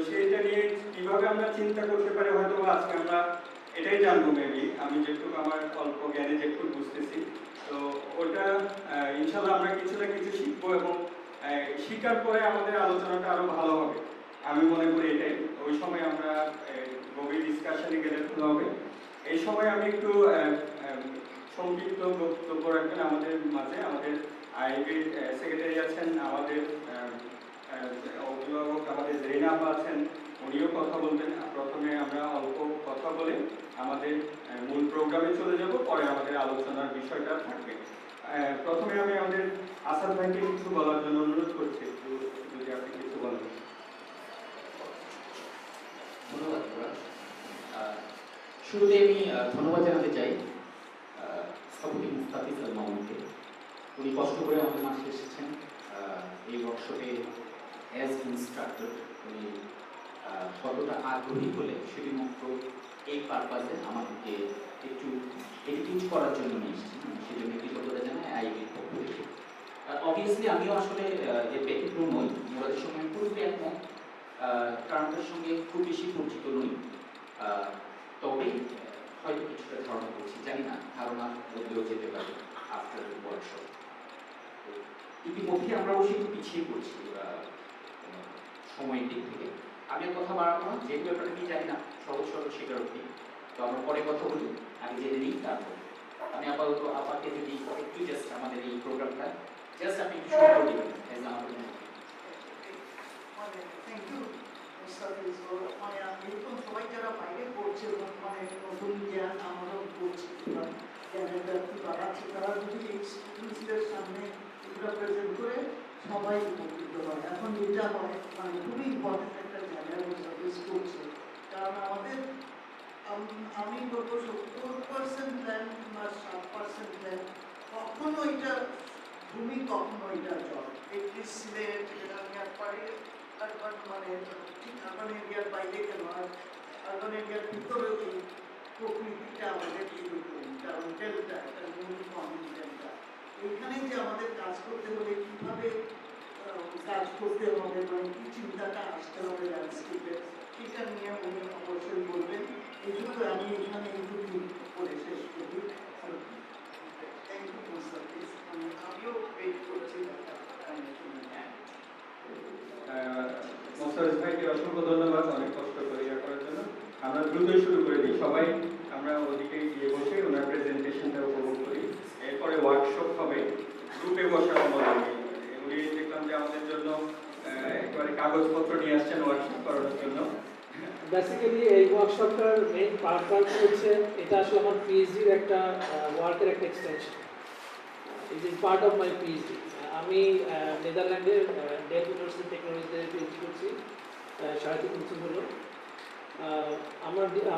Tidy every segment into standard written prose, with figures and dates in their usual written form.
সেইটা নিয়ে কিভাবে আমরা চিন্তা করতে পারি হয়তো আজকে আমরা এটাই জানবো মেবি, আমি যেটুকু আমার অল্প জ্ঞানে যেটুকু বুঝতেছি। তো ওটা ইনশাল্লাহ আমরা কিছু না কিছু শিখবো এবং শিকার পরে আমাদের আলোচনাটা আরো ভালো হবে, আমি মনে করি এটাই। ওই সময় আমরা গভীর ডিসকাশনে গেলে ভালো হবে। এই সময় আমি একটু সংক্ষিপ্ত বক্তব্য রাখবেন আমাদের মাঝে। আমাদের আইবির সেক্রেটারি আছেন, আমাদের অভিভাবক আমাদের জেরিনা আপা আছেন, উনিও কথা বলবেন। প্রথমে আমরা অল্প কথা বলে আমাদের মূল প্রোগ্রামে চলে যাব, পরে আমাদের আলোচনার বিষয়টা থাকবে। প্রথমে আমি আমাদের আসাদ ভাইকে কিছু বলার জন্য অনুরোধ করছি, একটু যদি আপনি কিছু বলেন। ধন্যবাদ। শুরুতে আমি ধন্যবাদ জানাতে চাই সভাপতি মুস্তাফিজ আল মামুনকে। উনি কষ্ট করে আমাদের মাঝে এসেছেন এই ওয়ার্কশপে অ্যাজ ইনস্ট্রাক্টর। উনি কতটা আগ্রহী হলে শুধুমাত্র এই পারপাসে আমাদেরকে একটু এডিটিং করার জন্য নিয়ে এসেছেন, সেজন্য কৃতজ্ঞতা জানাই আইবির পক্ষ থেকে। অবভিয়াসলি আমিও আসলে এর ব্যতিক্রম নই, মোরাদের সময় পুরোপুরি একমত। কারণটার সঙ্গে খুব বেশি পরিচিত নই, তবে হয়তো কিছুটা ধারণা করছি, জানি না ধারণা বদলেও যেতে পারে আফটার ওয়ার্কশপ। ইতিমধ্যে আমরা অবশ্যই একটু পিছিয়ে পড়ছি সময়ের দিক থেকে। আমি আর কথা বাড়াবো না, যেহেতু ব্যাপারটা নিয়ে জানি না, সহজ সরল স্বীকারোক্তি। তো আমরা পরে কথা বলি, আমি জেনে নিই তারপর। আমি আপাতত আপনাকে যদি একটু জাস্ট আমাদের এই প্রোগ্রামটা জাস্ট আপনি একটু শুরু করে দেবেন এজ আমাদের থ্যাংক ইউ মুস্তাফিজ। মানে এরকম সবাই যারা বাইরে পড়ছে মানে নতুন জ্ঞান আমারও পড়ছে, জ্ঞানের ব্যাপ্তি বাড়াচ্ছে, তারা যদি এই স্টুডেন্টসদের সামনে এগুলো প্রেজেন্ট করে সবাই উপকৃত হয়। এখন এটা হয় মানে খুবই ইম্পর্টেন্ট একটা জায়গায় মুস্তাফিজ করছে, কারণ আমাদের আমি বলবো 70% প্ল্যান কিংবা 60% প্ল্যান কখনো এটা ভূমি, কখনো এটা জল। একটি সিলেট পারে আরবান, মানে ঠিক আরবান এরিয়ার বাইরে কেন, আর আরবান এরিয়ার ভিতরে এই প্রকৃতিটা আমাদের এরকম, কারণ ডেল্টা একটা ইউনিফর্ম ডেল্টা। এইখানে যে আমাদের কাজ করতে হলে কীভাবে কাজ করতে হবে, মানে কি চিন্তাটা আসতে হবে ল্যান্ডস্কেপে, সেটা নিয়ে উনি অবশ্যই বলবেন। এই জন্য আমি এখানে এইটুকু করে শেষ করি। Thank you Mustafiz. আমিও ওয়েট করছি মোস্তাফিজ ভাইকে অসংখ্য ধন্যবাদ অনেক কষ্ট করে ইয়ে করার জন্য। আমরা দ্রুতই শুরু করে দিই, সবাই আমরা ওদিকে গিয়ে বসে ওনার প্রেজেন্টেশনটা উপভোগ করি। এরপরে ওয়ার্কশপ হবে, গ্রুপে বসার মতো। উনি দেখলাম যে আমাদের জন্য একেবারে কাগজপত্র নিয়ে আসছেন ওয়ার্কশপ করানোর জন্য। বেসিক্যালি এই ওয়ার্কশপটার মেইন পারপাস হচ্ছে, এটা আসলে আমার পিএইচডির একটা ওয়ার্কের একটা extension. It is part of my PhD. আমি নেদারল্যান্ডের ডেল ইউনিভার্সিটি টেকনোলজিতে পিএইচডি করছি 3.5 বছর হলো।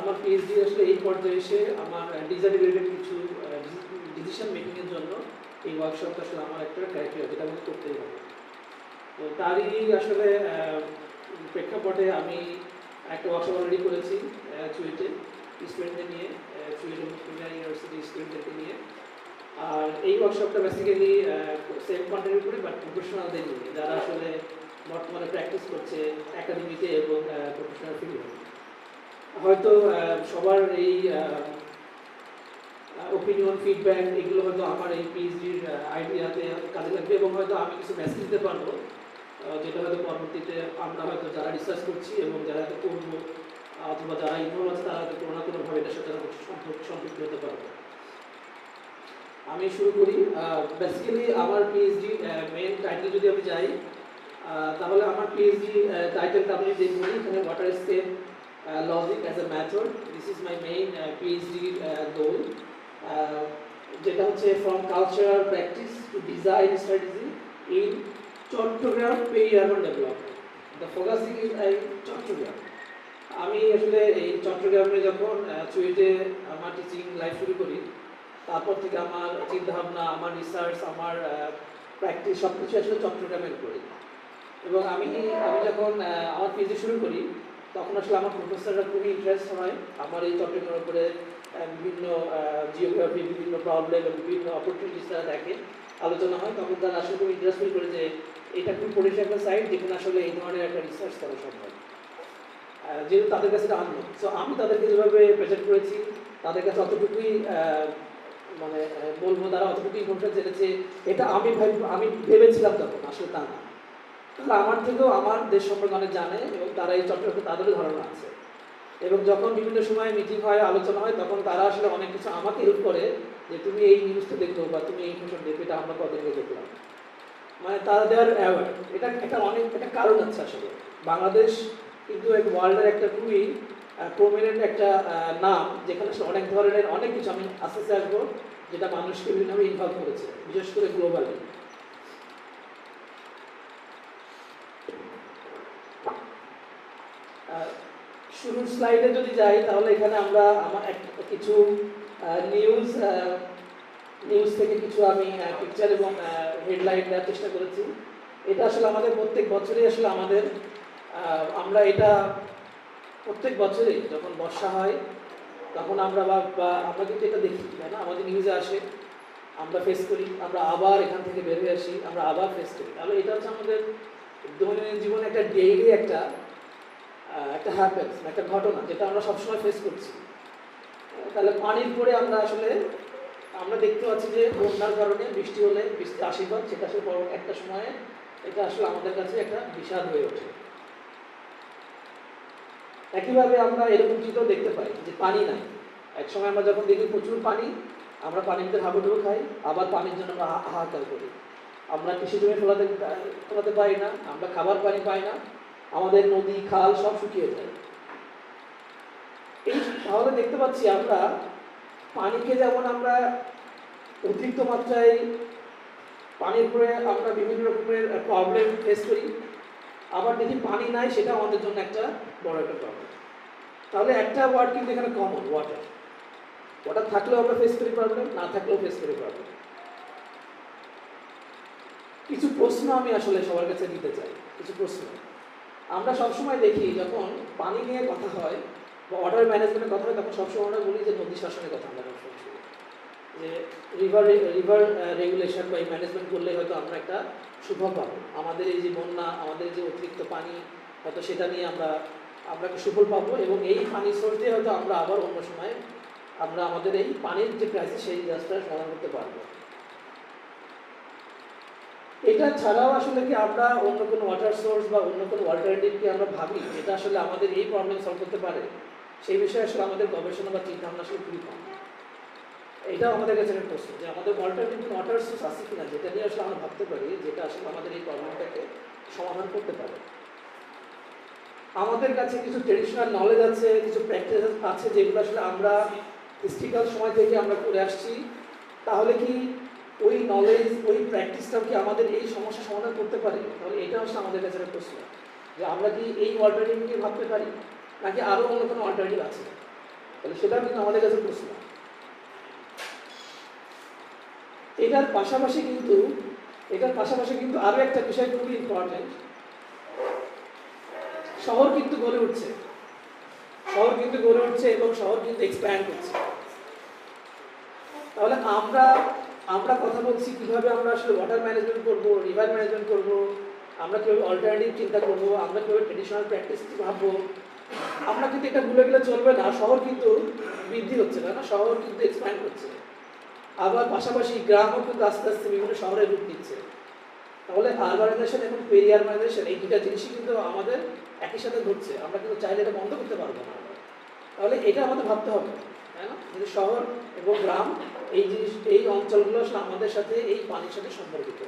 আমার পিএইচডি আসলে এই পর্যায়ে এসে আমার ডিজাইন রিলেটেড কিছু ডিসিশন মেকিংয়ের জন্য এই ওয়ার্কশপটা আসলে আমার একটা ক্রাইটেরিয়া, যেটা আমাকে করতেই হবে। তো তারই আসলে প্রেক্ষাপটে আমি একটা ওয়ার্কশপ অলরেডি করেছি চুয়েটে স্টুডেন্টদের নিয়ে, চুয়েট ইউনিভার্সিটি স্টুডেন্টদেরকে নিয়ে। আর এই ওয়ার্কশপটা বেসিক্যালি সেম কন্টেন্টের উপরে, বাট প্রফেশনালদের নিয়ে, যারা আসলে বর্তমানে প্র্যাকটিস করছে একাডেমিতে এবং প্রফেশনাল ফিল্ডে। হয়তো সবার এই ওপিনিয়ন, ফিডব্যাক, এগুলো হয়তো আমার এই পিএইচডির আইডিয়াতে কাজে লাগবে, এবং হয়তো আমি কিছু মেসেজ দিতে পারবো, যেটা হয়তো পরবর্তীতে আমরা হয়তো যারা রিসার্চ করছি এবং যারা হয়তো করবো অথবা যারা ইনভলভ আছে, তারা হয়তো কোনো না কোনোভাবে এটার সাথে সম্পৃক্ত হতে পারবে। আমি শুরু করি। বেসিক্যালি আমার পিএইচডি মেইন টাইটেল যদি আমি যাই, তাহলে আমার পিএইচডি টাইটেলটা আমি যদি বলি, এখানে waterscape logic as a method, this is my main PhD goal, যেটা হচ্ছে from cultural practice to design strategy in Chittagong periurban development. The focusing is I Chittagong. আমি আসলে এই চট্টগ্রামে যখন চুয়েটে আমার টিচিং লাইফ শুরু করি, তারপর থেকে আমার চিন্তাভাবনা, আমার রিসার্চ, আমার প্র্যাকটিস সব কিছু আসলে চট্টগ্রামের করি। এবং আমি যখন আমার পিএইচডি শুরু করি, তখন আসলে আমার প্রফেসররা খুবই ইন্টারেস্ট হয় আমার এই চট্টগ্রামের উপরে। বিভিন্ন জিওগ্রাফি, বিভিন্ন প্রবলেম এবং বিভিন্ন অপরচুনিটিস তারা দেখে, আলোচনা হয়। তখন তারা আসলে খুব ইন্টারেস্ট ফিল করে যে এটা খুব পরিষ্কার একটা সাইট, যেখানে আসলে এই ধরনের একটা রিসার্চ করা সম্ভব। যেহেতু তাদের কাছে এটা আনলো, সো আমি তাদেরকে যেভাবে প্রেজেন্ট করেছি তাদের কাছে অতটুকুই মানে বলবো, তারা অতটুকুই ইনফরমেশন জেনেছে। এটা আমি ভেবেছিলাম তখন, আসলে তা না। তারা আমার থেকেও আমার দেশ সম্পর্কে অনেক জানে এবং তারা এই চট্টগ্রামে তাদেরও ধারণা আছে। এবং যখন বিভিন্ন সময় মিটিং হয়, আলোচনা হয়, তখন তারা আসলে অনেক কিছু আমাকে হেল্প করে যে তুমি এই নিউজটা দেখো বা তুমি এই ইনফরমেশন দেখো, এটা আমরা কদিন আগে দেখলাম। মানে তারা দেওয়ার অ্যাওয়ার, এটা একটা অনেক একটা কারণ আছে আসলে। বাংলাদেশ কিন্তু এক ওয়ার্ল্ডের একটা খুবই প্রমিনেন্ট একটা নাম, যেখানে আসলে অনেক ধরনের অনেক কিছু আমি আস্তে আস্তে আসবো, যেটা মানুষকে বিভিন্নভাবে ইনভলভ করেছে, বিশেষ করে গ্লোবালি। শুরুর স্লাইডে যদি যাই, তাহলে এখানে আমরা আমার কিছু নিউজ থেকে কিছু আমি পিকচার এবং হেডলাইন দেওয়ার চেষ্টা করেছি। এটা আসলে আমাদের প্রত্যেক বছরই আসলে আমরা এটা প্রত্যেক বছরই যখন বর্ষা হয় তখন আমরা আমরা কিন্তু এটা দেখি, তাই না? আমাদের নিউজে আসে, আমরা ফেস করি, আমরা আবার এখান থেকে বের হয়ে আসি, আমরা আবার ফেস করি। তাহলে এটা হচ্ছে আমাদের দৈনন্দিন জীবনে একটা ডেইলি একটা হ্যাপেন্স, একটা ঘটনা যেটা আমরা সবসময় ফেস করছি। তাহলে পানির পরে আমরা দেখতে পাচ্ছি যে বন্যার কারণে বৃষ্টি হলে বৃষ্টির আশীর্বাদ, সেটা আসলে একটা সময়ে এটা আসলে আমাদের কাছে একটা বিষাদ হয়ে ওঠে। একইভাবে আমরা এরকম চিত্র দেখতে পাই যে পানি নাই। এক সময় আমরা যখন দেখি প্রচুর পানি, আমরা পানির ভিতরে হাবুডুবু খাই, আবার পানির জন্য আমরা হাহাকার করি। আমরা কৃষি জমি ফলাতে পারি না, আমরা খাবার পানি পাই না, আমাদের নদী খাল সব শুকিয়ে যায়। তাহলে দেখতে পাচ্ছি আমরা পানিকে যেমন আমরা অতিরিক্ত মাত্রায় পানির উপরে আমরা বিভিন্ন রকমের প্রবলেম ফেস করি, আবার দেখি পানি নাই, সেটা আমাদের জন্য একটা বড় একটা প্রবলেম। তাহলে একটা ওয়ার্ড কিন্তু এখানে কমন, ওয়াটার। ওয়াটার থাকলেও আমরা ফেস করি প্রবলেম, না থাকলেও ফেস করি প্রবলেম। কিছু প্রশ্ন আমি আসলে সবার কাছে দিতে চাই, কিছু প্রশ্ন। আমরা সবসময় দেখি যখন পানি নিয়ে কথা হয় বা ওয়াটার ম্যানেজমেন্টের কথা হয়, তখন সবসময় আমরা বলি যে নদী শাসনের কথা আমরা সবসময় শুনি, যে রিভার রেগুলেশন বা এই ম্যানেজমেন্ট করলে হয়তো আমরা একটা সুফল পাবো। আমাদের এই যে বন্যা, আমাদের যে অতিরিক্ত পানি, হয়তো সেটা নিয়ে আমরা একটা সুফল পাবো, এবং এই পানি সোর্স দিয়ে হয়তো আমরা আবার অন্য সময় আমরা আমাদের এই পানির যে ক্রাইসিস, সেই রাস্তা সমাধান করতে পারবো। এটা ছাড়াও আসলে কি আমরা অন্য কোনো ওয়াটার সোর্স বা অন্য কোনো অল্টারনেটিভ কি আমরা ভাবি যেটা আসলে আমাদের এই প্রবলেম সলভ করতে পারে? সেই বিষয়ে আসলে আমাদের গবেষণা বা চিন্তা ভাবনা আসলে খুবই কম। এটাও আমাদের কাছে একটা প্রশ্ন যে আমাদের অল্টারনেটিভ ওয়াটার সোর্স আছে কিনা, যেটা নিয়ে আসলে আমরা ভাবতে পারি, যেটা আসলে আমাদের এই প্রবলেমটাকে সমাধান করতে পারে। আমাদের কাছে কিছু ট্রেডিশনাল নলেজ আছে, কিছু প্র্যাকটিস আছে, যেগুলো আসলে আমরা হিস্ট্রিক্যাল সময় থেকে আমরা করে আসছি। তাহলে কি ওই নলেজ, ওই প্র্যাকটিসটাও কি আমাদের এই সমস্যা সমাধান করতে পারে? তাহলে এটা হচ্ছে আমাদের কাছে একটা প্রশ্ন, যে আমরা কি এই অল্টারনেটিভ নিয়ে ভাবতে পারি, নাকি আরও অন্য কোনো অল্টারনেটিভ আছে? তাহলে সেটাও কিন্তু আমাদের কাছে প্রশ্ন। এটার পাশাপাশি কিন্তু আরও একটা বিষয় খুবই ইম্পর্টেন্ট। শহর কিন্তু গড়ে উঠছে এবং শহর কিন্তু এক্সপ্যান্ড করছে। তাহলে আমরা কথা বলছি কিভাবে আমরা আসলে ওয়াটার ম্যানেজমেন্ট করব, রিভার ম্যানেজমেন্ট করব, আমরা কীভাবে অল্টারনেটিভ চিন্তা করব, আমরা কীভাবে ট্রেডিশনাল প্র্যাকটিস ভাববো। আমরা কিন্তু এটা ভুলে গেলে চলবে না। শহর কিন্তু বৃদ্ধি হচ্ছে না, শহর কিন্তু এক্সপ্যান্ড করছে। আবার পাশাপাশি গ্রামও কিন্তু আস্তে আস্তে বিভিন্ন শহরে রূপ নিচ্ছে। তাহলে আরবানাইজেশন এবং পেরিয়ারবানাইজেশন, এই দুটা জিনিসই কিন্তু আমাদের একই সাথে ঘটছে। আমরা কিন্তু চাইলে এটা বন্ধ করতে পারবো না। তাহলে এটা আমাদের ভাবতে হবে, তাই না? যে শহর এবং গ্রাম, এই অঞ্চলগুলো আসলে আমাদের সাথে এই পানির সাথে সম্পর্কিত।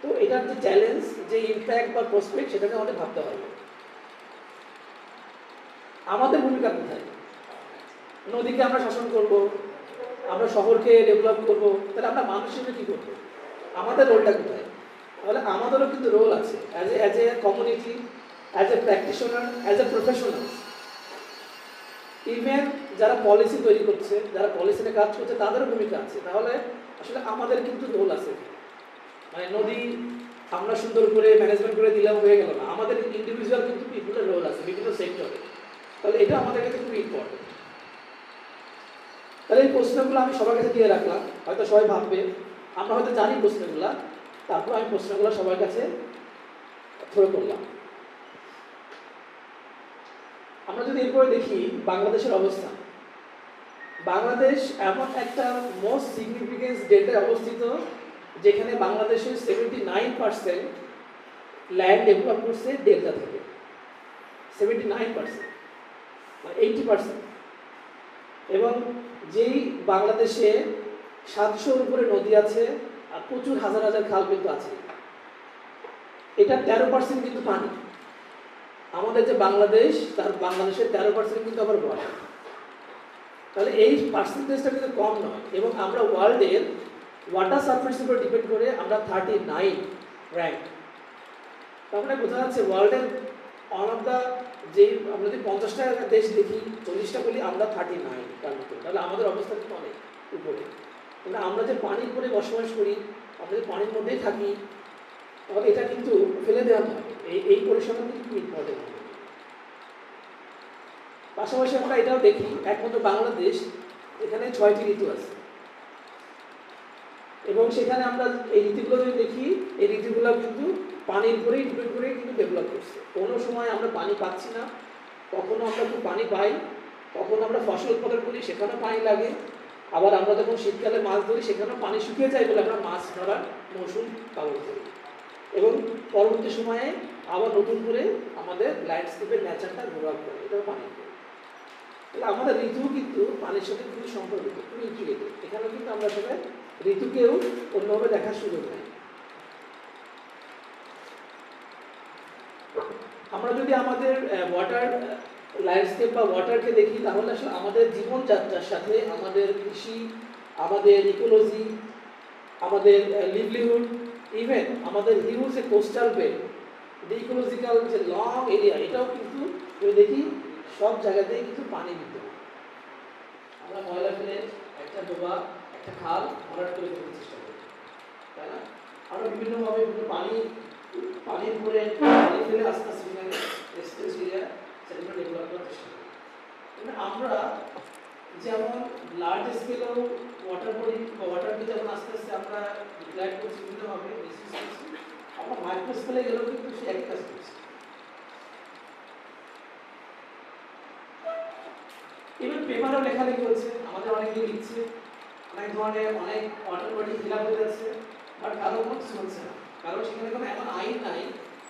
তো এটার যে চ্যালেঞ্জ, যে ইম্প্যাক্ট বা প্রসপেক্ট, সেটাকে আমাদের ভাবতে হবে। আমাদের ভূমিকা কোথায়? নদীকে আমরা শাসন করব, আমরা শহরকে ডেভেলপ করব, তাহলে আমরা মানুষ হিসেবে কী করবো? আমাদের রোলটা কোথায়? তাহলে আমাদেরও কিন্তু রোল আছে as a community, as a practitioner, as a professional. Even যারা পলিসি তৈরি করছে, যারা পলিসিতে কাজ করছে, তাদেরও ভূমিকা আছে। তাহলে আসলে আমাদের কিন্তু রোল আছে। মানে নদী আমরা সুন্দর করে ম্যানেজমেন্ট করে দিলেও হয়ে গেল না, আমাদের ইন্ডিভিজুয়াল কিন্তু পিপুলের রোল আছে বিভিন্ন সেক্টরে। তাহলে এটা আমাদের কাছে খুব ইম্পর্টেন্ট। তাহলে এই প্রশ্নগুলো আমি সবার কাছে দিয়ে রাখলাম, হয়তো সবাই ভাববে, আমরা হয়তো জানি প্রশ্নগুলো, তারপর আমি প্রশ্নগুলো সবার কাছে থ্রো করলাম। আমরা যদি এরপরে দেখি বাংলাদেশের অবস্থা, বাংলাদেশ এমন একটা মোস্ট সিগনিফিকেন্স ডেল্টায় অবস্থিত যেখানে বাংলাদেশের 79% ল্যান্ড ডেভেলপ করছে ডেল্টা থেকে। 79% মানে 80%। এবং যেই বাংলাদেশে 700-র উপরে নদী আছে আর প্রচুর হাজার হাজার খাল কিন্তু আছে, এটা 13% কিন্তু পানি। আমাদের যে বাংলাদেশ, তার বাংলাদেশের 13% কিন্তু আবার ওয়াটার। তাহলে এই পার্সেন্টেজটা কিন্তু কম নয়। এবং আমরা ওয়ার্ল্ডের ওয়াটার সারফেসের উপর ডিপেন্ড করে আমরা 39 র্যাঙ্ক। তার মানে বোঝা যাচ্ছে ওয়ার্ল্ডের অন অফ দ্য, যে আমরা যদি 50টা দেশ দেখি, 40টা বলি আমরা 39 তার মতো, তাহলে আমাদের অবস্থা কিন্তু অনেক উপরে। কিন্তু আমরা যে পানির উপরে বসবাস করি, আমরা যে পানির মধ্যেই থাকি, তাহলে এটা কিন্তু ফেলে দেওয়া নয়। এই পরিসংখ্যান কিন্তু খুব ইম্পর্টেন্ট। পাশাপাশি আমরা এটাও দেখি, একমাত্র বাংলাদেশ, এখানে 6টি ঋতু আছে। এবং সেখানে আমরা এই ঋতুগুলো যদি দেখি, এই ঋতুগুলো কিন্তু পানির উপরেই ডিপেন্ড করে কিন্তু ডেভেলপ করছে। কোনো সময় আমরা পানি পাচ্ছি না, কখনো আমরা খুব পানি পাই, কখনো আমরা ফসল উৎপাদন করি, সেখানেও পানি লাগে। আবার আমরা যখন শীতকালে মাছ ধরি, সেখানেও পানি শুকিয়ে যায় বলে আমরা মাছ ধরার মৌসুম পালন করি। এবং পরবর্তী সময়ে আবার নতুন করে আমাদের ল্যান্ডস্কেপের ন্যাচারটা গ্রো করে, এটাও পানি। তাহলে আমাদের ঋতু কিন্তু পানির সাথে খুবই সম্পর্কিত, খুবই ইন্টিগ্রেটেড। এখানেও কিন্তু আমরা আসলে ঋতুকেও অন্যভাবে দেখার সুযোগ নেই। আমরা যদি আমাদের ওয়াটার ল্যান্ডস্কেপ বা ওয়াটারকে দেখি, তাহলে আসলে আমাদের জীবনযাত্রার সাথে আমাদের কৃষি, আমাদের ইকোলজি, আমাদের লিভলিহুড, ইভেন আমাদের হিউজ যে কোস্টাল বেল্ট, যে ইকোলজিক্যাল যে লং এরিয়া, এটাও কিন্তু যদি দেখি সব জায়গাতেই কিন্তু পানি বিদ্যমান। আমরা ময়লা ফেলে একটা ডোবা, একটা খাল ভরাট করে ফেলতে চেষ্টা করি, তাই না? আমরা বিভিন্নভাবে পানির উপরে পানি ফেলে আস্তে আস্তে সেখানে রেসিডেন্স এরিয়া সেটা ডেভেলপ করার চেষ্টা করি। কিন্তু আমরা যেমন লার্জ স্কেলেও ওয়াটার বডি বা ওয়াটারকে যেমন আস্তে আস্তে আমরা ডিক্লাইন করছি, বিভিন্নভাবে মিসইউজ করছি, আমরা মাইক্রো স্কেলে গেলেও কিন্তু সে একই কাজ করছি। ইভেন পেপারও লেখালেখি হচ্ছে, আমাদের অনেকেই লিখছে, অনেক ধরনের অনেক ওয়াটার বডি ফিল আপ হয়ে যাচ্ছে, বাট কারো কোনো কিছু হচ্ছে না। কারণ সেখানে কোনো এমন আইন নাই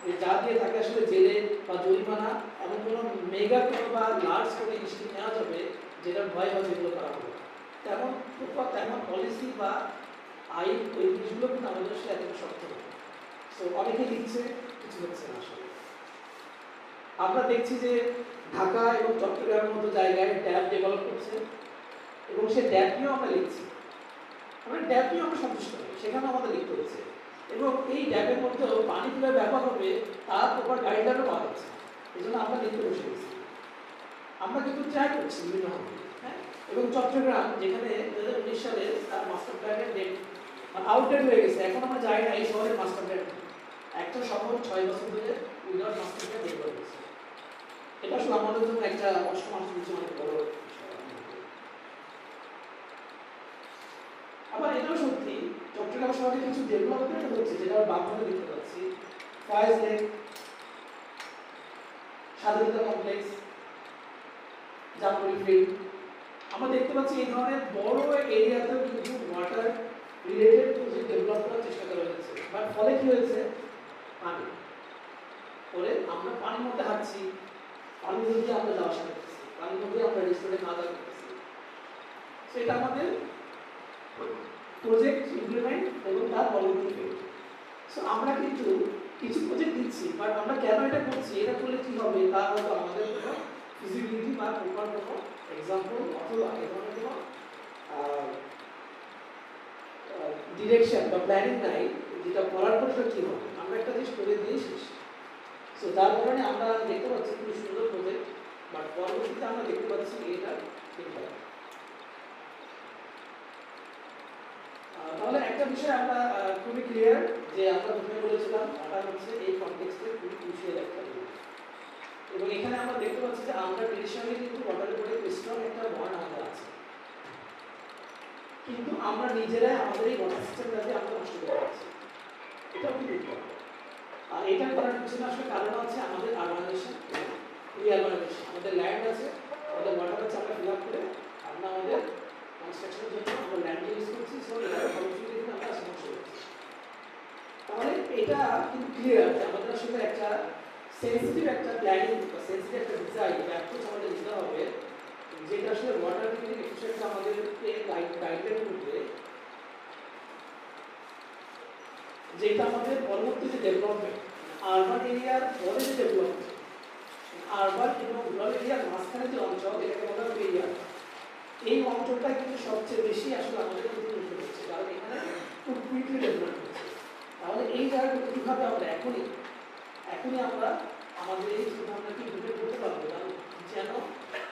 যে যা দিয়ে তাকে আসলে জেলে বা জরিমানা, এমন কোনো মেগা কোনো বা লার্জ কোনো ইস্যু নেওয়া যাবে যেটার ভয় বা যেগুলো করা হবে, তেমন পলিসি বা আইন, ওই জিনিসগুলো কিন্তু আমাদের সাথে এতটা শক্ত হবে। সো অনেকে লিখছে, কিছু হচ্ছে না আসলে। আমরা দেখছি যে ঢাকা এবং চট্টগ্রামের মতো জায়গায় ড্যাম ডেভেলপ করছে, এবং সেই ড্যাম নিয়েও আমরা লিখছি। আমরা ড্যাম নিয়েও আমরা সন্তুষ্ট নই, সেখানেও আমাদের লিখতে হচ্ছে। এবং এই ড্যামের মধ্যেও পানি কীভাবে ব্যবহার হবে তার উপর গাইডলাইনও পাওয়া যাচ্ছে। এই জন্য আমরা লিখতে বসে গেছি। আমরা কিন্তু ট্রাই করছি বিভিন্নভাবে, হ্যাঁ। এবং চট্টগ্রাম, যেখানে 2019 সালে তার মাস্টার প্ল্যানের ডেট আউটডেট হয়ে গেছে, এখন আমরা যাই না এই শহরের মাস্টার প্ল্যান। একটা শহর 6 বছর ধরে উইদাউট মাস্টার প্ল্যান ডেভেলপ হয়েছে। এটা আসলে আমাদের জন্য একটা অষ্টমাসের কিছু অনেক বড় বিষয়। আবার এটাও সত্যি, চট্টগ্রাম শহরে কিছু ডেভেলপমেন্ট হচ্ছে, যেটা বাংলাদেশে দেখতে পাচ্ছি। ফয়েজ লেক, স্বাধীনতা কমপ্লেক্স, জামপুরি ফিল্ড, আমরা দেখতে পাচ্ছি এই ধরনের বড় এরিয়াতেও কিন্তু ওয়াটার রিলেটেড প্রজেক্ট ডেভেলপ করার চেষ্টা করা হয়েছে। বাট ফলে কি হয়েছে, পানি ফলে আমরা পানির মধ্যে হাঁটছি, পানির মধ্যে আমরা যাওয়া আসা করতেছি, পানির মধ্যে আমরা রেস্টুরেন্টে খাওয়া দাওয়া করতেছি। সেটা আমাদের প্রজেক্ট ইমপ্লিমেন্ট এবং তার পরবর্তী। সো আমরা কিন্তু কিছু প্রজেক্ট দিচ্ছি, বাট আমরা কেন এটা করছি, এটা করলে কি হবে, তার হয়তো আমাদের কোনো ফিজিবিলিটি বা প্রপার কোনো এক্সাম্পল অথবা এ ধরনের কোনো ডিরেকশন বা প্ল্যানিং নাই, যেটা করার পর সেটা কী হবে। আমরা একটা জিনিস করে দিয়ে শেষ। সো যার কারণে আমরা দেখতে পাচ্ছি খুবই সুন্দর প্রজেক্ট, বাট পরবর্তীতে আমরা দেখতে পাচ্ছি এটা ঠিক হয়। তাহলে একটা বিষয় আমরা খুবই ক্লিয়ার যে আমরা প্রথমে বলেছিলাম ওটা হচ্ছে এই কনটেক্সটে খুবই ক্রুশিয়াল একটা জিনিস। এবং এখানে আমরা দেখতে পাচ্ছি যে আমরা ট্রেডিশনালি কিন্তু ওয়াটারের উপরে স্ট্রং একটা বন্ড আমাদের আছে, কিন্তু আমরা নিজেরাই আমাদের এই ওয়াটার সিস্টেমটাকে আমরা নষ্ট করে দিচ্ছি। এটাও খুব ইম্পর্টেন্ট। আর এটা করার পিছনে আসলে কারণ হচ্ছে আমাদের আরবানাইজেশন, রিঅ্যালবানাইজেশন। আমাদের ল্যান্ড আছে, আমাদের ওয়াটার আছে, আমরা ফিল আপ করে আমরা আমাদের কনস্ট্রাকশনের জন্য আমরা ল্যান্ড ইউজ করছি। সো এটা সবকিছু দেখে আমরা সমস্যা হচ্ছে। তাহলে এটা কিন্তু ক্লিয়ার যে আমাদের আসলে একটা সেন্সিটিভ একটা প্ল্যানিং বা সেন্সিটিভ একটা ডিজাইন বা অ্যাপ্রোচ আমাদের নিতে হবে, যেটা আসলে ওয়াটার থেকে কিছু একটা আমাদেরকে গাইডলাইন করবে, যেটা আমাদের পরবর্তী যে ডেভেলপমেন্ট আরবান এরিয়ার পরে যে ডেভেলপমেন্ট, আরবান এবং রুরাল এরিয়ার মাঝখানে যে অঞ্চল, এটাকে বলা হয় এরিয়া, এই অঞ্চলটাই কিন্তু সবচেয়ে বেশি আসলে আমাদের প্রতিনিধিত্ব করছে, কারণ এখানে খুব কুইকলি ডেভেলপ হচ্ছে। তাহলে এই জায়গাগুলো কীভাবে আমরা এখনই আমরা আমাদের এই চিন্তাভাবনাকে ইমপ্লিমেন্ট করতে পারবো, কারণ যেন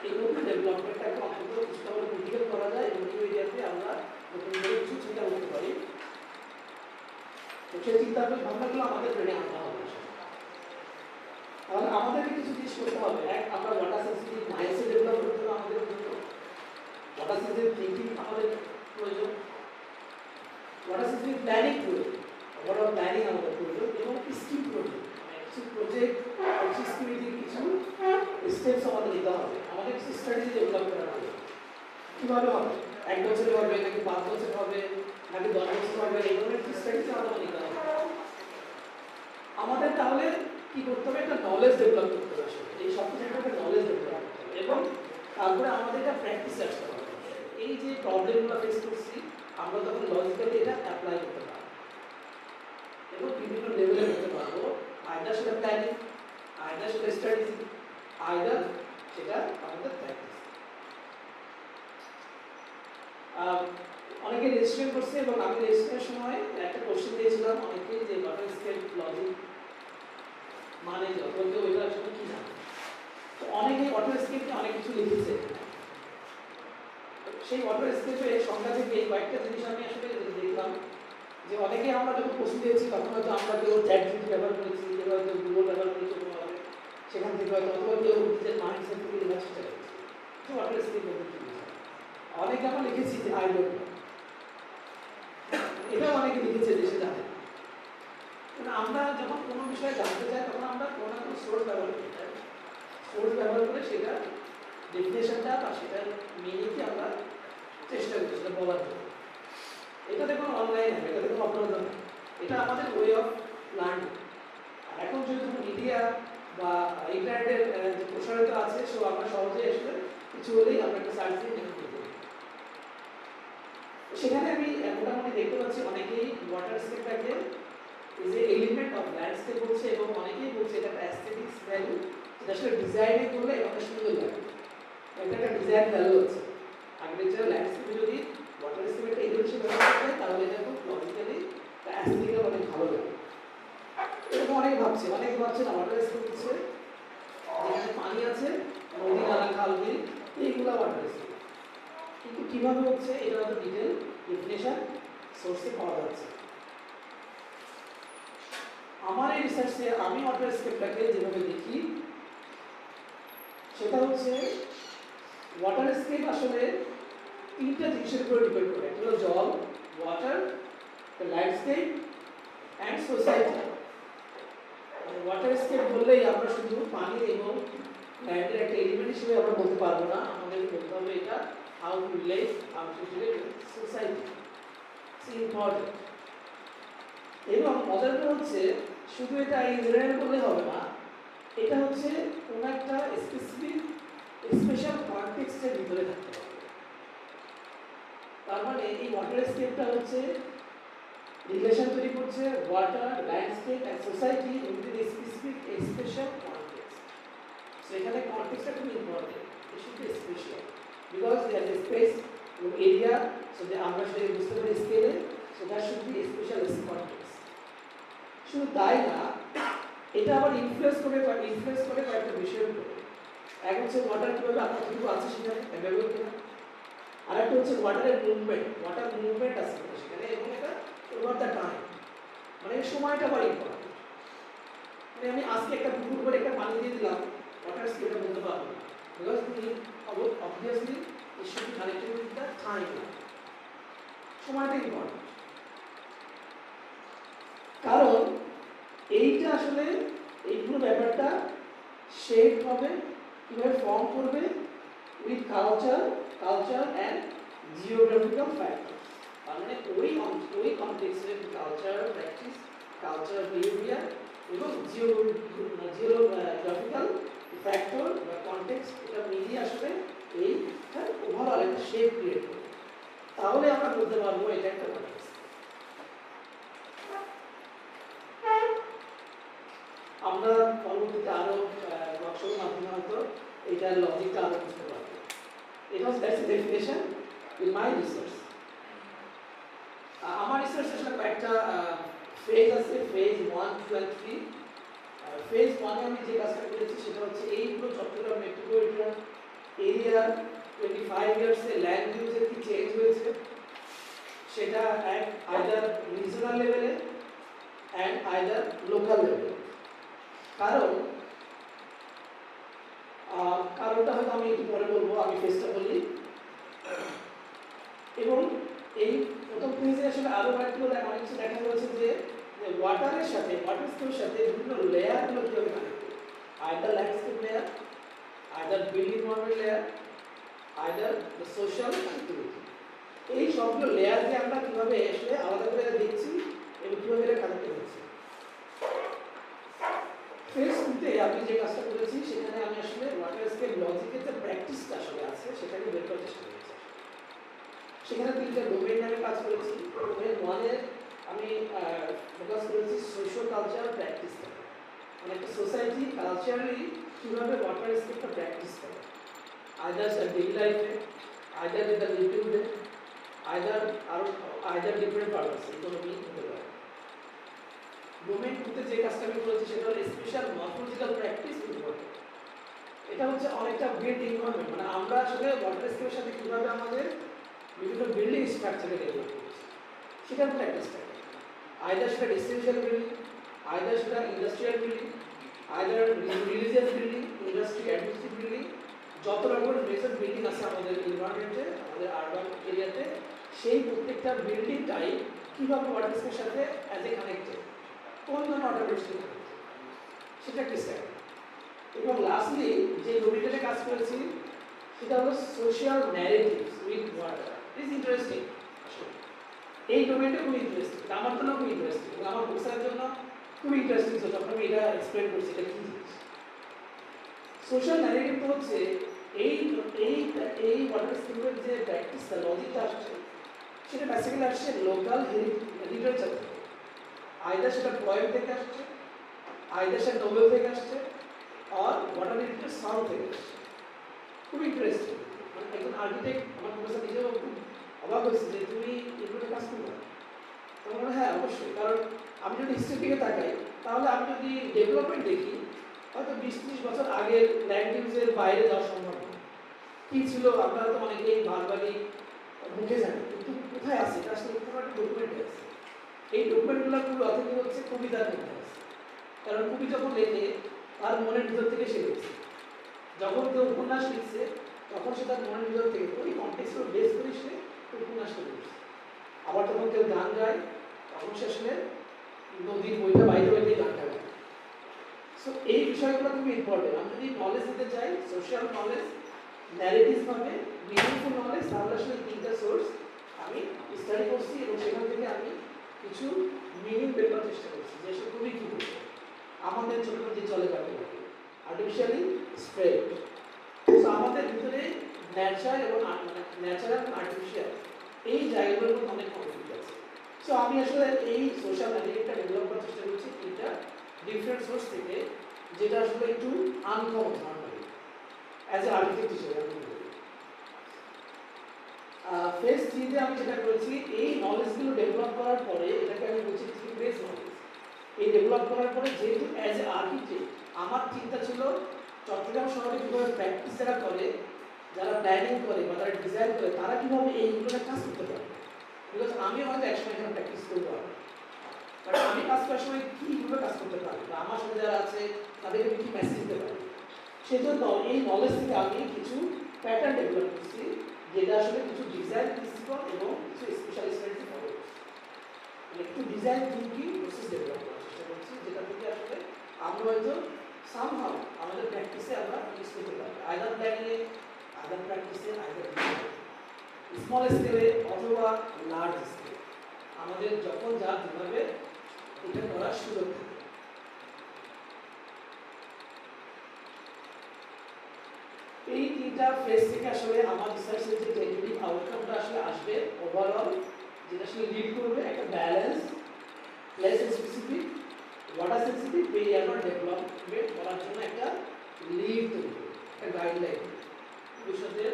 এই নতুন ডেভেলপমেন্টটাকে অন্তত কিছুটা হলে ক্রিটিক্যাল করা যায় এবং এই এরিয়াতে আমরা নতুন করে কিছু চিন্তা করতে পারি। তো সেই চিন্তা ভাবনাগুলো আমাদের ব্রেনে আনতে হবে। তাহলে আমাদেরকে কিছু জিনিস করতে হবে। এক, আমরা ওয়াটার সেন্সিটিভ মাইন্ডসেট ডেভেলপ করতে হবে আমাদের জন্য, ওয়াটার সেন্সিটিভ থিঙ্কিং আমাদের প্রয়োজন, ওয়াটার সেন্সিটিভ প্ল্যানিং প্রয়োজন, ওভারঅল প্ল্যানিং আমাদের প্রয়োজন এবং স্কিম প্রয়োজন, কিছু প্রজেক্ট কিছু স্কিমের কিছু স্টেপস আমাদের নিতে হবে, আমাদের কিছু স্ট্র্যাটেজি ডেভেলপ করা হবে। কীভাবে হবে? 1 বছরে হবে নাকি 5 বছর হবে নাকি 10 বছর হবে, এই ধরনের কিছু স্ট্র্যাটেজি আমাদের নিতে হবে। আমাদের তাহলে কি করতে হবে? একটা নলেজ ডেভেলপ করতে হবে, এই সব কিছু একটা নলেজ ডেভেলপ করতে হবে এবং তারপরে আমাদের একটা প্র্যাকটিসে আসতে হবে। এই যে প্রবলেমগুলো ফেস করছি আমরা তখন লজিক্যালি এটা অ্যাপ্লাই করতে পারবো এবং বিভিন্ন লেভেলে করতে পারবো। আইদার সেটা প্ল্যানিং, আইদার সেটা স্ট্র্যাটেজি, আইদার সেটা আমাদের প্র্যাকটিস। অনেকে রেজিস্ট্রেশন করছে এবং আমি রেজিস্ট্রেশনের সময় একটা কোশ্চেন দিয়েছিলাম অনেকে যে ওয়াটার স্কেল লজিক মানে যত এটা আসলে কি না। তো অনেকে ওয়াটার স্কেলকে অনেক কিছু লিখেছে, সেই ওয়াটার স্কেপের সংখ্যা থেকে কয়েকটা জিনিস আমি আসলে দেখলাম যে অনেকে আমরা যখন প্রশ্ন দিয়েছি তখন হয়তো আমরা কেউ চ্যাট জিপিটি ব্যবহার করেছি, কেউ হয়তো গুগল ব্যবহার করেছি, সেখান থেকে হয়তো অথবা কেউ নিজের মাইন্ডসেট থেকে লেখার চেষ্টা করেছি যে ওয়াটার স্কেপ বলতে কি বোঝায়। অনেকে আমরা লিখেছি যে আই ডোন্ট নো, এটাও অনেকে লিখেছে দেশে জানে। আমরা যখন কোনো বিষয়ে জানতে চাই তখন আমরা কোনো না কোনো সোর্স ব্যবহার করি, সোর্স ব্যবহার করে সেটা ডেফিনেশনটা বা সেটার মিনিংকে আমরা চেষ্টা করি সেটা বলার জন্য। এটা দেখুন অনলাইন, এটা দেখুন অপরাধ, এটা আমাদের ওয়ে অফ লার্নিং। আর এখন যেহেতু মিডিয়া বা ইন্টারনেটের যে প্রসারিত আছে, সো আমরা সহজে আসলে কিছু হলেই আমরা একটা সার্চ দিয়ে দেখতে পারি। সেখানে আমি মোটামুটি দেখতে পাচ্ছি অনেকেই ওয়াটার স্কেপটাকে যে এলিমেন্ট অফ ল্যান্ডস্কেপ বলছে এবং অনেকেই বলছে এটা একটা অ্যাস্থেটিক্স ভ্যালু, যেটা আসলে ডিজাইনে করলে এটা সুন্দর লাগে, এটা একটা ডিজাইন ভ্যালু আছে। আর্কিটেকচারাল ল্যান্ডস্কেপে যদি ওয়াটার স্কেপের একটা এলিমেন্ট ব্যবহার করা যায় তাহলে এটা খুব লজিক্যালি অ্যাস্থেটিক্যালি অনেক ভালো লাগে। এরকম অনেকে ভাবছে না ওয়াটার স্কেপ হচ্ছে যেখানে পানি আছে, নদী নালা খাল বিল, এইগুলো ওয়াটার স্কেপ। কিন্তু কীভাবে হচ্ছে এটা হয়তো ডিটেল ডেফিনেশন সোর্সে পাওয়া যাচ্ছে। আমার এই রিসার্চে আমি ওয়াটার স্কেপটাকে যেভাবে দেখি সেটা হচ্ছে ওয়াটার স্কেপ আসলে 3টা জিনিসের উপর ডিপেন্ড করে। একটা হলো জল, water, landscape and society. Waterscape বললেই আমরা শুধু পানি এবং ল্যান্ডের একটা এলিমেন্ট হিসেবে আমরা বলতে পারবো না, আমাদের বলতে হবে এটা how to relate society, it's important. এবং মজাটা হচ্ছে শুধু এটা ইঞ্জিনিয়ারিং করলে হবে না, এটা হচ্ছে কোনো একটা স্পেসিফিক স্পেশাল কনটেক্সটের ভিতরে থাকতে হবে। তার মানে এই ওয়াটার স্কেপটা হচ্ছে রিলেশন তৈরি করছে water, landscape and society within a specific spatial context. So এখানে কনটেক্সটটা খুব important, it should be spatial because there is space area, so আমরা সেটা বুঝতে পারি স্কেলে, so that should be spatial context. শুধু তাই না, এটা আবার ইনফ্লুয়েন্স করে কয়েকটা বিষয়ের উপরে। এক হচ্ছে ওয়াটার কীভাবে আপনার আছে সেখানে অ্যাভেলেবল কিনা, আর একটা হচ্ছে ওয়াটারের মুভমেন্ট, ওয়াটার মুভমেন্ট আছে সেখানে এবং এটা ওভার দ্য টাইম, মানে সময়টা আবার ইম্পর্টেন্ট। মানে আমি আজকে একটা পুকুর করে একটা পানি দিয়ে দিলাম, ওয়াটার স্কেপটা বলতে পারবো না, because obviously it should B connected with the time, সময়টা ইম্পর্টেন্ট। কারণ এইটা আসলে এই পুরো ব্যাপারটা শেপ হবে কীভাবে ফর্ম করবে with culture and geographical factor. তার মানে ওই কনটেক্সটের কালচার প্র্যাকটিস, কালচার বিহেভিয়ার এবং জিওগ্রাফিক্যাল ফ্যাক্টর বা কনটেক্সট এটা মিলিয়ে আসলে এইটার ওভারঅল একটা শেপ ক্রিয়েট করবে। তাহলে আমরা বলতে পারবো এটা একটা কনটেক্সট। আমরা পরবর্তীতে আরো ওয়ার্কশপের মাধ্যমে হয়তো এটার লজিকটা আরো বুঝতে পারবো। It was that's the definition in my research. আমার রিসার্চ আসলে কয়েকটা ফেজ আছে, ফেজ 1, 2 and 3। ফেজ 1 এ আমি যে কাজটা করেছি সেটা হচ্ছে এইগুলো চট্টগ্রাম মেট্রোপলিটন এরিয়ার 25 ইয়ার্স এ ল্যান্ড ইউজের কি চেঞ্জ হয়েছে সেটা আইদার রিজনাল লেভেলে অ্যান্ড আইদার লোকাল লেভেলে। কারণটা হয়তো আমি একটু পরে বলবো, আমি ফেজটা বলি। এবং এই প্রথম ফেজে আসলে আরো অনেক কিছু দেখা যাচ্ছে যে ওয়াটারের সাথে ওয়াটার স্কেপের সাথে বিভিন্ন লেয়ারগুলো কীভাবে connect, either landscape layer, either building model layer, either the social activity. এই সবগুলো লেয়ার দিয়ে আমরা কীভাবে আসলে আলাদা করে দেখছি এবং কীভাবে এটা কানেক্ট হচ্ছে। ফেজ 2 তে আমি যে কাজটা করেছি সেখানে আমি আসলে ওয়াটার স্কেপ লজিকের যে প্র্যাকটিসটা আসলে আছে সেটাকে বের করার চেষ্টা করেছি। সেখানে 3টা ডোমেইন আমি কাজ করেছি। ডোমেইন 1 এ আমি ফোকাস করেছি সোশ্যাল কালচার প্র্যাকটিস, মানে একটা সোসাইটি কালচারালি কীভাবে ওয়াটার স্কেপটা প্র্যাকটিস করে, আইদার ডেইলি লাইফে, আইদার উইথ দ্য লিভিংহুডে, আইদার ডিফারেন্ট পারপাস, ইকোনমি হতে পারে। ডোমেইন 2 তে যে কাজটা আমি করেছি সেটা হলো special morphological practice with water. এটা হচ্ছে অনেকটা বিল্ড এনভায়রনমেন্ট, মানে আমরা আসলে ওয়াটার স্কেপের সাথে কীভাবে আমাদের বিভিন্ন বিল্ডিং স্ট্রাকচারে ডেভেলপ করছি সেটার প্র্যাকটিস থাকে। আইদার সেটা রেসিডেন্সিয়াল বিল্ডিং, আইদার সেটা industrial building, either religious building, industry administrative building, যত রকমের মেজর বিল্ডিং আছে আমাদের এনভায়রনমেন্টে, আমাদের আরবান এরিয়াতে, সেই প্রত্যেকটা বিল্ডিং টাইপ কীভাবে ওয়াটার স্কেপের সাথে অ্যাজ এ কানেক্টেড, কোন ধরনের ওয়াটার স্কেপ সেটা একটা স্টেপ। এবং লাস্টলি যে ডোমেইনে কাজ করেছি সেটা হলো social narratives with water. Is interesting, এই ডোমেইনটা খুব ইন্টারেস্টিং, আমার জন্য খুব ইন্টারেস্টিং, আমার বুকসের জন্য খুব ইন্টারেস্টিং ছিল যখন আমি এটা এক্সপ্লেন করছি এটা কী জিনিস। সোশ্যাল ন্যারেটিভ তো হচ্ছে এই এই এই ওয়াটার স্কেপের যে প্র্যাকটিসটা লজিকটা আসছে সেটা বেসিক্যালি আসছে লোকাল লিটারেচার থেকে, আইদার সেটা পোয়েম থেকে আসছে, আইদার সেটা নোবেল থেকে আসছে, আর ওয়াটার লিটারেচার সাউন্ড থেকে আসছে। খুব ইন্টারেস্টিং, মানে একজন আর্কিটেক্ট আমার প্রফেসর নিজেও খুব অবাক হয়েছে যে তুমি এগুলো কাজ করবে। তখন হ্যাঁ অবশ্যই, কারণ আমি যদি হিস্ট্রির দিকে তাকাই তাহলে আমি যদি ডেভেলপমেন্ট দেখি হয়তো 20-30 বছর আগের ল্যান্ড ইউজের বাইরে যাওয়া সম্ভব না। কী ছিল আপনারা তো অনেকেই ভাগবাগি মুখে জানেন, কিন্তু কোথায় আছে এটা আসলে কোনো একটা ডকুমেন্টে আছে। এই ডকুমেন্টগুলো খুব অথেন্টিক হচ্ছে কবিতার মধ্যে আছে, কারণ কবি যখন লেখে তার মনের ভিতর থেকে সে লিখছে। যখন কেউ উপন্যাস লিখছে তখন সে তার মনের ভিতর থেকে ওই কনটেক্সট বেস করে সে উপন্যাসটা লিখছে। আবার যখন কেউ গান গায় তখন সে আসলে নদীর বইটা বাইরে বাইরে গানটা গায়। সো এই বিষয়গুলো খুবই ইম্পর্টেন্ট। আমি যদি নলেজ দিতে চাই, সোশ্যাল নলেজ, ন্যারেটিভস ভাবে মিনিংফুল নলেজ, তাহলে আসলে 3টা সোর্স আমি স্টাডি করছি এবং সেখান থেকে আমি কিছু মিনিং বের করার চেষ্টা করছি যে সে খুবই কী বলছে আমাদের চোখে যে চলে কাটে আর্টিফিশিয়ালি স্প্রেড। সো আমাদের ভিতরে ন্যাচার এবং ন্যাচারাল আর্টিফিশিয়াল এই জায়গাগুলোর মধ্যে অনেক কনফ্লিক্ট আছে। সো আমি আসলে এই সোশ্যাল ন্যারেটিভটা ডেভেলপ করার চেষ্টা করছি 3টা ডিফারেন্ট সোর্স থেকে, যেটা আসলে একটু uncommon normally as a architect হিসেবে আমি বলি। ফেজ 3 তে আমি যেটা করেছি এই নলেজগুলো ডেভেলপ করার পরে, এটাকে আমি বলছি 3 বেস নলেজ। এই ডেভেলপ করার পরে যেহেতু অ্যাজ এ আর্কিটেক্ট আমার চিন্তা ছিল চট্টগ্রাম শহরে কীভাবে প্র্যাকটিস যারা করে, যারা প্ল্যানিং করে বা যারা ডিজাইন করে, তারা কীভাবে এইগুলোতে কাজ করতে পারে। বিকজ আমি হয়তো একসময় এখানে প্র্যাকটিস করতে পারবো, বাট আমি কাজ করার সময় কীভাবে কাজ করতে পারি বা আমার সাথে যারা আছে তাদেরকে আমি কী মেসেজ দিতে পারি। সেজন্য এই নলেজ থেকে আমি কিছু প্যাটার্ন ডেভেলপ করছি, যেটা আসলে কিছু ডিজাইন প্রিন্সিপাল এবং কিছু স্পেশালিস্টকে ফলো করছি। মানে একটু ডিজাইন থিঙ্কিং প্রসেস ডেভেলপ করার চেষ্টা করছি, যেটা থেকে আসলে আমরা হয়তো সামহাউ আমাদের প্র্যাকটিসে আমরা ইউজ করতে পারি, আইদার প্ল্যানিংয়ে, আইদার প্র্যাকটিসে, আইদার স্মল স্কেলে অথবা লার্জ স্কেলে আমাদের যখন যা যেভাবে এটা করার সুযোগ থাকে। এই তিনটা ফেজ থেকে আসলে আমার রিসার্চের যে টেকনিক আউটকামটা আসলে আসবে ওভারঅল, যেটা আসলে লিড করবে একটা balance, place specific, water sensitive Periyar development করার জন্য একটা লিড তৈরি করবে, একটা গাইডলাইন। ভবিষ্যতের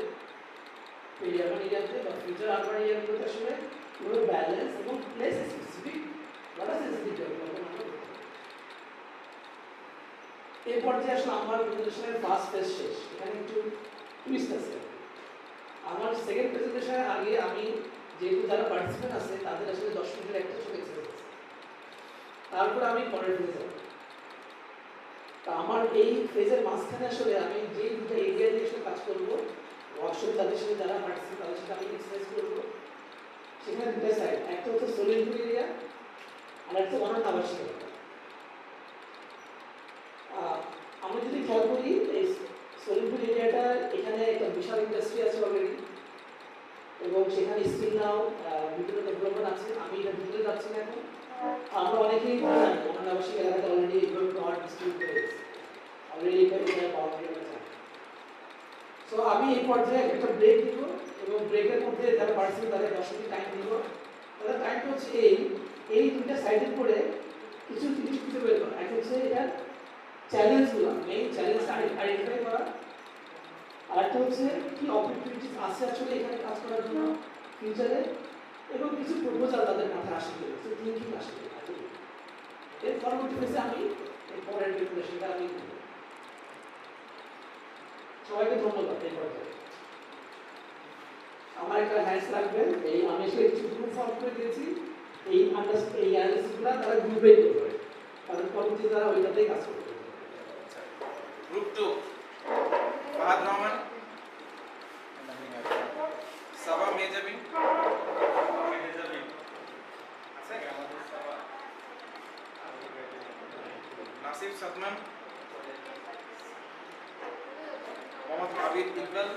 পেরিয়ার এরিয়াতে বা ফিউচার আরবান এরিয়াগুলোতে আসলে পুরো ব্যালেন্স এবং place specific water sensitive development আমরা করতে পারি। এই পর্যায়ে আসলে আমার প্রেজেন্টেশনের ফার্স্ট ফেজ শেষ, এখানে একটু টুইস্ট আছে। আমার সেকেন্ড প্রেজেন্টেশনের আগে আমি যেহেতু যারা পার্টিসিপেন্ট আছে তাদের আসলে 10 মিনিটের একটা ছোট এক্সারসাইজ আছে, তারপর আমি পরের ফেজে যাব। তা আমার এই ফেজের মাঝখানে আসলে আমি যে দুটো এরিয়া নিয়ে আসলে কাজ করবো, ওয়ার্কশপ তাদের সাথে যারা পার্টিসিপেন্ট তাদের সাথে আমি এক্সারসাইজ করবো, সেখানে দুটো সাইড, একটা হচ্ছে সোলিনপুর এরিয়া আর একটা অনন্য আবাসিক এলাকা। আমরা যদি খেয়াল করি এই সোলিনপুর এরিয়াটা, এখানে একটা বিশাল ইন্ডাস্ট্রি আছে অলরেডি এবং সেখানে স্কিল নাও বিভিন্ন ডেভেলপমেন্ট আছে। আমি এটা ভিতরে যাচ্ছি না এখন। আমরা অনেকেই জানি অনন্য আবাসিক এলাকাতে অলরেডি এইভাবে পাওয়ার ডিস্ট্রিবিউট করে গেছে, অলরেডি এখানে পাওয়ার প্ল্যান্ট আছে। সো আমি এই পর্যায়ে একটা ব্রেক দিব এবং ব্রেকের মধ্যে যারা পার্টিসিপেন্ট তাদের 10 মিনিট টাইম দিব। তাদের টাইমটা হচ্ছে এই দুইটা সাইডের পরে কিছু জিনিস খুঁজে বের করা। একটা হচ্ছে এটা চ্যালেঞ্জগুলো, মেইন চ্যালেঞ্জ আইডেন্টিফাই করা, আর একটা হচ্ছে কি অপরচুনিটিস আছে আসলে এখানে কাজ করার জন্য ফিউচারে, এবং কিছু প্রপোজাল তাদের মাথায় আসে, কিছু থিঙ্কিং আসে। এর পরবর্তী ফেজে আমি এই পরের প্রেজেন্টেশনটা আমি করব। সবাইকে ধন্যবাদ। এই পর্যায়ে আমার একটা হ্যান্ডস লাগবে। এই আমি আসলে কিছু গ্রুপ ফর্ম করে দিয়েছি, এই এই অ্যানালিসিসগুলো তারা গ্রুপেই করবে, কারণ পরবর্তীতে তারা ওইটাতেই কাজ করবে। গ্রুপ 2 ফাহাদ রহমান, সাবা মেজাবি আছে, নাসির সাদমান, মোহাম্মদ আবিদ ইকবাল,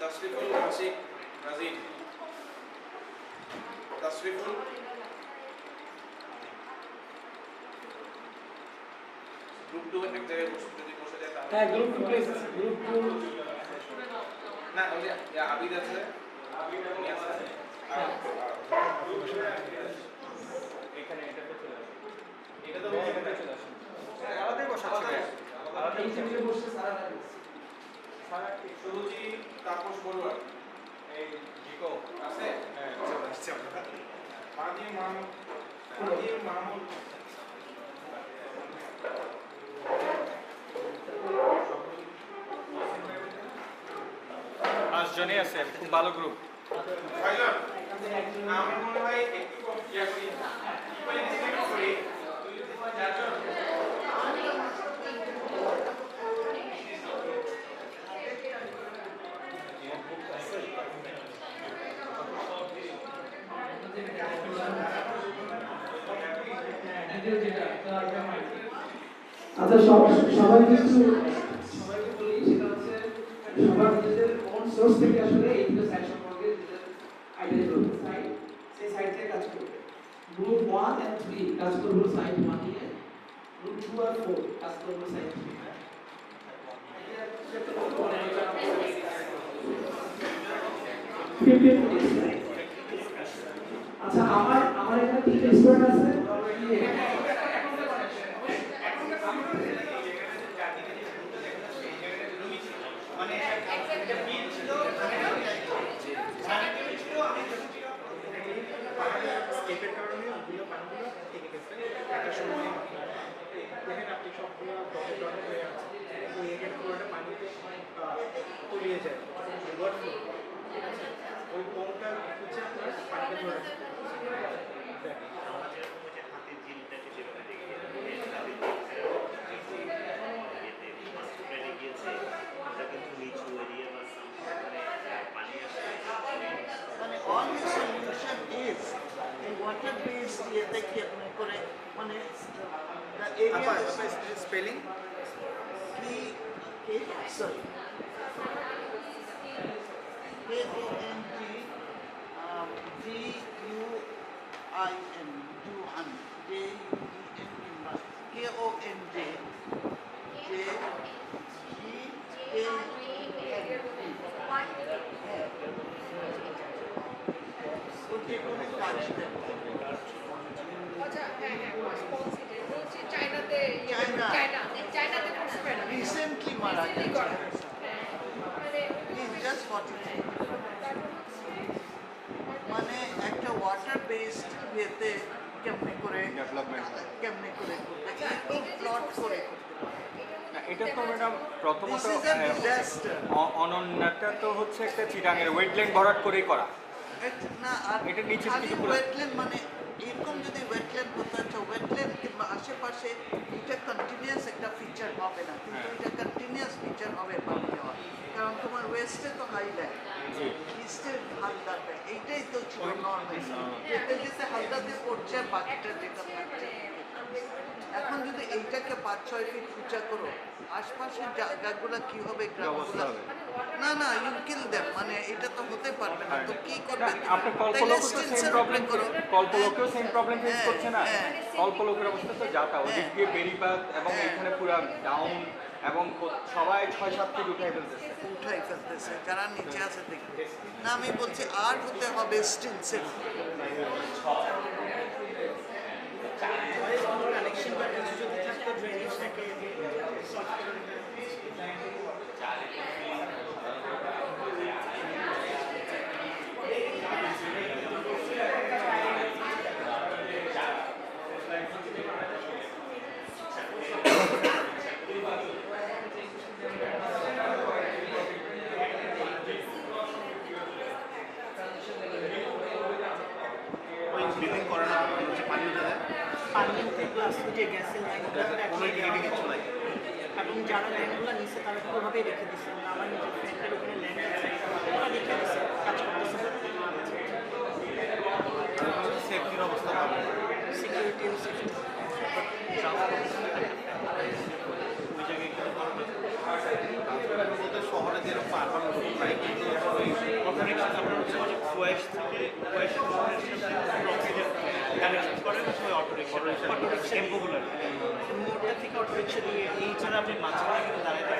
তশরিফুল আশিক রাজিন, তশরিফুল গ্রুপ 2 এক জায়গায় বসে যদি বসে যায় তাহলে হ্যাঁ, গ্রুপ 2 প্লেস আছে, গ্রুপ 2 না ওই যে আবিদ আছে, আবিদ এবং আছে আর এখানে এটাতে চলে আসে, এটা তো এখানে চলে আসে, আলাদাই বসা আছে, আলাদা এই টেবিলে বসে সারা রাত সারা সুরুচি তাপস বড়ুয়া, এই জিকো আছে, হ্যাঁ আসছে আপনারা মাহমুদ মাহমুদ জনই আছে, খুব ভালো গ্রুপ। ভাইজান আমি মনে হয় একটু কম ইয়া করি ইকুয়ালি ডিস্ট্রিবিউট করি চারজন আচ্ছা, সবাইকে বলি, সেটা হচ্ছে সবার নিজেদের কোন সোর্স থেকে আসলে এই দুটো সাইট সম্পর্কে আইডিয়া করবে, সাইট সেই সাইট থেকে কাজ করবে। গ্রুপ 1 and 3 কাজ করবে সাইট 1 নিয়ে, গ্রুপ 2 আর 4 কাজ করবে সাইট 3। আচ্ছা, আমার এখানে 3টা স্টুডেন্ট আছে অলরেডি। মানে একটা বিল ছিল স্কেপের কারণে ওগুলো পানিগুলো থেকে গেছে একটা সময় দেখেন আপনি সবগুলো ডটে ডটে হয়ে আছে, ওই এরিয়ার পুরোটা পানিতে তলিয়ে যায়, ঠিক আছে, ওই পম্পটা হচ্ছে আপনার পানিতে ধরে মানে all the solution is a water based ইয়েতে করে মানে the spelling sorry. K-O-N-G-D-U-I-N, Juan, J-U-E-N, K-O-N-J, আচ্ছা হ্যাঁ হ্যাঁ স্পন্সিডেড হচ্ছে চায়নাতে চায়নাতে করছে ম্যাডাম recently মারা রিসেন্টলি করা গেছে। মানে He's just 43. মানে একটা ওয়াটার বেসড ইয়েতে কেমনে করে ডেভেলপমেন্ট কেমনে করে করতে এরকম প্লট করে না, এটা তো ম্যাডাম প্রথমত দিস ইজ আ ডিজাস্টার অনন্যাটা তো হচ্ছে একটা চিটাঙের ওয়েটল্যান্ড ভরাট করেই করা। না আর এটার নিচে খালি কিছু পুরো- ওয়েটল্যান্ড মানে এরকম যদি ওয়েটল্যান্ড হতো একটা ওয়েটল্যান্ড কিংবা আশেপাশে এটা কন্টিনিউয়াস একটা ফিচার হবে না কিন্তু হ্যাঁ। এটা কন্টিনিউয়াস ফিচার হবে পানি দেওয়া কারণ তোমার ওয়েস্টে তো হাইল্যান্ড জি ইস্টের হালদাতে এইটাই তো ছিল নর্মাল যেতে যেতে হালদাতে পড়ছে আর বাকিটা যেটা থাকছে এখন যদি এইটাকে 5-6 ফিট উঁচা করো আশপাশের জায়গাগুলো কি হবে গ্রামগুলো হবে? না না ইউ কিল দেম মানে এটা তো হতে পারবে না তো কি করবে না, আপনি তাইলে কল্পলোকেও সেম স্টিলসের প্রবলেম উপরে করো কল্পলোকেও সেম প্রবলেম ফেস হ্যাঁ, করছে না। হ্যাঁ। কল্পলোকের অবস্থা তো যাতা ওদিক হ্যাঁ। দিয়ে বেরিবাদ এবং হ্যাঁ। এখানে পুরো ডাউন এবং সবাই 6-7 ফিট উঠে ফেলতেছে। উঠাই ফেলতেছে যারা নিচে আছে দেখবে না আমি বলছি আর হতে হবে স্টিলসের কানেকশন বা কিছু যদি থাকতো ড্রেনেজটাকে সলভ করে ওই ব্রিদিং করে না হচ্ছে পানি উঠে যায় পানিতে প্লাস যে গ্যাসের লাইনগুলো কোনো ইউনিটি কিছু নাই এবং যারা ল্যান্ডগুলো নিচ্ছে তারা তো ওভাবেই রেখে দিচ্ছে আমার নিজের ফ্রেন্ডের ওখানে ল্যান্ড আছে ওরা রেখে দিচ্ছে কাজ করতেছে সেফটির অবস্থা ভালো সিকিউরিটি ওই জায়গায় কিন্তু ট্রান্সপোর্টের মধ্যে শহরে যেরকম আরবান রোড নাই কিন্তু ওই অটোরিক্সা আপনার হচ্ছে অনেক ওয়েস্ট থেকে ওয়েস্ট অক্সিজেন কানেকশন করে ওই অটোরিক্সা টেম্পোগুলো মোড়টা থেকে অটোরিক্সা দিয়ে এই ছাড়া আপনি মাঝখানে কিন্তু দাঁড়াইতে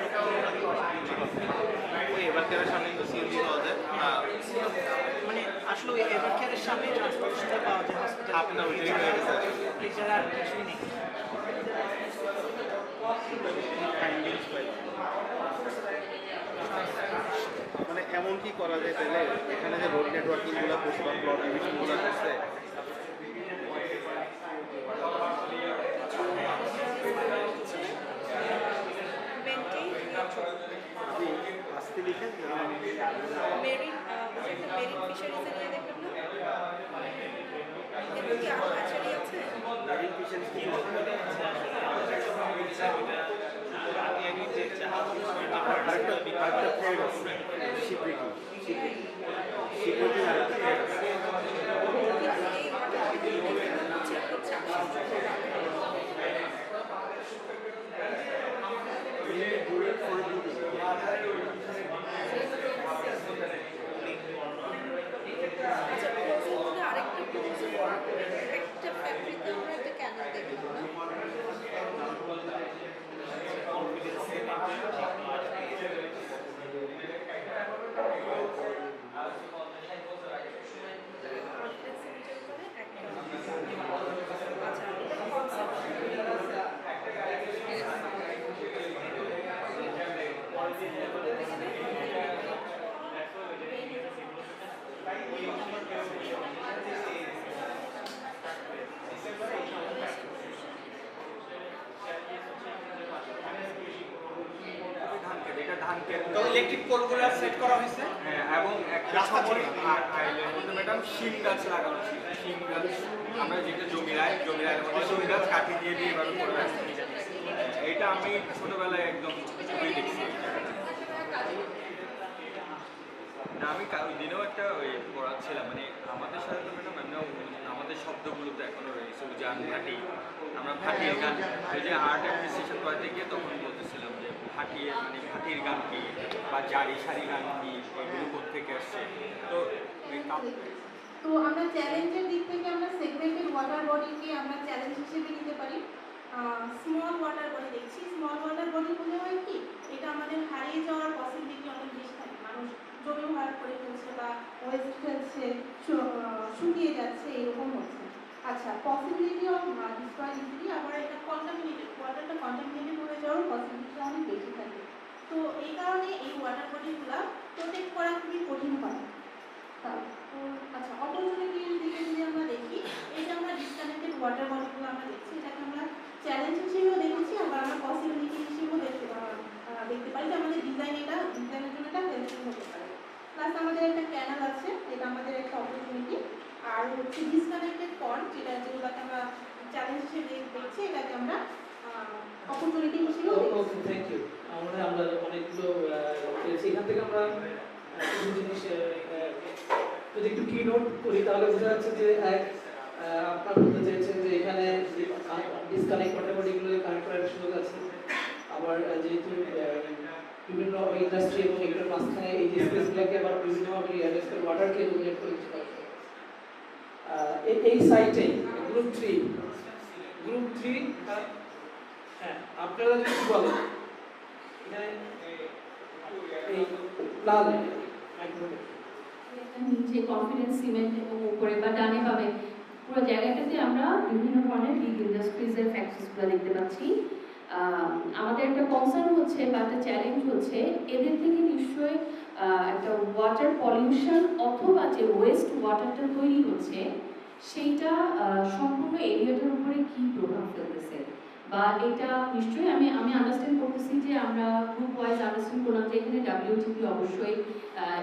ওই এবার কেনার সামনে কিন্তু সিএনজি পাওয়া যায় মানে আসলে ওই এভার কেয়ারের সামনে ট্রান্সপোর্টেশনটা পাওয়া যায় হসপিটাল আপনার ওইটাই হয়ে গেছে এছাড়া আর কিছুই নেই মানে এমন কি করা যায় তাহলে এখানে যে রোড নেটওয়ার্কিংগুলো করছে বা প্লট ডিভিশনগুলো করছে আপনি আসতে লিখেন মেরিন ওটা একটা মেরিন ফিশারিজে নিয়ে দেখবেন না এর কি আচারি আছে এই ওয়াটার হচ্ছে আচ্ছা প্রয়োজনে আরেকটা প্রয়োজন একটা ফ্যাক্টরিতে আমরা একটা ক্যানেল দেখলাম না এটা ধানক্ষেত ইলেকট্রিক পোলগুলো সেট করা হয়েছে হ্যাঁ এবং একটা রাস্তা সময় ছিল। আইলের মধ্যে ম্যাডাম শিম গাছ লাগানো ছিল শিম গাছ আমরা যেটা জমিরায় মধ্যে শিম গাছ কাটি দিয়ে দিয়ে এভাবে করে রাখছি এটা আমি ছোটবেলায় একদম ছবি দেখছি না আমি ওই দিনেও একটা ওই পড়াচ্ছিলাম মানে আমাদের সাথে তো ম্যাডাম আমরা আমাদের সব শব্দগুলো তো এখনো রয়েছে, উজান ভাটি। আমরা ভাটির গান, ওই যে আর্ট অ্যাপ্রিসিয়েশন করাতে গিয়ে তখন বলতেছিলাম যে ভাটিয়ে মানে ভাটির গান কি বা জারি সারি গান কি, এগুলো কোত্থেকে আসছে। তো এই তো আমরা চ্যালেঞ্জের দিক থেকে আমরা সেগমেন্টেড ওয়াটার বডিকে আমরা চ্যালেঞ্জ হিসেবে নিতে পারি। স্মল ওয়াটার বডি দেখছি, স্মল ওয়াটার বডি বলে হয় কি, এটা আমাদের হারিয়ে যাওয়ার পসিবিলিটি অনেক বেশি থাকে। মানুষ জমি ভরাট করে ফেলছে বা ওয়েস্ট ফেলছে, শুকিয়ে যাচ্ছে, এরকম হচ্ছে। আচ্ছা, পসিবিলিটি অফ ডিস্ট্রয়িং, আবার এটা কন্টামিনেটেড, ওয়াটারটা কন্টামিনেটেড হয়ে যাওয়ার পসিবিলিটি অনেক বেশি থাকে। তো এই কারণে এই ওয়াটার বডিগুলো প্রোটেক্ট করা খুবই কঠিন হয়। আচ্ছা, অপরচুনিটির দিকে যদি আমরা দেখি, এই যে আমরা ডিসকানেক্টেড ওয়াটার বডিগুলো আমরা দেখছি, এটাকে আমরা চ্যালেঞ্জ হিসেবেও দেখেছি, আবার আমরা পসিবিলিটি হিসেবেও দেখতে পারি যে আমাদের ডিজাইনের জন্য এটা হেল্পফুল হতে পারে। প্লাস আমাদের একটা ক্যানাল আছে, এটা আমাদের একটা অপরচুনিটি। আর হচ্ছে ডিসকানেক্টেড পন্ড, যেগুলোকে আমরা চ্যালেঞ্জ হিসেবে দেখছি, এটাকে আমরা অপরচুনিটি হিসেবেও দেখছি। Thank you. আমরা অনেকগুলো পেয়েছি, এখান থেকে আমরা কিছু জিনিস যদি একটু কি নোট করি তাহলে বোঝা যাচ্ছে যে আপনার বলতে চাইছেন যে এখানে ডিসকানেক্ট ওয়াটার বডিগুলো কানেক্ট করার সুযোগ আছে। আবার যেহেতু বিভিন্ন ইন্ডাস্ট্রি এবং এগুলোর মাঝখানে এই যে স্পেসগুলোকে আবার বিভিন্নভাবে ওয়াটারকে রেগুলেট করে দিতে পারবে। এই সাইটে গ্রুপ 3 হ্যাঁ, আপনারা যদি বলেন এখানে এই লাল নিচে কনফিডেন্স সিমেন্ট এবং উপরে বা ডানে পাবে পুরো জায়গাটাতে আমরা বিভিন্ন ধরনের বিগ ইন্ডাস্ট্রিজের ফ্যাক্টরিজগুলো দেখতে পাচ্ছি। আমাদের একটা কনসার্ন হচ্ছে বা একটা চ্যালেঞ্জ হচ্ছে এদের থেকে নিশ্চয়ই একটা ওয়াটার পলিউশন অথবা যে ওয়েস্ট ওয়াটারটা তৈরি হচ্ছে সেইটা সম্পূর্ণ এরিয়াটার উপরে কি প্রভাব ফেলতেছে, বা এটা নিশ্চয়ই আমি আন্ডারস্ট্যান্ড করতেছি যে আমরা গ্রুপ ওয়াইজ আন্ডারস্ট্যান্ড করলাম যে এখানে WTP অবশ্যই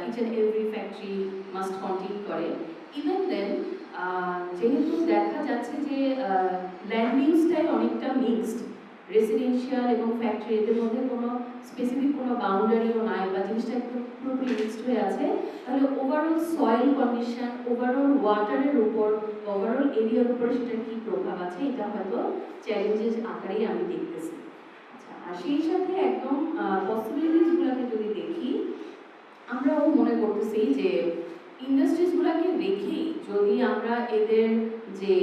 each and every factory must continue করে। ইভেন দেন যেহেতু দেখা যাচ্ছে যে ল্যান্ড ইউজটাই অনেকটা মিক্সড, রেসিডেন্সিয়াল এবং ফ্যাক্টরি এদের মধ্যে কোনো স্পেসিফিক কোনো বাউন্ডারিও নাই বা জিনিসটা একটু পুরোপুরি মিক্সড হয়ে আছে, তাহলে ওভারঅল সয়েল কন্ডিশন, ওভারঅল ওয়াটারের উপর, ওভারঅল এরিয়ার উপর সেটার কী প্রভাব আছে এটা হয়তো চ্যালেঞ্জেস আকারেই আমি দেখতেছি। আচ্ছা, আর সেই সাথে একদম পসিবিলিটিসগুলোকে যদি দেখি, আমরাও মনে করতেছি যে ইন্ডাস্ট্রিজগুলোকে রেখেই যদি আমরা এদের যে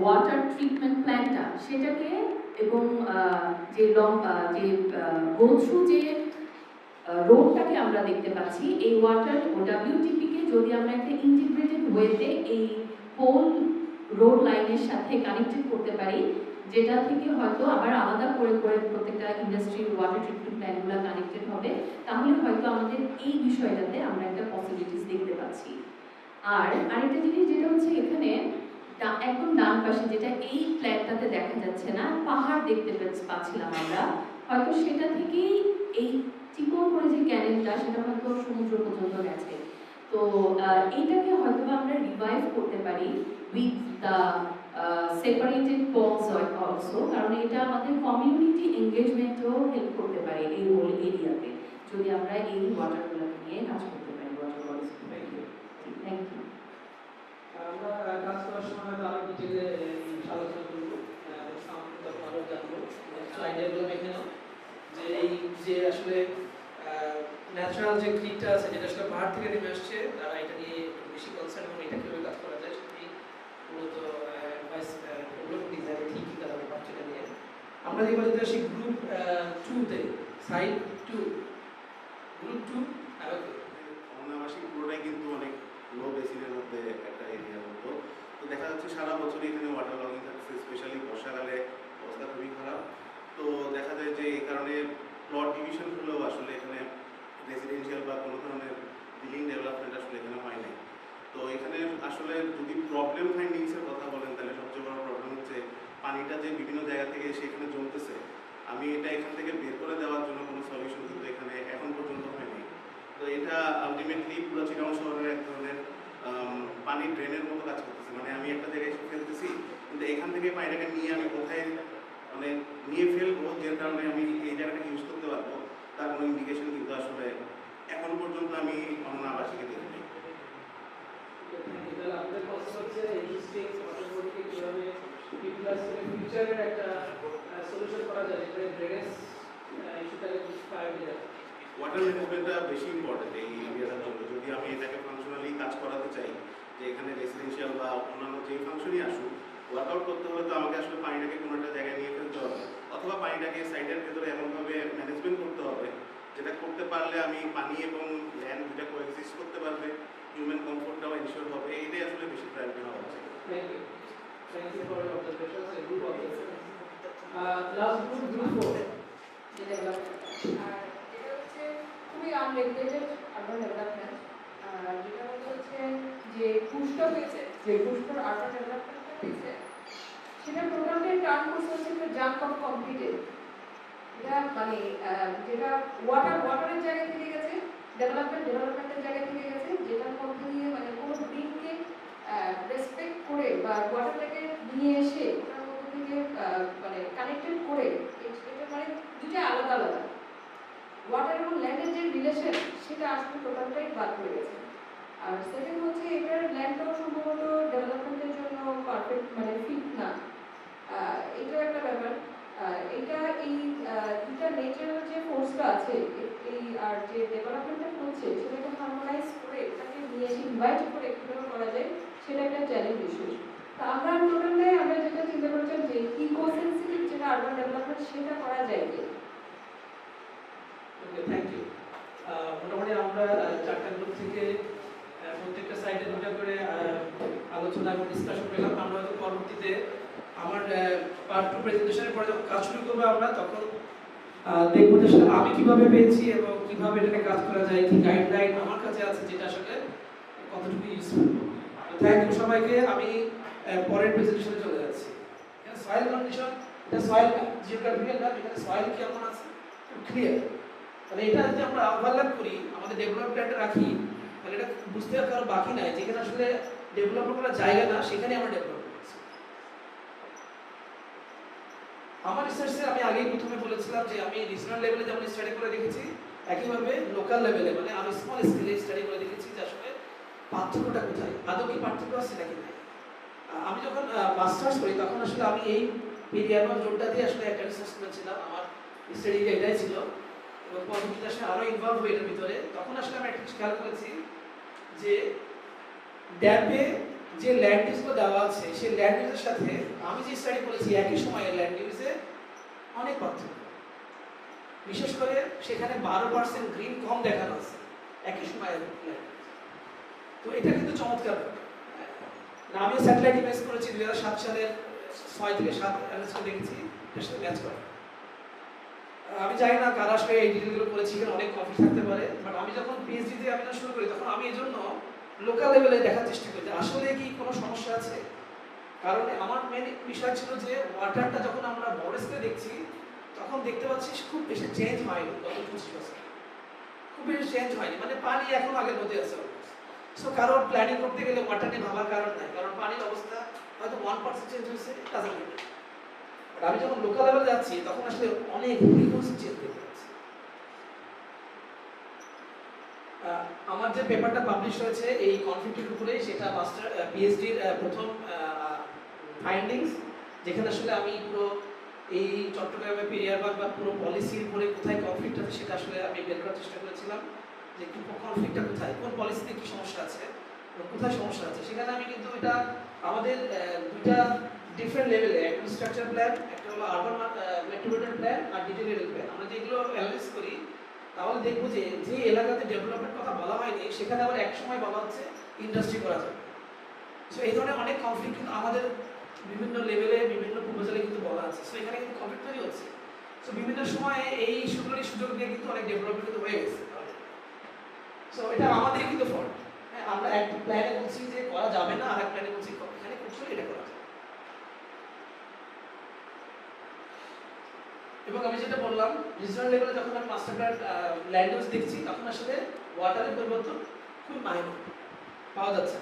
ওয়াটার ট্রিটমেন্ট প্ল্যান্টটা সেটাকে এবং যে গো থ্রু যে রোডটাকে আমরা দেখতে পাচ্ছি, এই ওয়াটার ও WTP-কে যদি আমরা একটা ইন্টিগ্রেটেড ওয়েতে এই হোল রোড লাইনের সাথে কানেক্টেড করতে পারি, যেটা থেকে হয়তো আবার আলাদা করে প্রত্যেকটা ইন্ডাস্ট্রির ওয়াটার ট্রিটমেন্ট প্ল্যান্টগুলো কানেক্টেড হবে, তাহলে হয়তো আমাদের এই বিষয়টাতে আমরা একটা পসিবিলিটিস দেখতে পাচ্ছি। আর আরেকটা জিনিস যেটা হচ্ছে এখানে একদম ডান পাশে যেটা এই প্ল্যানটাতে দেখা যাচ্ছে না, পাহাড় দেখতে পাচ্ছিলাম আমরা, হয়তো সেটা থেকেই এই চিকন করে যে ক্যানেলটা সেটা হয়তো সমুদ্র পর্যন্ত গেছে। তো এইটাকে হয়তো আমরা রিভাইভ করতে পারি with the separated ponds also, কারণ এটা আমাদের কমিউনিটি এঙ্গেজমেন্টও হেল্প করতে পারে এই হোল এরিয়াতে, যদি আমরা এই ওয়াটারগুলোকে নিয়ে কাজ করতে পারি। Water bodies. Thank you. আমরা কাজ করার সময় হয়তো আরো ডিটেইলে আলোচনা করবো, আরো জানবো আইডিয়াগুলো এখানে, যে এই যে আসলে ন্যাচারাল যে গ্রিডটা আছে যেটা আসলে পাহাড় থেকে নেমে আসছে, তারা এটা নিয়ে বেশি কনসার্ন এবং এটা কীভাবে কাজ করা যায় সেটি মূলত অ্যাডভাইস করলো ডিজাইনে ঠিকই তারা ভাবছেটা নিয়ে। আমরা এবার যদি আসি গ্রুপ 2-তে, সাইড 2, গ্রুপ 2 অনাবাসিক পুরোটাই কিন্তু অনেক লো বেসিনের মধ্যে একটা এরিয়ার মতো। তো দেখা যাচ্ছে সারা বছর এখানে ওয়াটার লগিং থাকছে, স্পেশালি বর্ষাকালে অবস্থা খুবই খারাপ। তো দেখা যায় যে এই কারণে প্লট ডিভিশন হলেও আসলে এখানে রেসিডেন্সিয়াল বা কোনো ধরনের বিল্ডিং ডেভেলপমেন্ট আসলে এখানে হয় নাই। তো এখানে আসলে যদি প্রবলেম ফাইন্ডিংসের কথা বলেন, তাহলে সবচেয়ে বড় প্রবলেম হচ্ছে পানিটা যে বিভিন্ন জায়গা থেকে এসে এখানে জমতেছে, আমি এটা এখান থেকে বের করে দেওয়ার জন্য কোনো সলিউশন কিন্তু এখানে এখন পর্যন্ত হয়নি। তো এটা আলটিমেটলি পুরো চিটাগং শহরের এক ধরনের পানি ড্রেনের মতো কাজ করতেছে। মানে আমি একটা জায়গায় এসে ফেলতেছি, কিন্তু এখান থেকে পানিটাকে নিয়ে আমি কোথায় মানে নিয়ে ফেলবো, যে কারণে আমি এই জায়গাটাকে ইউজ করতে পারবো, তার কোনো ইন্ডিকেশন কিন্তু আসলে এখন পর্যন্ত আমি অন্য আবাসিকে দেখিনি। আমাদের কথা হচ্ছে ফিউচারের একটা সলিউশন করা যায় যেখানে ড্রেনেজ ইস্যুটাকে প্রায়োরিটি দেয়। ওয়াটার ম্যানেজমেন্টটা বেশি ইম্পর্টেন্ট এই এরিয়াটার জন্য। যদি আমি এটাকে ফাংশনালি কাজ করাতে চাই, যে এখানে রেসিডেন্সিয়াল বা অন্যান্য যে ফাংশনই আসুক, ওয়ার্কআউট করতে হলে তো আমাকে আসলে পানিটাকে কোনো একটা জায়গায় নিয়ে ফেলতে হবে, অথবা পানিটাকে সাইডের ভেতরে এমনভাবে ম্যানেজমেন্ট করতে হবে যেটা করতে পারলে আমি পানি এবং ল্যান্ড দুটা কোএক্সিস্ট করতে পারবে, হিউম্যান কমফোর্টটাও এনশিওর হবে। এটাই আসলে বেশি প্রায়োরিটি হওয়া উচিত। Thank you for your observations and group observations. Last group 4. আর এটা হচ্ছে খুবই আনরেগুলেটেড আরবান ডেভেলপমেন্ট। যেটা হচ্ছে যে পুশটা হয়েছে, যে পুশটার আরবান ডেভেলপমেন্টটা হয়েছে, সেটা প্রোগ্রামটা টার্ন করছে হচ্ছে একটা জাঙ্ক অফ কমপ্লিটেড। এটা মানে যেটা ওয়াটারের জায়গা থেকে গেছে, ডেভেলপমেন্টের জায়গা থেকে গেছে, যেটার মধ্যে দিয়ে মানে কোনো দিনকে রেসপেক্ট করে বা ওয়াটারটাকে নিয়ে এসে ওটার মধ্যে থেকে মানে কানেক্টেড করে, এটা মানে দুটো আলাদা আলাদা। ওয়াটার এবং ল্যান্ডের যে রিলেশন সেটা আসলে টোটালটাই বাদ পড়ে গেছে। আর সেকেন্ড হচ্ছে এটার ল্যান্ডটাও সম্ভবত ডেভেলপমেন্টের জন্য পারফেক্ট মানে ফিট না, এটাও একটা ব্যাপার। এটা এই দুটা নেচারাল যে ফোর্সটা আছে এই আর যে ডেভেলপমেন্টটা হচ্ছে সেটাকে হারমোনাইজ করে এটাকে নিয়ে এসে ইনভাইট করে কীভাবে করা যায় সেটা একটা চ্যালেঞ্জ ইস্যু। তা আমরা টোটালে আমরা যেটা চিন্তা করেছিলাম যে ইকো-সেন্সিটিভ যেটা আরবান ডেভেলপমেন্ট সেটা করা যায় কি। ওকে, থ্যাংক ইউ। মোটামুটি আমরা চারটা গ্রুপ থেকে প্রত্যেকটা সাইডে দুটা করে আলোচনা এবং ডিসকাশন পেলাম। আমরা হয়তো পরবর্তীতে আমার পার্ট 2 প্রেজেন্টেশনের পরে যখন কাজ শুরু করবো আমরা তখন দেখবো যে আসলে আমি কিভাবে পেয়েছি এবং কিভাবে এটাকে কাজ করা যায়, কি গাইডলাইন আমার কাছে আছে যেটা আসলে কতটুকু ইউজফুল। থ্যাংক ইউ সবাইকে। আমি পরের প্রেজেন্টেশনে চলে যাচ্ছি। সয়েল কন্ডিশন, এটা সয়েল জিওগ্রাফিক্যাল ম্যাপ, এখানে সয়েল কেমন আছে খুব ক্লিয়ার। মানে এটা যদি আমরা ওভারল্যাপ করি, আমাদের ডেভেলপমেন্টে রাখি, তাহলে এটা বুঝতে আর কারো বাকি নাই যেখানে আসলে ডেভেলপ করার জায়গা না সেখানে আমরা ডেভেলপ করছি। আমার রিসার্চে আমি আগেই প্রথমে বলেছিলাম যে আমি রিজনাল লেভেলে যেমন স্টাডি করে দেখেছি, একইভাবে লোকাল লেভেলে মানে আমি স্মল স্কেলে স্টাডি করে দেখেছি যে আসলে পার্থক্যটা কোথায়, আদৌ কি পার্থক্য আছে নাকি নাই। আমি যখন মাস্টার্স করি তখন আসলে আমি এই পিরিয়ড জোনটা দিয়ে আসলে একটা রিসার্চ করেছিলাম, আমার স্টাডি এটাই ছিল এবং পরবর্তীতে আসলে আরও ইনভলভ হয়ে এটার ভিতরে। তখন আসলে আমি একটা কিছু খেয়াল করেছি যে ড্যাপে যে ল্যান্ড ইউজগুলো দেওয়া আছে সেই ল্যান্ড ইউজের সাথে আমি যে স্টাডি করেছি একই সময়ে ল্যান্ড ইউজে অনেক পার্থক্য। বিশেষ করে সেখানে 12% গ্রিন কম দেখানো আছে একই সময়ে ল্যান্ড। তো এটা কিন্তু চমৎকার। আমিও স্যাটেলাইট ইমেজ করেছি 2007 সালের 6 থেকে 7 অ্যানালিসিস দেখেছি, এর সাথে ম্যাচ করে। আমি জানি না কারা আসলে এই ডিটেলগুলো করেছি, এখানে অনেক কনফিউজ থাকতে পারে, বাট আমি যখন পিএইচডি তে আমি শুরু করি তখন আমি এই জন্য লোকাল লেভেলে দেখার চেষ্টা করি যে আসলে কি কোনো সমস্যা আছে। কারণ আমার মেন বিষয় ছিল যে ওয়াটারটা যখন আমরা বড় স্কেলে দেখছি তখন দেখতে পাচ্ছি খুব বেশি চেঞ্জ হয়নি গত 25 বছর, খুব বেশি চেঞ্জ হয়নি, মানে পানি এখন আগের মধ্যে আছে। সো কারোর প্ল্যানিং করতে গেলে ওয়াটার নিয়ে ভাবার কারণ নাই, কারণ পানির অবস্থা হয়তো 1% চেঞ্জ হয়েছে, ডাজন্ট ম্যাটার। আমি যখন লোকাল লেভেলে যাচ্ছি তখন আসলে অনেক হিউজ চেঞ্জ দেখতে পাচ্ছি। আমার যে পেপারটা পাবলিশ হয়েছে এই কনফ্লিক্টের উপরে, সেটা মাস্টার পিএইচডির প্রথম ফাইন্ডিংস, যেখানে আসলে আমি পুরো এই চট্টগ্রামের পেরিয়ার বা পুরো পলিসির উপরে কোথায় কনফ্লিক্ট আছে সেটা আসলে আমি বের করার চেষ্টা করেছিলাম যে কনফ্লিক্টটা কোথায়, কোন পলিসিতে কি সমস্যা আছে, কোথায় সমস্যা আছে। সেখানে আমি কিন্তু এটা আমাদের দুইটা ডিফারেন্ট লেভেলে, একটা স্ট্রাকচার প্ল্যান, একটা হলো আরবান মেট্রোপলিটন প্ল্যান আর ডিটেইলড প্ল্যান, আমরা যেগুলো অ্যানালাইজ করি তাহলে দেখবো যে যে এলাকাতে ডেভেলপমেন্ট কথা বলা হয়নি সেখানে আবার এক সময় বলা হচ্ছে ইন্ডাস্ট্রি করা যাবে। সো এই ধরনের অনেক কনফ্লিক্ট কিন্তু আমাদের বিভিন্ন লেভেলে বিভিন্ন প্রপোজালে কিন্তু বলা আছে। সো এখানে কিন্তু কনফ্লিক্ট তৈরি হচ্ছে। সো বিভিন্ন সময়ে এই ইস্যুগুলোর সুযোগ নিয়ে কিন্তু অনেক ডেভেলপমেন্ট কিন্তু হয়ে গেছে। সো এটা আমাদের কিন্তু ফল্ট। হ্যাঁ, আমরা এক প্ল্যানে বলছি যে করা যাবে না, আর এক প্ল্যানে বলছি এখানে করছি এটা করা যাবে। এবং আমি যেটা বললাম রিজনাল লেভেলে যখন আমি মাস্টার প্ল্যান ল্যান্ড ইউজ দেখছি তখন আসলে ওয়াটারের পরিবর্তন খুব মাইনর পাওয়া যাচ্ছে।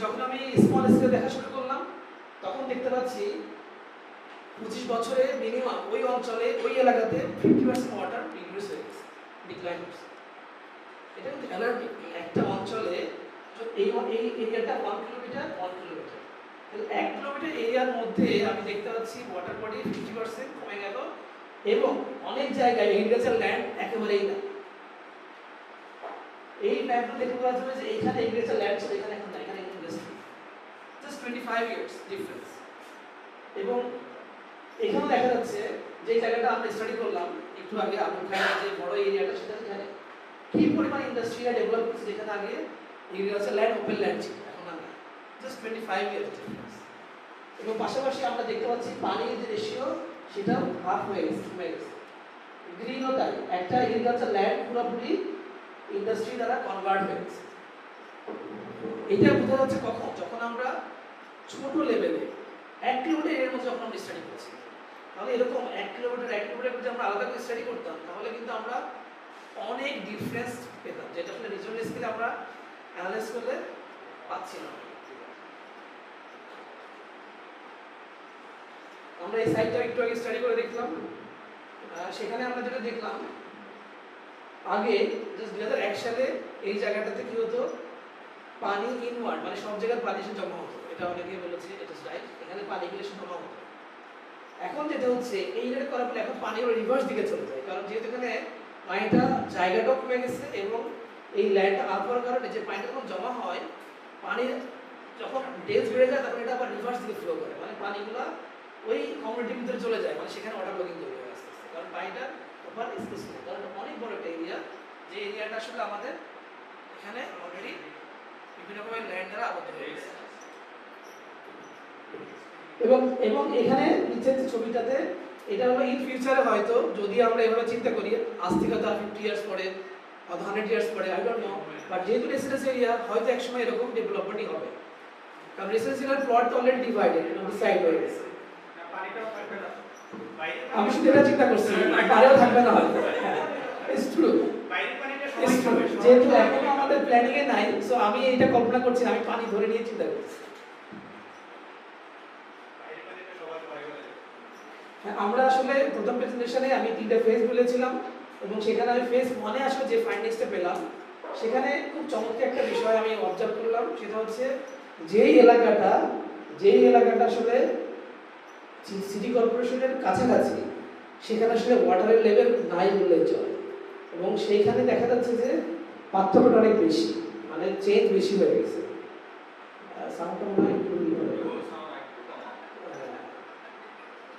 যখন আমি স্মল স্কেলে দেখা শুরু করলাম তখন দেখতে পাচ্ছি 25 বছরে মিনিমাম ওই অঞ্চলে ওই এলাকাতে 50% ওয়াটার ডিক্রিজ হয়ে গেছে, ডিক্লাইন হচ্ছে। এটা কিন্তু অ্যালার্মিং। একটা অঞ্চলে এই এরিয়াটা 1 কিলোমিটার 1 কিলোমিটার এরিয়ার মধ্যে আমি দেখতে পাচ্ছি ওয়াটার বডি 50% কমে গেল এবং অনেক জায়গায় এগ্রিকালচার ল্যান্ড একেবারেই না। এই ম্যাপটা দেখে বোঝা যাবে যে এখানে এগ্রিকালচার ল্যান্ড ছিল, এখানে এখন নাই, এখানে ইন্ডাস্ট্রি। Just 25 years difference. এবং এখানে দেখা যাচ্ছে যে জায়গাটা আমরা স্টাডি করলাম একটু আগে, আপনার যে বড় এরিয়াটা সেটা এখানে কি পরিমাণ ইন্ডাস্ট্রিয়াল ডেভেলপ হচ্ছে, যেখানে আগে এগ্রিকালচার ল্যান্ড ওপেন ল্যান্ড ছিল, এখন আর নাই। Just 25 years difference. এবং পাশাপাশি আমরা দেখতে পাচ্ছি পানির যে রেশিও সেটা হাফ হয়ে গেছে, কমে গেছে। গ্রিনও তাই, একটা এগ্রিকালচার ল্যান্ড পুরোপুরি ইন্ডাস্ট্রি দ্বারা কনভার্ট হয়ে গেছে। এটা বোঝা যাচ্ছে কখন, যখন আমরা ছোট লেভেলে 1 কিলোমিটার এর মধ্যে যখন আমরা স্টাডি করছি। তাহলে এরকম 1 কিলোমিটার যদি আমরা আলাদা করে স্টাডি করতাম তাহলে কিন্তু আমরা অনেক ডিফারেন্স পেতাম, যেটা আসলে রিজনাল স্কেলে আমরা অ্যানালাইজ করলে পাচ্ছি না। আমরা এই সাইটটা একটু আগে স্টাডি করে দেখলাম, সেখানে আমরা যেটা দেখলাম আগে জাস্ট 2001 সালে এই জায়গাটাতে কি হতো, পানি ইনওয়ার্ড মানে সব জায়গায় পানি এসে জমা হতো, এটা অনেকে বলেছে এটা রাইট, এখানে পানি গিয়ে এসে জমা হতো। এখন যেটা হচ্ছে এই রেট করার ফলে এখন পানি রিভার্স দিকে চলে যায়, কারণ যেহেতু এখানে পানিটা জায়গাটাও কমে গেছে এবং এই ল্যান্ডটা আপ হওয়ার কারণে যে পানিটা যখন জমা হয়, পানির যখন ডেন্স বেড়ে যায় তখন এটা আবার রিভার্স দিকে ফ্লো করে, মানে পানিগুলো ওই কমিউনিটির ভিতরে চলে যায়, মানে সেখানে ওয়াটার লগিং তৈরি হয় আস্তে আস্তে, কারণ পানিটা ওভার স্পেস নেই, কারণ অনেক বড় একটা এরিয়া, যে এরিয়াটা আসলে আমাদের এখানে অলরেডি বিভিন্নভাবে ল্যান্ড দ্বারা আবদ্ধ হয়ে গেছে। এবং এখানে নিচের ছবিটাতে এটা হলো ইন ফিউচারে হয়তো যদি আমরা এভাবে চিন্তা করি আজ থেকে তো 50 ইয়ার্স পরে অথবা 100 ইয়ার্স পরে, আই ডোন্ট নো, বাট যেহেতু রেসিডেন্সিয়াল এরিয়া হয়তো একসময় এরকম ডেভেলপমেন্টই হবে, কারণ রেসিডেন্সিয়াল প্লট তো অলরেডি ডিভাইডেড, ডিসাইড হয়ে গেছে। আমি শুধু এটা চিন্তা করছি বাইরেও থাকবে না হয়তো, ইটস ট্রু, যেহেতু এখনো আমাদের প্ল্যানিং এ নাই, সো আমি এটা কল্পনা করছি, আমি পানি ধরে নিয়ে চিন্তা করছি। আমরা আসলে প্রথম প্রেজেন্টেশনে আমি 3টা ফেজ বলেছিলাম এবং সেখানে আমি ফেজ 1-এ আসলে যে ফাইন্ডিংসটা পেলাম সেখানে খুব চমৎকার একটা বিষয় আমি অবজার্ভ করলাম, সেটা হচ্ছে যেই এলাকাটা আসলে সিটি কর্পোরেশনের কাছাকাছি সেখানে আসলে ওয়াটারের লেভেল নাই বললেই চলে, এবং সেইখানে দেখা যাচ্ছে যে পার্থক্যটা অনেক বেশি, মানে চেঞ্জ বেশি হয়ে গেছে।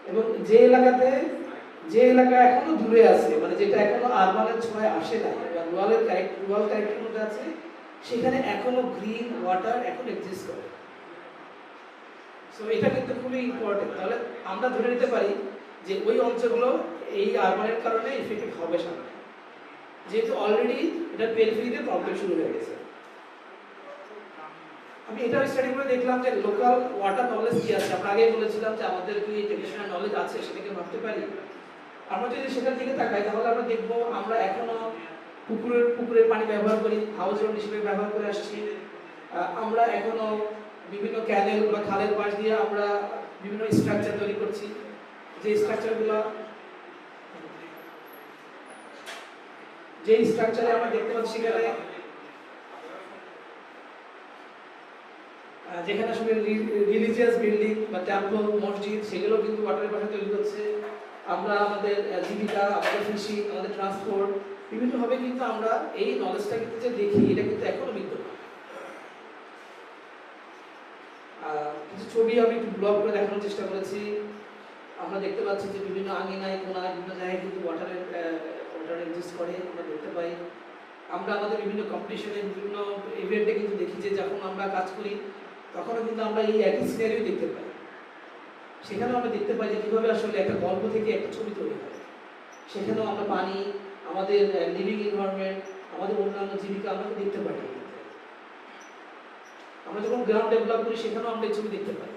এবং যে এলাকা এখনো দূরে আছে, মানে যেটা এখনো আরবানের ছোঁয়ায় আসে না বা রুরাল ক্যারেক্টারের মধ্যে আছে, সেখানে এখনো গ্রিন ওয়াটার এখন এক্সিস্ট করে। সো এটা কিন্তু খুবই ইম্পর্টেন্ট। তাহলে আমরা ধরে নিতে পারি যে ওই অঞ্চলগুলো এই আরবানের কারণে ইফেক্টেড হবে সামনে, যেহেতু অলরেডি এটা পেরিফেরিতে প্রবলেম শুরু হয়ে গেছে। আমি এটা স্টাডি করে দেখলাম যে লোকাল ওয়াটার নলেজ কি আছে। আমরা আগেই বলেছিলাম যে আমাদের কি ট্রেডিশনাল নলেজ আছে, সেটাকে ভাবতে পারি। আমরা যদি সেটার দিকে তাকাই তাহলে আমরা দেখব আমরা এখনো পুকুরের পানি ব্যবহার করি, হাউস হোল্ড হিসেবে ব্যবহার করে আসছি। আমরা এখনো বিভিন্ন ক্যানেল বা খালের পাশ দিয়ে আমরা বিভিন্ন স্ট্রাকচার তৈরি করছি, যে স্ট্রাকচারে আমরা দেখতে পাচ্ছি যেখানে আসলে রিলিজিয়াস বিল্ডিং বা টেম্পল, মসজিদ, সেগুলো কিন্তু ওয়াটারের পাশে তৈরি হচ্ছে। আমরা আমাদের জীবিকা, আমাদের ফিশিং, আমাদের ট্রান্সপোর্ট বিভিন্নভাবে কিন্তু আমরা এই নলেজটা কিন্তু যে দেখি, এটা কিন্তু এখনো বিদ্যমান। কিছু ছবি আমি একটু ব্লগ করে দেখানোর চেষ্টা করেছি। আমরা দেখতে পাচ্ছি যে বিভিন্ন আঙিনায়, কোনায়, বিভিন্ন জায়গায় কিন্তু ওয়াটার এক্সিস্ট করে, আমরা দেখতে পাই। আমরা আমাদের বিভিন্ন কম্পিটিশনে, বিভিন্ন ইভেন্টে কিন্তু দেখি যে যখন আমরা কাজ করি তখনও কিন্তু আমরা এই একই সিনারিও দেখতে পাই। সেখানেও আমরা দেখতে পাই যে কীভাবে আসলে একটা গল্প থেকে একটা ছবি তৈরি হয়। সেখানেও আমরা পানি, আমাদের লিভিং এনভায়রনমেন্ট, আমাদের অন্যান্য জীবিকা আমরা দেখতে পাই। আমরা যখন গ্রাম ডেভেলপ করি সেখানেও আমরা এই ছবি দেখতে পাই।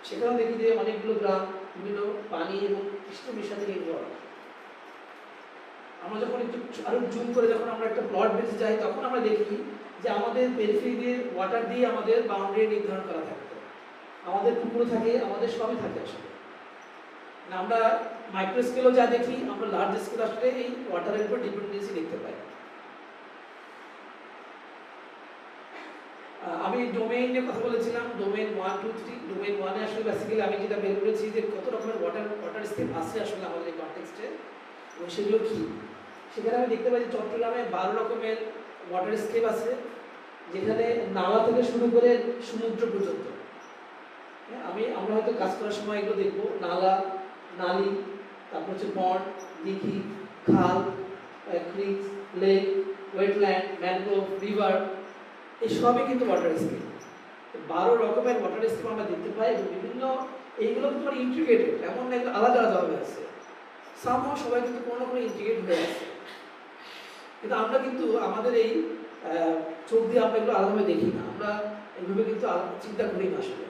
সেখানেও দেখি যে অনেকগুলো গ্রাম বিভিন্ন পানি এবং কৃষ্ণের সাথে নির্ভর। আমরা যখন একটু আরো জুম করে যখন আমরা একটা প্লট বেঁচে যাই তখন আমরা দেখি যে আমাদের পেরিফেরি দিয়ে ওয়াটার দিয়ে আমাদের বাউন্ডারি নির্ধারণ করা থাকে, আমাদের পুকুর থাকে, আমাদের সবই থাকে আসলে। আমরা মাইক্রো স্কেলও যা দেখি, আমরা লার্জ স্কেল আসলে এই ওয়াটারের উপর ডিপেন্ডেন্সি দেখতে পাই। আমি ডোমেইন নিয়ে কথা বলেছিলাম, ডোমেইন 1, 2, 3। ডোমেইন 1 এ আসলে বেসিক্যালি আমি যেটা বের করেছি যে কত রকমের ওয়াটার স্কেপ আছে আসলে আমাদের এই কনটেক্সটে এবং সেগুলো কী। সেখানে আমি দেখতে পাই যে চট্টগ্রামে 12 রকমের ওয়াটার স্কেপ আছে, যেখানে নালা থেকে শুরু করে সমুদ্র পর্যন্ত। আমরা হয়তো কাজ করার সময় এগুলো দেখবো, নালা, নালী, তারপর হচ্ছে পন্ড, দিঘি, খাল, ক্রিক, লেক, ওয়েটল্যান্ড, ম্যানগ্রোভ, রিভার, এই সবই কিন্তু ওয়াটার স্কেপ। 12 রকমের ওয়াটার স্কেপ আমরা দেখতে পাই এবং বিভিন্ন এইগুলো কিন্তু ইন্টিগ্রেটেড, এমন না এগুলো আলাদা আলাদাভাবে আছে। সামহাও সবাই কিন্তু কোনো না কোনো ইন্টিগ্রেট হয়ে আছে, কিন্তু আমরা কিন্তু আমাদের এই চোখ দিয়ে আমরা এগুলো আলাদাভাবে দেখি না, আমরা এইভাবে কিন্তু চিন্তা করি না আসলে।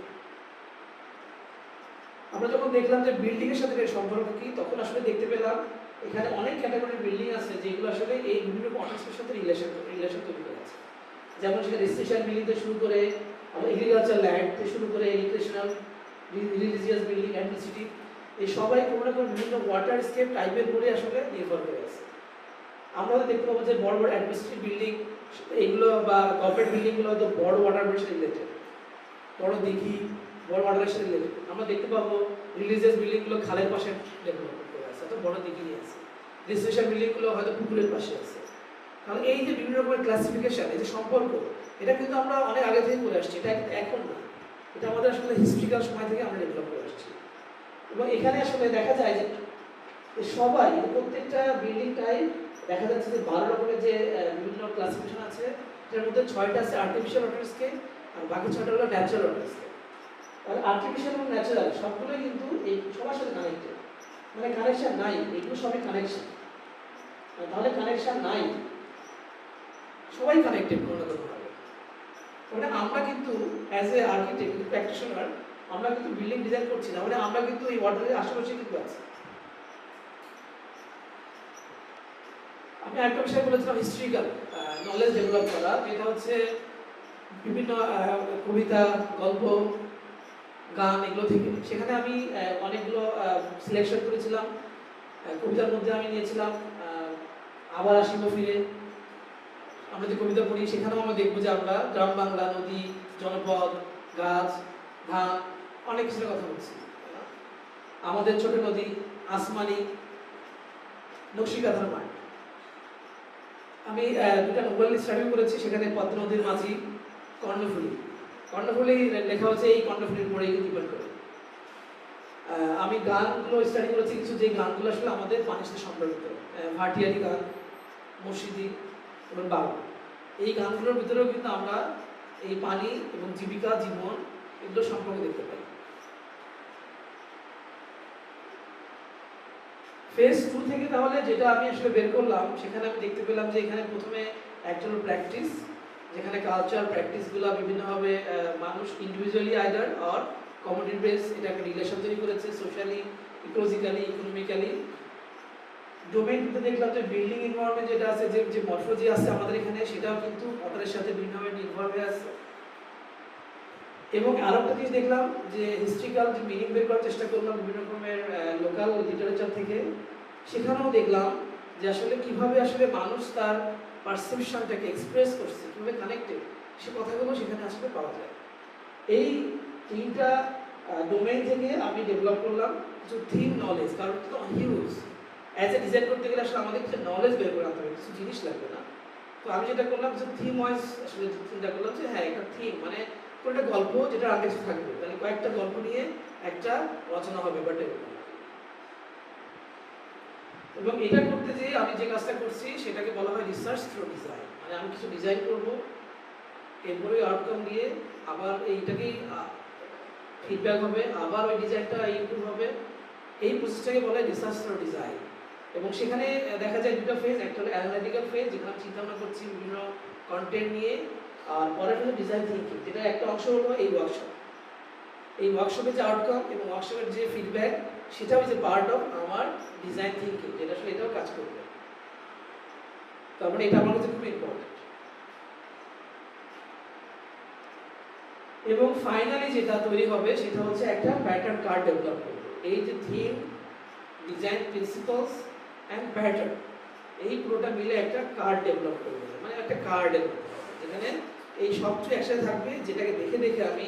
আমরা যখন দেখলাম যে বিল্ডিং এর সাথে এর সম্পর্ক কি, তখন আসলে দেখতে পেলাম এখানে অনেক ক্যাটাগরির বিল্ডিং আছে যেগুলো আসলে এই বিভিন্ন কনটেক্সটের সাথে রিলেশন তৈরি করে আছে। যেমন সেখানে রেসিডেন্সিয়াল বিল্ডিং থেকে শুরু করে এগ্রিকালচার ল্যান্ড থেকে শুরু করে এডুকেশনাল, রিলিজিয়াস বিল্ডিং, অ্যাডমিনিস্ট্রেটিভ, এই সবাই কোনো না কোনো বিভিন্ন ওয়াটার স্কেপ টাইপের উপরে আসলে নির্ভর করে আছে। আমরা দেখতে পাবো যে বড় বড় অ্যাডমিনিস্ট্রেটিভ বিল্ডিং এইগুলো বা গভর্নমেন্ট বিল্ডিংগুলো হয়তো বড় ওয়াটার বডির সাথে রিলেটেড, বড় দিঘি, বড় ওয়াটারের সাথে রিলেটেড। আমরা দেখতে পাবো রিলিজিয়াস বিল্ডিংগুলো খালের পাশে ডেভেলপ করে আছে, তো বড় দিঘি নিয়ে আছে। রেসিডেন্সিয়াল বিল্ডিংগুলো হয়তো পুকুরের পাশে আছে। তাহলে এই যে বিভিন্ন রকমের ক্লাসিফিকেশন, এই যে সম্পর্ক, এটা কিন্তু আমরা অনেক আগে থেকে করে আসছি, এটা এখন না, এটা আমাদের আসলে হিস্ট্রিক্যাল সময় থেকে আমরা ডেভেলপ করে আসছি। এবং এখানে আসলে দেখা যায় যে সবাই প্রত্যেকটা বিল্ডিং টাইপ দেখা যাচ্ছে যে 12 রকমের যে বিভিন্ন ক্লাসিফিকেশন আছে, এর মধ্যে 6টা আছে আর্টিফিশিয়াল ওয়াটার স্কেপ আর বাকি 6টা হলো ন্যাচারাল ওয়াটার স্কেপ। আর আর্টিফিশিয়াল এবং ন্যাচারাল সবগুলোই কিন্তু এই সবার সাথে কানেক্টেড, মানে কানেকশন নাই, এগুলো সবই কানেকশন। তাহলে কানেকশন নাই, সবাই কানেক্টেড কোনো না কোনোভাবে। মানে আমরা কিন্তু অ্যাজ এ আর্কিটেক্ট, প্র্যাকটিশনার, আমরা কিন্তু বিল্ডিং ডিজাইন করছি না, মানে আমরা কিন্তু এই ওয়াটারের আশেপাশে কিন্তু আছি। আমি একটা বিষয় বলেছিলাম হিস্ট্রিক্যাল নলেজ ডেভেলপ করা, এটা হচ্ছে বিভিন্ন কবিতা, গল্প, গান, এগুলো থেকে। সেখানে আমি অনেকগুলো সিলেকশন করেছিলাম। কবিতার মধ্যে আমি নিয়েছিলাম আবার আসিব ফিরে। আমরা যে কবিতা পড়ি সেখানেও আমরা দেখবো যে আমরা গ্রাম বাংলা, নদী, জনপদ, গাছ, ধান, অনেক কিছুর কথা বলছি। আমাদের ছোট নদী, আসমানি, নকশিকাঁথার মাঠ। আমি দুটা নোবেল স্টাডি করেছি, সেখানে পদ্মা নদীর মাঝি, কর্ণফুলী। কর্ণফুলী লেখা হচ্ছে এই কর্ণফুলীর পরেই ডিপেন্ড করে। আমি গানগুলো স্টাডি করেছি কিছু, যে গানগুলো আসলে আমাদের পানির সাথে সম্পর্কিত, ভাটিয়ারি গান, মুর্শিদি এবং বাবা। এই গানগুলোর ভিতরেও কিন্তু আমরা এই পানি এবং জীবিকা, জীবন, এগুলো সম্পর্কে দেখতে পাই। ফেজ 2 থেকে তাহলে যেটা আমি আসলে বের করলাম, সেখানে আমি দেখতে পেলাম যে এখানে প্রথমে একটা হলো প্র্যাকটিস, যেখানে কালচার প্র্যাকটিসগুলো বিভিন্নভাবে মানুষ individually either or community base এটা একটা রিলেশন তৈরি করেছে, সোশ্যালি, ইকোলজিক্যালি, ইকোনমিক্যালি। ডোমেইনতে দেখলাম যে বিল্ডিং এনভায়রনমেন্ট যেটা আছে, যে মর্ফোলজি আছে আমাদের এখানে, সেটাও কিন্তু ওয়াটারের সাথে বিভিন্নভাবে নির্ভর হয়ে আছে। এবং আরো একটা জিনিস দেখলাম যে হিস্ট্রিক্যাল যে মিনিং বের করার চেষ্টা করলাম বিভিন্ন রকমের লোকাল লিটারেচার থেকে, সেখানেও দেখলাম যে আসলে কিভাবে আসলে মানুষ তার পারসেপশনটাকে এক্সপ্রেস করছে, কিভাবে কানেক্টেড, সে কথাগুলো সেখানে আসলে পাওয়া যায়। এই 3টা ডোমেইন থেকে আমি ডেভেলপ করলাম কিছু থিম নলেজ, কারণ তো হিউজ অ্যাজ এ ডিজাইন করতে গেলে আসলে আমাদের কিছু নলেজ বের করে আনতে হবে, কিছু জিনিস লাগবে না। তো আমি যেটা করলাম যে থিম ওয়াইজ আসলে চিন্তা করলাম যে হ্যাঁ একটা থিম মানে কোনো একটা গল্প যেটা আগে থাকবে, তাহলে কয়েকটা গল্প নিয়ে একটা রচনা হবে বা ডেভেলপ। এবং এটা করতে যে আমি যে কাজটা করছি সেটাকে বলা হয় রিসার্চ থ্রু ডিজাইন। মানে আমি কিছু ডিজাইন করব, এরপরে আউটকাম দিয়ে আবার এইটাকেই ফিডব্যাক হবে, আবার ওই ডিজাইনটা ইমপ্রুভ হবে। এই প্রসেসটাকে বলা হয় রিসার্চ থ্রু ডিজাইন। এবং সেখানে দেখা যায় দুটো ফেজ, একটা হলো অ্যানালিটিক্যাল ফেজ, যেখানে চিন্তা ভাবনা করছি বিভিন্ন কন্টেন্ট নিয়ে, আর পরের হলো ডিজাইন থিঙ্কিং, যেটা একটা অংশ হলো এই ওয়ার্কশপ। এই ওয়ার্কশপের যে আউটকাম এবং ওয়ার্কশপের যে ফিডব্যাক, সেটাও যে পার্ট অফ আমার ডিজাইন থিঙ্কিং, যেটা আসলে এটাও কাজ করবে। তার মানে এটা আমার কাছে খুব ইম্পর্টেন্ট। এবং ফাইনালি যেটা তৈরি হবে সেটা হচ্ছে একটা প্যাটার্ন কার্ড ডেভেলপ করবে। এই যে theme, design principles and pattern, এই পুরোটা মিলে একটা কার্ড ডেভেলপ করবে, মানে একটা কার্ড ডেভেলপ করবে, যেখানে এই সব কিছু একসাথে থাকবে, যেটাকে দেখে দেখে আমি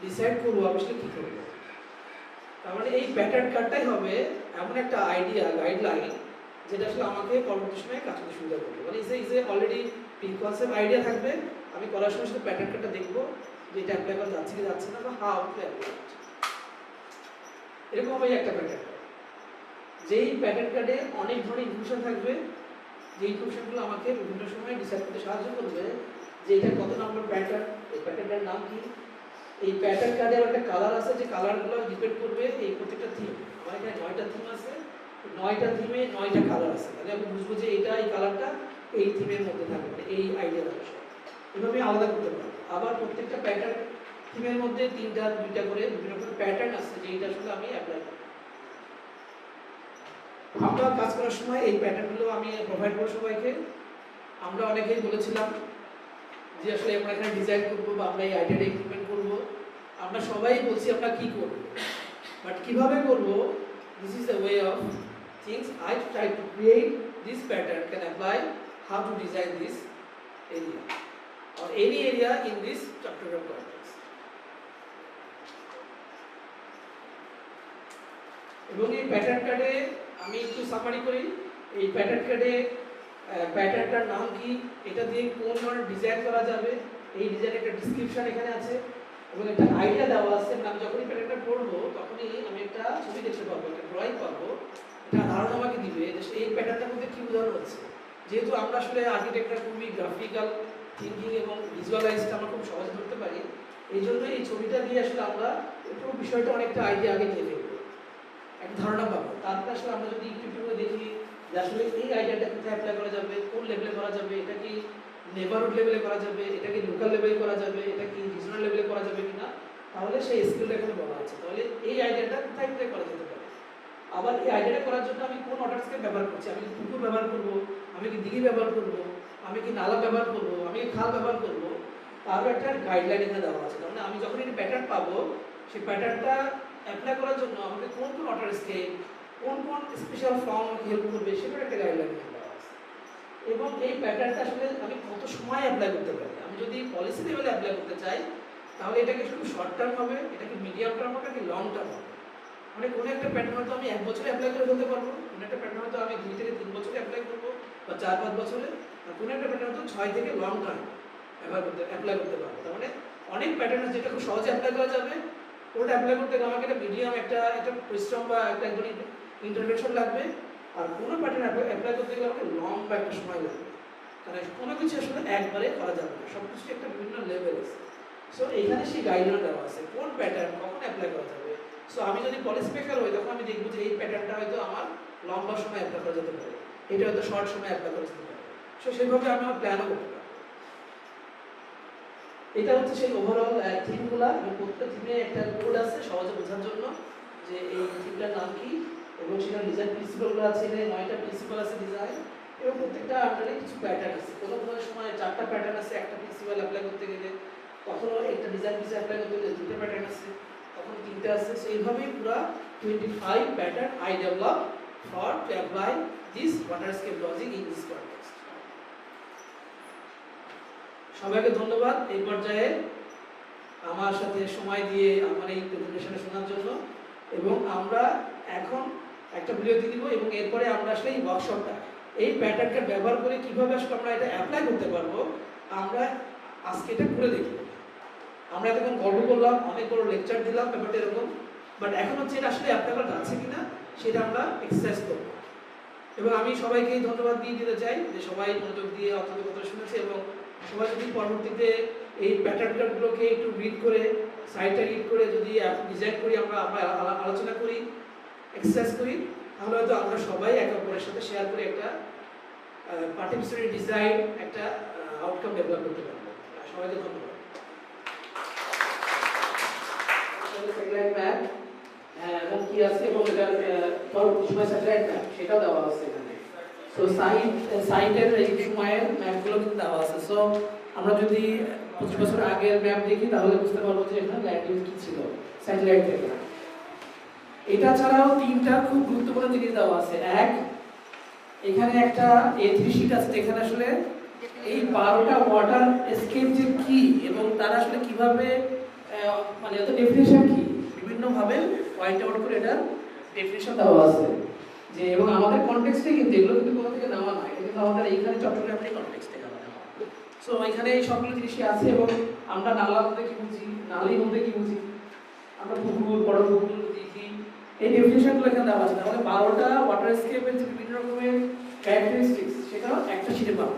ডিসাইড করবো আমি আসলে কী করবো। তার মানে এই প্যাটার্ন কার্ডটাই হবে এমন একটা আইডিয়া গাইডলাইন যেটা আসলে আমাকে পরবর্তী সময়ে কাজ করতে সুবিধা করবে। মানে ইসে অলরেডি কনসেপ্ট আইডিয়া থাকবে, আমি করার সময় শুধু প্যাটার্ন কার্ডটা দেখবো যে এটা অ্যাপ্লাই করা যাচ্ছে কি যাচ্ছে না, বা হাউ টু অ্যাপ্লাই করছে। এরকম হবে একটা প্যাটার্ন কার্ড, যেই প্যাটার্ন কার্ডে অনেক ধরনের ইনফরমেশন থাকবে, যে ইনফরমেশনগুলো আমাকে বিভিন্ন সময় ডিসাইড করতে সাহায্য করবে যে এটা কত নম্বর প্যাটার্ন, এই প্যাটার্নটার নাম কি। এই প্যাটার্ন কার্ডে একটা কালার আছে, যে কালারগুলো ডিপেন্ড করবে এই প্রত্যেকটা থিম। আমার এখানে 9টা থিম আছে, 9টা থিমে 9টা কালার আছে, তাহলে আমি বুঝবো যে এটা এই কালারটা এই থিমের মধ্যে থাকবে, মানে এই আইডিয়া থাকবে। এভাবে আলাদা করতে পারবো। আবার প্রত্যেকটা প্যাটার্ন থিমের মধ্যে 3টা 2টা করে বিভিন্ন রকমের প্যাটার্ন আছে, যে এটা আসলে আমি অ্যাপ্লাই করব। আমরা কাজ করার সময় এই প্যাটার্নগুলো আমি প্রোভাইড করব সবাইকে। আমরা অনেকেই বলেছিলাম যে আসলে আমরা এখানে ডিজাইন করবো বা আমরা এই আইডিয়াটা ইমপ্লিমেন্ট করবো, আমরা সবাই বলছি আমরা কি করব, বাট কিভাবে করব, this is the way of things I try to create this pattern can apply how to design this area or any area in this structural context. এবং এই প্যাটার্ন কার্ডে আমি একটু সামারি করি। এই প্যাটার্ন কার্ডে প্যাটার্নটার নাম কি, এটা দিয়ে কোন ধরনের ডিজাইন করা যাবে, এই ডিজাইনের একটা ডিসক্রিপশন এখানে আছে এবং একটা আইডিয়া দেওয়া আছে। আমি যখনই প্যাটার্নটা পড়বো তখনই আমি একটা ছবি দেখতে পাবো, একটা ড্রয়িং পাবো, এটা ধারণা আমাকে দিবে যে এই প্যাটার্নটার মধ্যে কি বোঝানো হচ্ছে। যেহেতু আমরা আসলে আর্কিটেক্টরা খুবই গ্রাফিক্যাল থিঙ্কিং এবং ভিজুয়ালাইজটা আমরা খুব সহজে ধরতে পারি, এই জন্য এই ছবিটা দিয়ে আসলে আমরা পুরো বিষয়টা অনেকটা আইডিয়া আগে নিয়ে ফেলবো, একটা ধারণা পাবো। তারপরে আসলে আমরা যদি একটু করে দেখি যে আসলে এই আইডিয়াটা কোথায় অ্যাপ্লাই করা যাবে, কোন লেভেলে করা যাবে, এটা কি নেবারহুড লেভেলে করা যাবে, এটা কি লোকাল লেভেলে করা যাবে, এটা কি রিজনাল লেভেলে করা যাবে কিনা, তাহলে সেই স্কিলটা এখানে বলা আছে। তাহলে এই আইডিয়াটা কোথায় কোথায় করা যেতে পারে। আবার এই আইডিয়াটা করার জন্য আমি কোন অর্ডার স্কেল ব্যবহার করছি, আমি কি পুকুর ব্যবহার করবো, আমি কি দিঘি ব্যবহার করবো, আমি কি নালা ব্যবহার করবো, আমি কি খাল ব্যবহার করবো, তারও একটা গাইডলাইন এখানে দেওয়া আছে। তার মানে আমি যখন এই প্যাটার্ন পাবো, সেই প্যাটার্নটা অ্যাপ্লাই করার জন্য আমাকে কোন কোন অর্ডার স্কেল, কোন কোন স্পেশাল ফর্ম আমাকে হেল্প করবে, সেটার একটা গাইডলাইন দেওয়া আছে। এবং এই প্যাটার্নটা আসলে আমি কত সময় অ্যাপ্লাই করতে পারি। আমি যদি পলিসি লেভেলে অ্যাপ্লাই করতে চাই তাহলে এটাকে শুধু শর্ট টার্ম হবে, এটাকে মিডিয়াম টার্ম হবে, নাকি লং টার্ম হবে। মানে কোনো একটা প্যাটার্ন হয়তো আমি 1 বছরে অ্যাপ্লাই করে ফেলতে পারবো, কোনো একটা প্যাটার্ন হয়তো আমি 2 থেকে 3 বছরে অ্যাপ্লাই করবো, বা 4-5 বছরে, আর কোনো একটা প্যাটার্ন হয়তো 6 থেকে লং টার্ম অ্যাপ্লাই করতে পারবো। তার মানে অনেক প্যাটার্ন আছে যেটা খুব সহজে অ্যাপ্লাই করা যাবে, ওটা অ্যাপ্লাই করতে গেলে আমাকে একটা মিডিয়াম একটা পরিশ্রম বা একটা ইন্টারভেনশন লাগবে। আর কোনো প্যাটার্ন অ্যাপ্লাই করতে গেলে আমাকে লং বা একটা সময় লাগবে, কারণ কোনো কিছু আসলে একবারে করা যাবে না, সব কিছু একটা বিভিন্ন লেভেল আছে। সো এইখানে সেই গাইডলাইন দেওয়া আছে কোন প্যাটার্ন কখন অ্যাপ্লাই করা যাবে। সো আমি যদি পলিসি মেকার হই তখন আমি দেখবো যে এই প্যাটার্নটা হয়তো আমার লম্বা সময় অ্যাপ্লাই করা যেতে পারে, এটা হয়তো শর্ট সময় অ্যাপ্লাই করা যেতে পারে। সো সেইভাবে আমি আমার প্ল্যানও করতে পারবো। এটা হচ্ছে সেই ওভারঅল থিমগুলা, এবং প্রত্যেকটা থিমে একটা কোড আছে সহজে বোঝার জন্য যে এই থিমটার নাম কি, এবং সেখানে ডিজাইন প্রিন্সিপালগুলো আছে, এখানে 9টা প্রিন্সিপাল আছে ডিজাইন, এবং প্রত্যেকটা আন্ডারে কিছু প্যাটার্ন আছে। কোনো কোনো সময় 4টা প্যাটার্ন আছে একটা প্রিন্সিপাল অ্যাপ্লাই করতে গেলে, কখনো একটা ডিজাইন পিসে অ্যাপ্লাই করতে গেলে 2টা প্যাটার্ন আছে, তখন 3টা আছে। সো এইভাবেই পুরো 25 pattern I develop for to apply this waterscape logic in this context. সবাইকে ধন্যবাদ এই পর্যায়ে আমার সাথে সময় দিয়ে আমার এই প্রেজেন্টেশনে শোনার জন্য। এবং আমরা এখন একটা বিরতি দিব এবং এরপরে আমরা আসলে এই ওয়ার্কশপটা এই প্যাটার্নটা ব্যবহার করে কিভাবে আসলে আমরা এটা অ্যাপ্লাই করতে পারবো, আমরা আজকে এটা করে দেখব। আমরা এতক্ষণ গল্প করলাম, অনেক বড় লেকচার দিলাম ব্যাপারটা এরকম, বাট এখন হচ্ছে এটা আসলে অ্যাপ্লাই করা যাচ্ছে কিনা সেটা আমরা এক্সারসাইজ করব। এবং আমি সবাইকে ধন্যবাদ দিয়ে দিতে চাই যে সবাই মনোযোগ দিয়ে অত্যন্ত কথা শুনেছে, এবং সবাই যদি পরবর্তীতে এই প্যাটার্নগুলোকে একটু রিড করে সাইটটা রিড করে যদি ডিজাইন করি, আমরা আলোচনা করি, এক্সারসাইজ করি, তাহলে হয়তো আমরা সবাই একে অপরের সাথে শেয়ার করে একটা পার্টিসিপেটরি ডিজাইন একটা আউটকাম ডেভেলপ করতে পারবো। সবাইকে ধন্যবাদ। স্যাটেলাইট ম্যাপ এবং কি আছে, এবং এটা পরবর্তী সময় স্যাটেলাইট ম্যাপ সেটাও দেওয়া আছে এখানে। সো সাইটের এই সময়ের ম্যাপগুলো কিন্তু দেওয়া আছে। সো আমরা যদি 25 বছর আগের ম্যাপ দেখি তাহলে বুঝতে পারবো যে এখানে ল্যান্ডিং কি ছিল স্যাটেলাইট থেকে। এটা ছাড়াও 3টা খুব গুরুত্বপূর্ণ জিনিস দেওয়া আছে। এক, এখানে একটা A3 শীট আছে যেখানে আসলে এই 12টা ওয়াটার স্কেপ যে কি এবং তারা আসলে কিভাবে মানে এত ডেফিনেশন কি বিভিন্নভাবে পয়েন্ট আউট করে এটার ডেফিনেশন দেওয়া আছে যে এবং আমাদের কনটেক্সটে কিন্তু এগুলো কিন্তু কোথা থেকে নেওয়া না এটা কিন্তু আমাদের এইখানে চট্টগ্রামের কনটেক্সট থেকে নেওয়া। সো এখানে এই সবগুলো জিনিসই আছে এবং আমরা নালা বলতে কি বুঝি, নালী বলতে কি বুঝি, আমরা পুকুর বড় পুকুর দিঘি এই ডেফিনেশনগুলো এখানে দেওয়া আছে। তাহলে 12টা ওয়াটার স্কেপের যে বিভিন্ন রকমের ক্যারেক্টারিস্টিক্স সেটা একটা শিটে পাবো।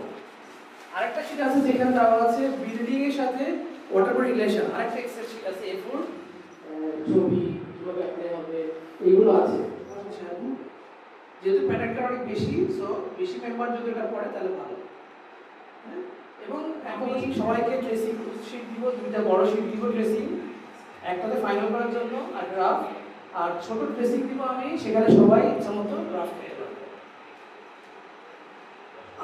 আরেকটা শিট আছে যেখানে দেওয়া আছে বিল্ডিং এর সাথে ওয়াটার বডি রিলেশন, আরেকটা এক্সেল শিট আছে A4 ছবি কিভাবে অ্যাপ্লাই হবে এইগুলো আছে। যেহেতু প্যাটার্নটা অনেক বেশি, সো বেশি মেম্বার যদি এটা পড়ে তাহলে ভালো। এবং আমি সবাইকে ড্রেসিং শিট দিব, দুইটা বড় শিট দিব ড্রেসিং, একটাতে ফাইনাল করার জন্য আর গ্রাফ, আর ছোট ড্রেসিং দিব আমি, সেখানে সবাই ইচ্ছামতো গ্রাফ করতে পারবে।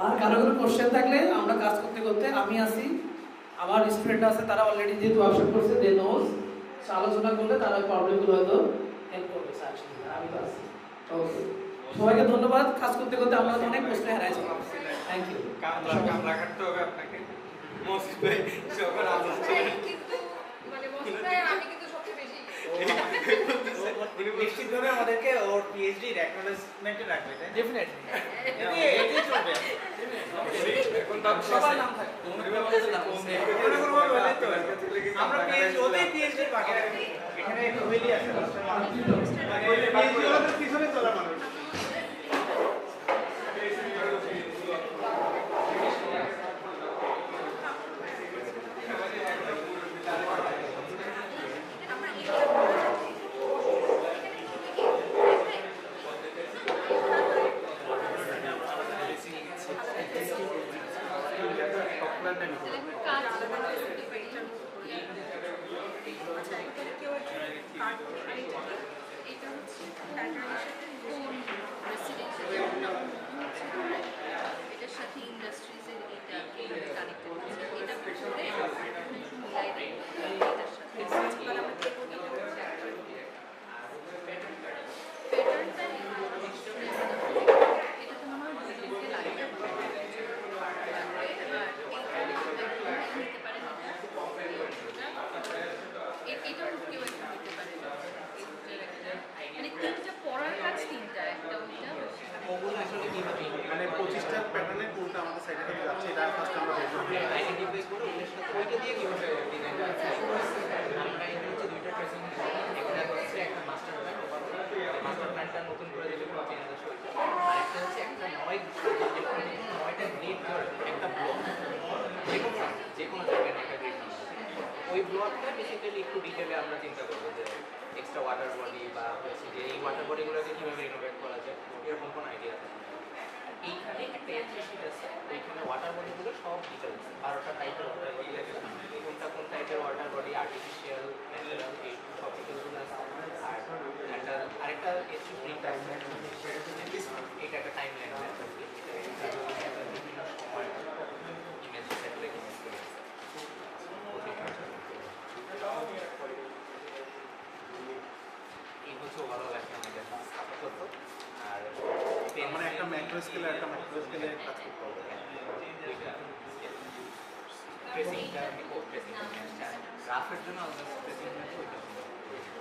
আর কারো কোনো কোশ্চেন থাকলে আমরা কাজ করতে করতে আমি আসি, আমার স্টুডেন্ট আছে তারা অলরেডি যেহেতু ওয়ার্কশপ করছে দে নোজ, আলোচনা করলে তারা প্রবলেমগুলো হয়তো হেল্প করবে সাজেশন। আমি তো আছি। ওকে, সবাইকে ধন্যবাদ। কাজ করতে করতে আমরা অনেক প্রশ্ন হারাইছি। Thank you. কামলা কাটতে হবে আপনাকে মসজিদ ভাই সকাল আমরা কিন্তু মানে মশলায় আমি কিন্তু সবচেয়ে বেশি নিশ্চিতভাবে আমাদেরকে ওর পিএইচডি অ্যাকনোলেজমেন্টে রাখবে, তাই ডেফিনেটলি এটি চলবে। এখন তো সবার নাম থাকে আমরা পিএইচডি ওতেই পিএইচডি বাকি রাখি, এখানে একটু হইলি আছে পিএইচডি ওদের পিছনে চলা মানুষ। এটার সাথে ইন্ডাস্ট্রিজের এটা কানেক্টেড আছে, এটা করে মিলাই দেয় এটার সাথে। এবার আমরা কি করি প্যাটার্নটা এটা তো আমার বুঝতে লাগে নিতে পারেন এটা কেউ একটা নিতে পারে, মানে তিনটা পড়ার কাজ তিনটা, একটা ওইটা ওগুলো আসলে কিভাবে মানে 25টা প্যাটার্নের কোনটা আমাদের সাইডে থেকে যাচ্ছে এটা ফার্স্ট আমরা বের করব, আইডেন্টিফাই করে ওদের সাথে ওইটা দিয়ে কিভাবে ডিজাইন করতে আমরা এখানে হচ্ছে দুইটা ট্রেসিং, একটা হচ্ছে একটা মাস্টার প্ল্যান, মাস্টার প্ল্যানটা নতুন করে দিলে কোনো চেঞ্জ আসবে, আর একটা হচ্ছে একটা নয়টা গ্রিড ধরে একটা ব্লক যে কোনো জায়গায় একটা গ্রিড, ওই ব্লকটা বেসিক্যালি একটু ডিটেইলে আমরা চিন্তা করবো যে এক্সট্রা ওয়াটার বডি বা হচ্ছে যে এই ওয়াটার বডিগুলোকে কীভাবে রিনোভেট করা যায় এরকম কোনো আইডিয়া আছে। এইখানে একটা এন্ট্রি আছে, ওইখানে ওয়াটার বডিগুলো সব ডিটেলস 12টা টাইপের ওয়াটার বডি আছে, কোন টাইপের ওয়াটার বডি আর্টিফিশিয়াল ন্যাচারাল এই সব ডিটেলসগুলো আছে। আর একটা আরেকটা এসি ফ্রি টাইম এটা একটা টাইম লাইন আছে, বিভিন্ন সময় ইমেজ স্যাটেলাইট ইমেজ করে এই হচ্ছে ওভারঅল একটা আমাদের আপাতত। আর মানে একটা ম্যাক্রো স্কেলে কাজ করতে হবে, ট্রেসিংটা আমি ট্রেসিং গ্রাফের জন্য আমাদের ট্রেসিং ওইটা দেখি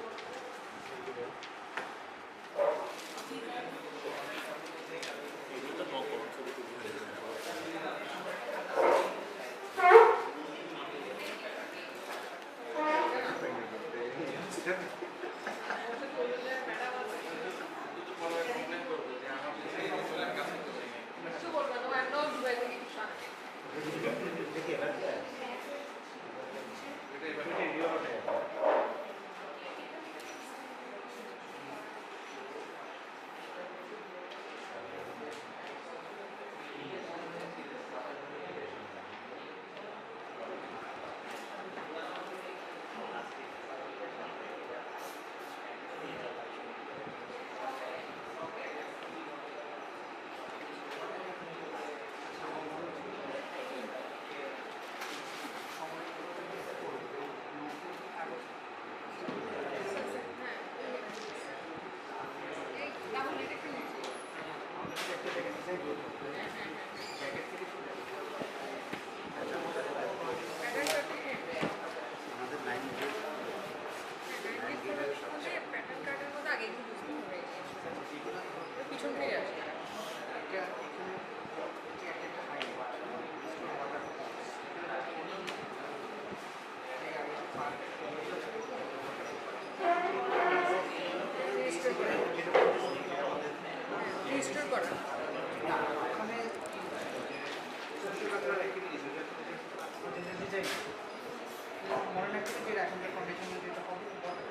মনে রাখতে যে এখনকার কন্ডিশনে যেটা হবে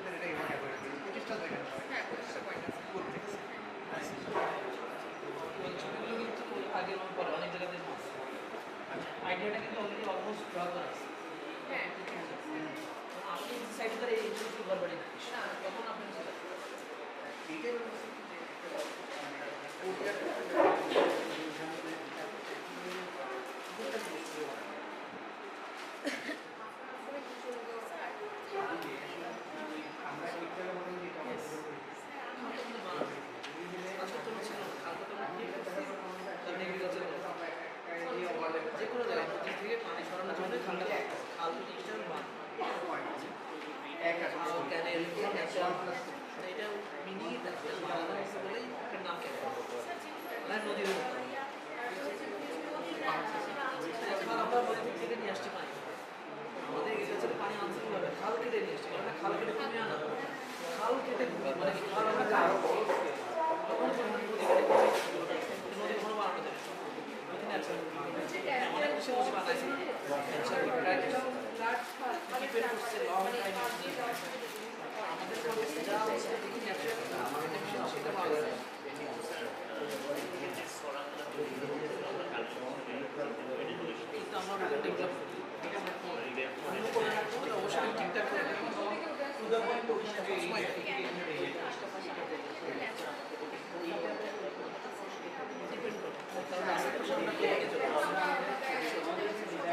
এটা এভাবে অ্যাভয়েড করি প্রতিষ্ঠা জায়গা হ্যাঁ প্রতিষ্ঠা পয়েন্ট আছে ছবিগুলো কিন্তু আগে এবং পরে অনেক জায়গাতে আইডিয়াটা কিন্তু অলরেডি অলমোস্ট ড্র করা আছে হ্যাঁ আপনি সাইড করে এই ছবি বারবারই তখন আপনি সেটা যে কোনো জায়গায় নদী থেকে পানি সরানোর জন্য ঠান্ডা খাল প্রতিষ্ঠান ক্যানেল এটা মিনি বলেই এটার নাম কেন নদীর আমরা নদী থেকে নিয়ে আসছি পানি আমাদের এগ্রিকালচারে পানি আনতে হবে খাল কেটে নিয়ে আসছি কারণ খাল কেটে কমে আনা খাল কেটে মানে খাল আমরা তখন নদী কোনো বানানো যায় অনেক বেশি নদী বানাইছে ডিপেন্ড করছে লং টাইম আমাদের যা দেখি ন্যাচারাল সেটা ভালো লাগে কিন্তু আমরা ডেভেলপ করি অবশ্যই ঠিকঠাক করে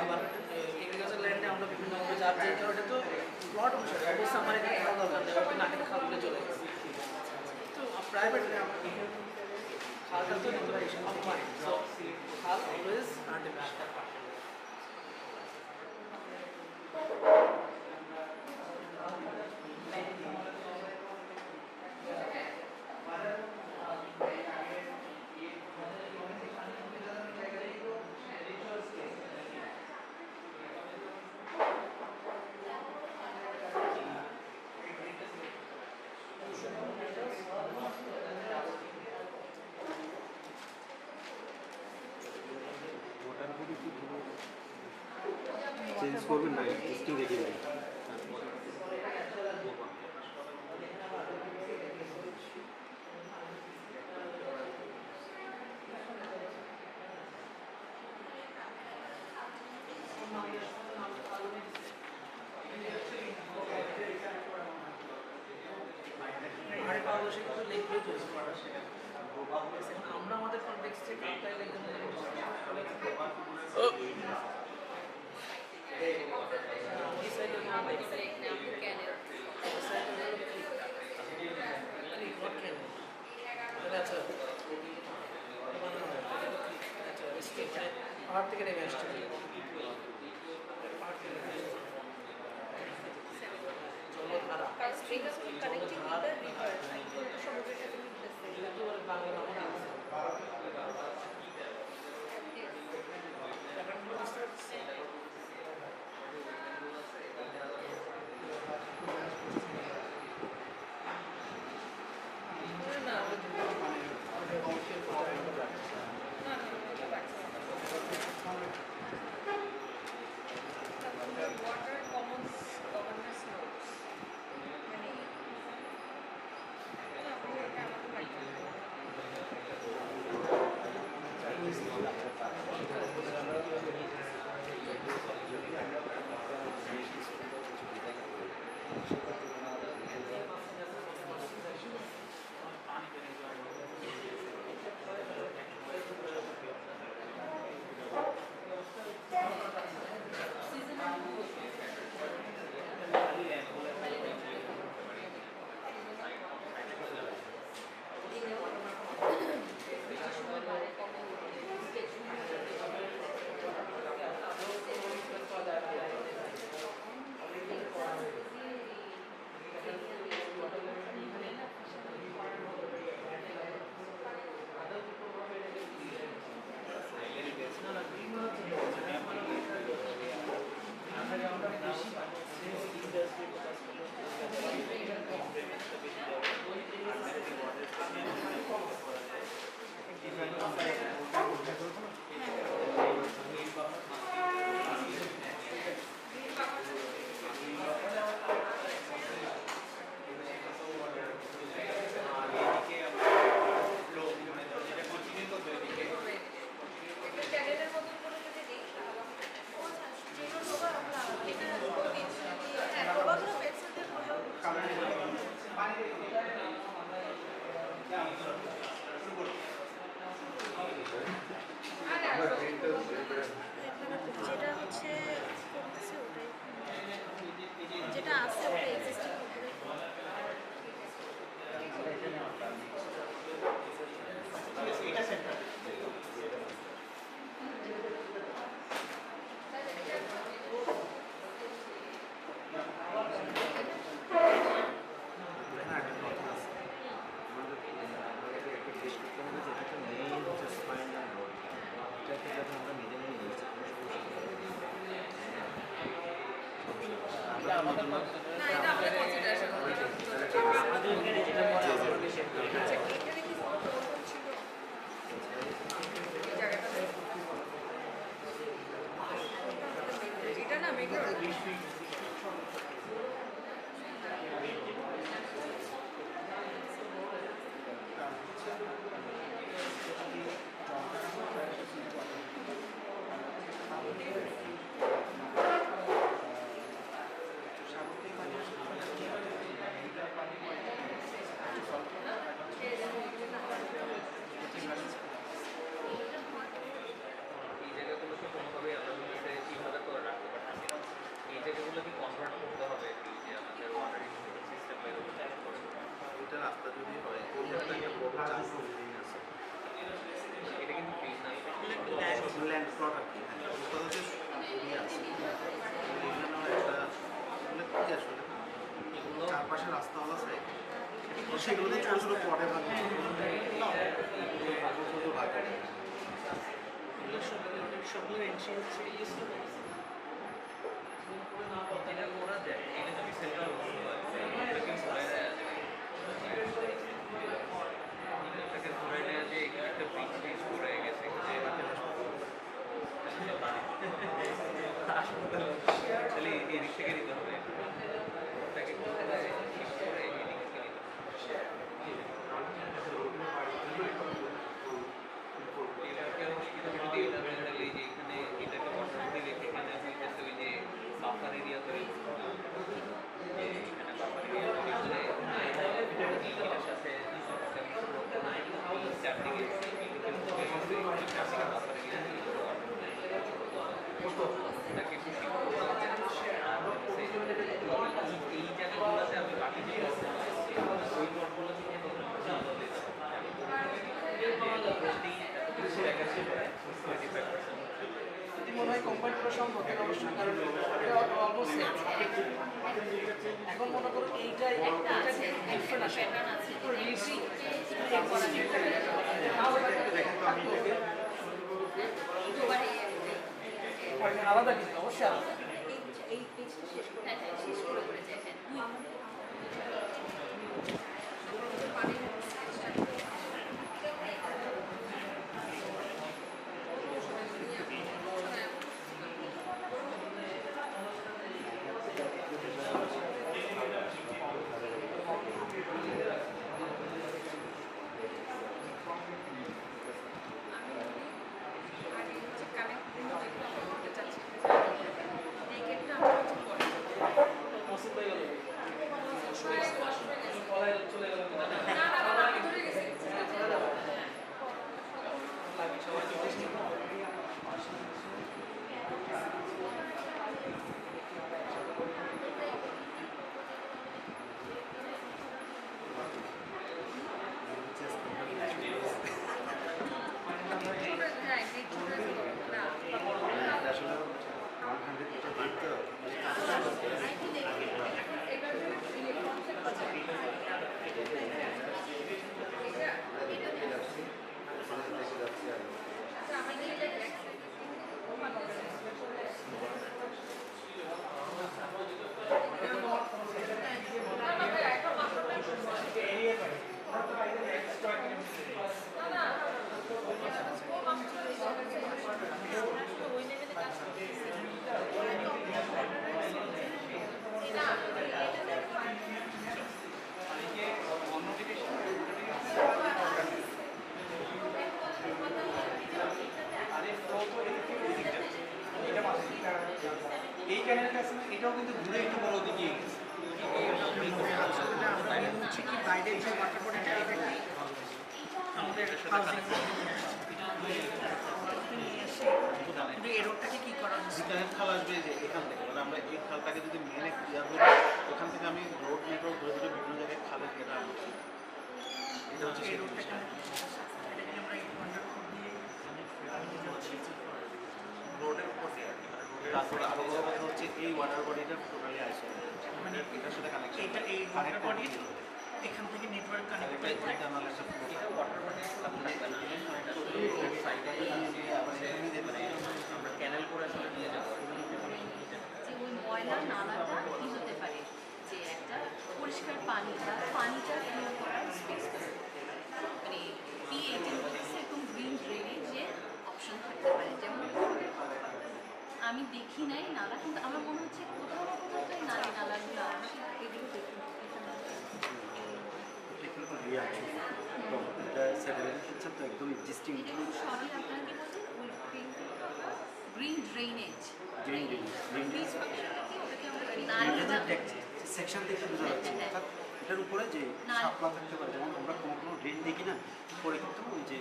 আবার এগ্রিকালচার ল্যান্ডে আমরা বিভিন্ন যার যে কারণে তো প্লট অনুসারে অবশ্যই আমার এখানে খাওয়া দরকার নেই নাকের খালগুলো চলে গেছে তো প্রাইভেট খালটা তো রিজর্ভেশন অফ মানি সো খাল অলওয়েজ আর্টিফিশিয়াল চেঞ্জ করবেন না টেস্টিং রেখে দেবেন আমরা আমাদের কনটেক্সটে কালটাই লেখা এই সাইডে ক্যানেল আচ্ছা পাহাড় থেকে নেমে আসছে জলধারা Stream is connecting with the river. সমুদ্রের সাথে মিশতেছে। Bangla Water Commons Governance Notes. মানে না, আপনি এটা আমাকে পাঠিয়ে দিন। দেখানোর জন্য না এটা আমরা কনসিডারেশন করি আমাদের এখানে যেটা মনে হয় আমরা বেশি আচ্ছা এখানে কি কোনো প্রবলেম ছিল এই জায়গাটাতে এটা না মেক এই জায়গাগুলোকে কোনোভাবেই আমরা হচ্ছে এইভাবে করে রাখতে পারতেছি না। এই জায়গাগুলোকে কনভার্ট করতে হবে একটু, যে আমাদের ওয়াটার ইরিগেশন সিস্টেম এরকম চাষ করে। ওইটা রাস্তা যদি হয় ওই জায়গাটা একটা বড় চান্স আছে। এটা কিন্তু ফ্রিজ না, ল্যান্ড প্লট আর কি, হ্যাঁ ওটা হচ্ছে এরিয়া আছে এখানেও একটা এগুলো কি আসলে এগুলো চারপাশে রাস্তাওয়ালা সাইড সেগুলোতে ছোটো ছোটো পটে ভাগ করে ছোটো ছোটো ভাগ করে সবগুলো এনশিয়াল এটা করা যায়। এটা যদি সেন্ট্রাল এটাকে ঘুরে দেওয়া যায়, এটাকে ঘুরে নেওয়া যে এখানে একটা ব্রিজ টিজ করে গেছে তাহলে এদিক থেকে দিতে হবে, ওটাকে ঘুরে ঠিক করে এদিক থেকে দিতে হবে। এটাকে যদি এটা তাহলে এই যে এখানে এটাকে বর্তমান দিলে এখানে হইতেছে ওই যে বাফার এরিয়া তৈরি করতে হবে। যে এখানে বাফার এরিয়া তৈরি করে এটার সাথে চারদিকে বাফার এরিয়া তৈরি করে ওটাকে খুশি এই জায়গাগুলোতে আমি বাকি যে ওই পথগুলো থেকে যদি মনে হয় কম্বাইন করা সম্ভব তাহলে অবশ্যই, কারণ অবশ্যই এখন মনে করুন এইটাই একটা আছে ডিফারেন্ট আসে প্যাটার্ন আছে তো রিস্ক আলাদা কিন্তু অবশ্যই আলাদা। এই পেজটা শেষ করে হ্যাঁ হ্যাঁ শেষ করে করে যায় হ্যাঁ পানির এই ক্যানেলটা আছে না, এটাও কিন্তু ঘুরে একটু বড় দিকে গেছে। হচ্ছে কি বাইরের যে ওয়াটার বডিটা এটা কি আমাদের হাউজিং কিন্তু এই রোডটাকে কি করা হচ্ছে? যেখানে খাল আসবে যে এখান থেকে, মানে আমরা এই খালটাকে যদি মেনে ক্লিয়ার করি ওখান থেকে আমি রোড নেটওয়ার্ক ধরে ধরে বিভিন্ন জায়গায় খালের ঘেরা আনছি। এটা হচ্ছে এই সেই রোডটাকে জিনিসটা। এটা কি আমরা এই ওয়াটার দিয়ে রোডের উপর দিয়ে আর কি, মানে রোডের তারপরে আরো বড় কথা হচ্ছে এই ওয়াটার বডিটা টোটালি আইসো, মানে এটার সাথে কানেকশন এইটা এই ওয়াটার বডি এখান থেকে নেটওয়ার্ক কানেক্ট একটা ইন্টারনাল একটা ফ্লো এটা ওয়াটার বডি থাকবে না, সাইডে আবার এখানে যেতে পারি আমরা ক্যানেল করে আসলে নিয়ে যাবো। যে ওই ময়লা নালাটা কি হতে পানিটা ফ্লো করার স্পেস মানে P18 এরকম গ্রিন ড্রেনেজের অপশন থাকতে পারে। যেমন আমি দেখি নাই নালা, কিন্তু আমার মনে হচ্ছে কোথাও না কোথাও তো এই নালাগুলো আছে, এগুলো দেখি সবই আপনাকে বলছেন উইথ গ্রিন ড্রেনেজ। ব্রিজ ফাংশনটা কি? ওটাকে আমরা সেকশন দেখে বোঝা যাচ্ছে অর্থাৎ এটার উপরে যে শাপলা থাকতে পারে, যেমন আমরা কোনো কোনো ড্রেন দেখি না পরে কিন্তু ওই যে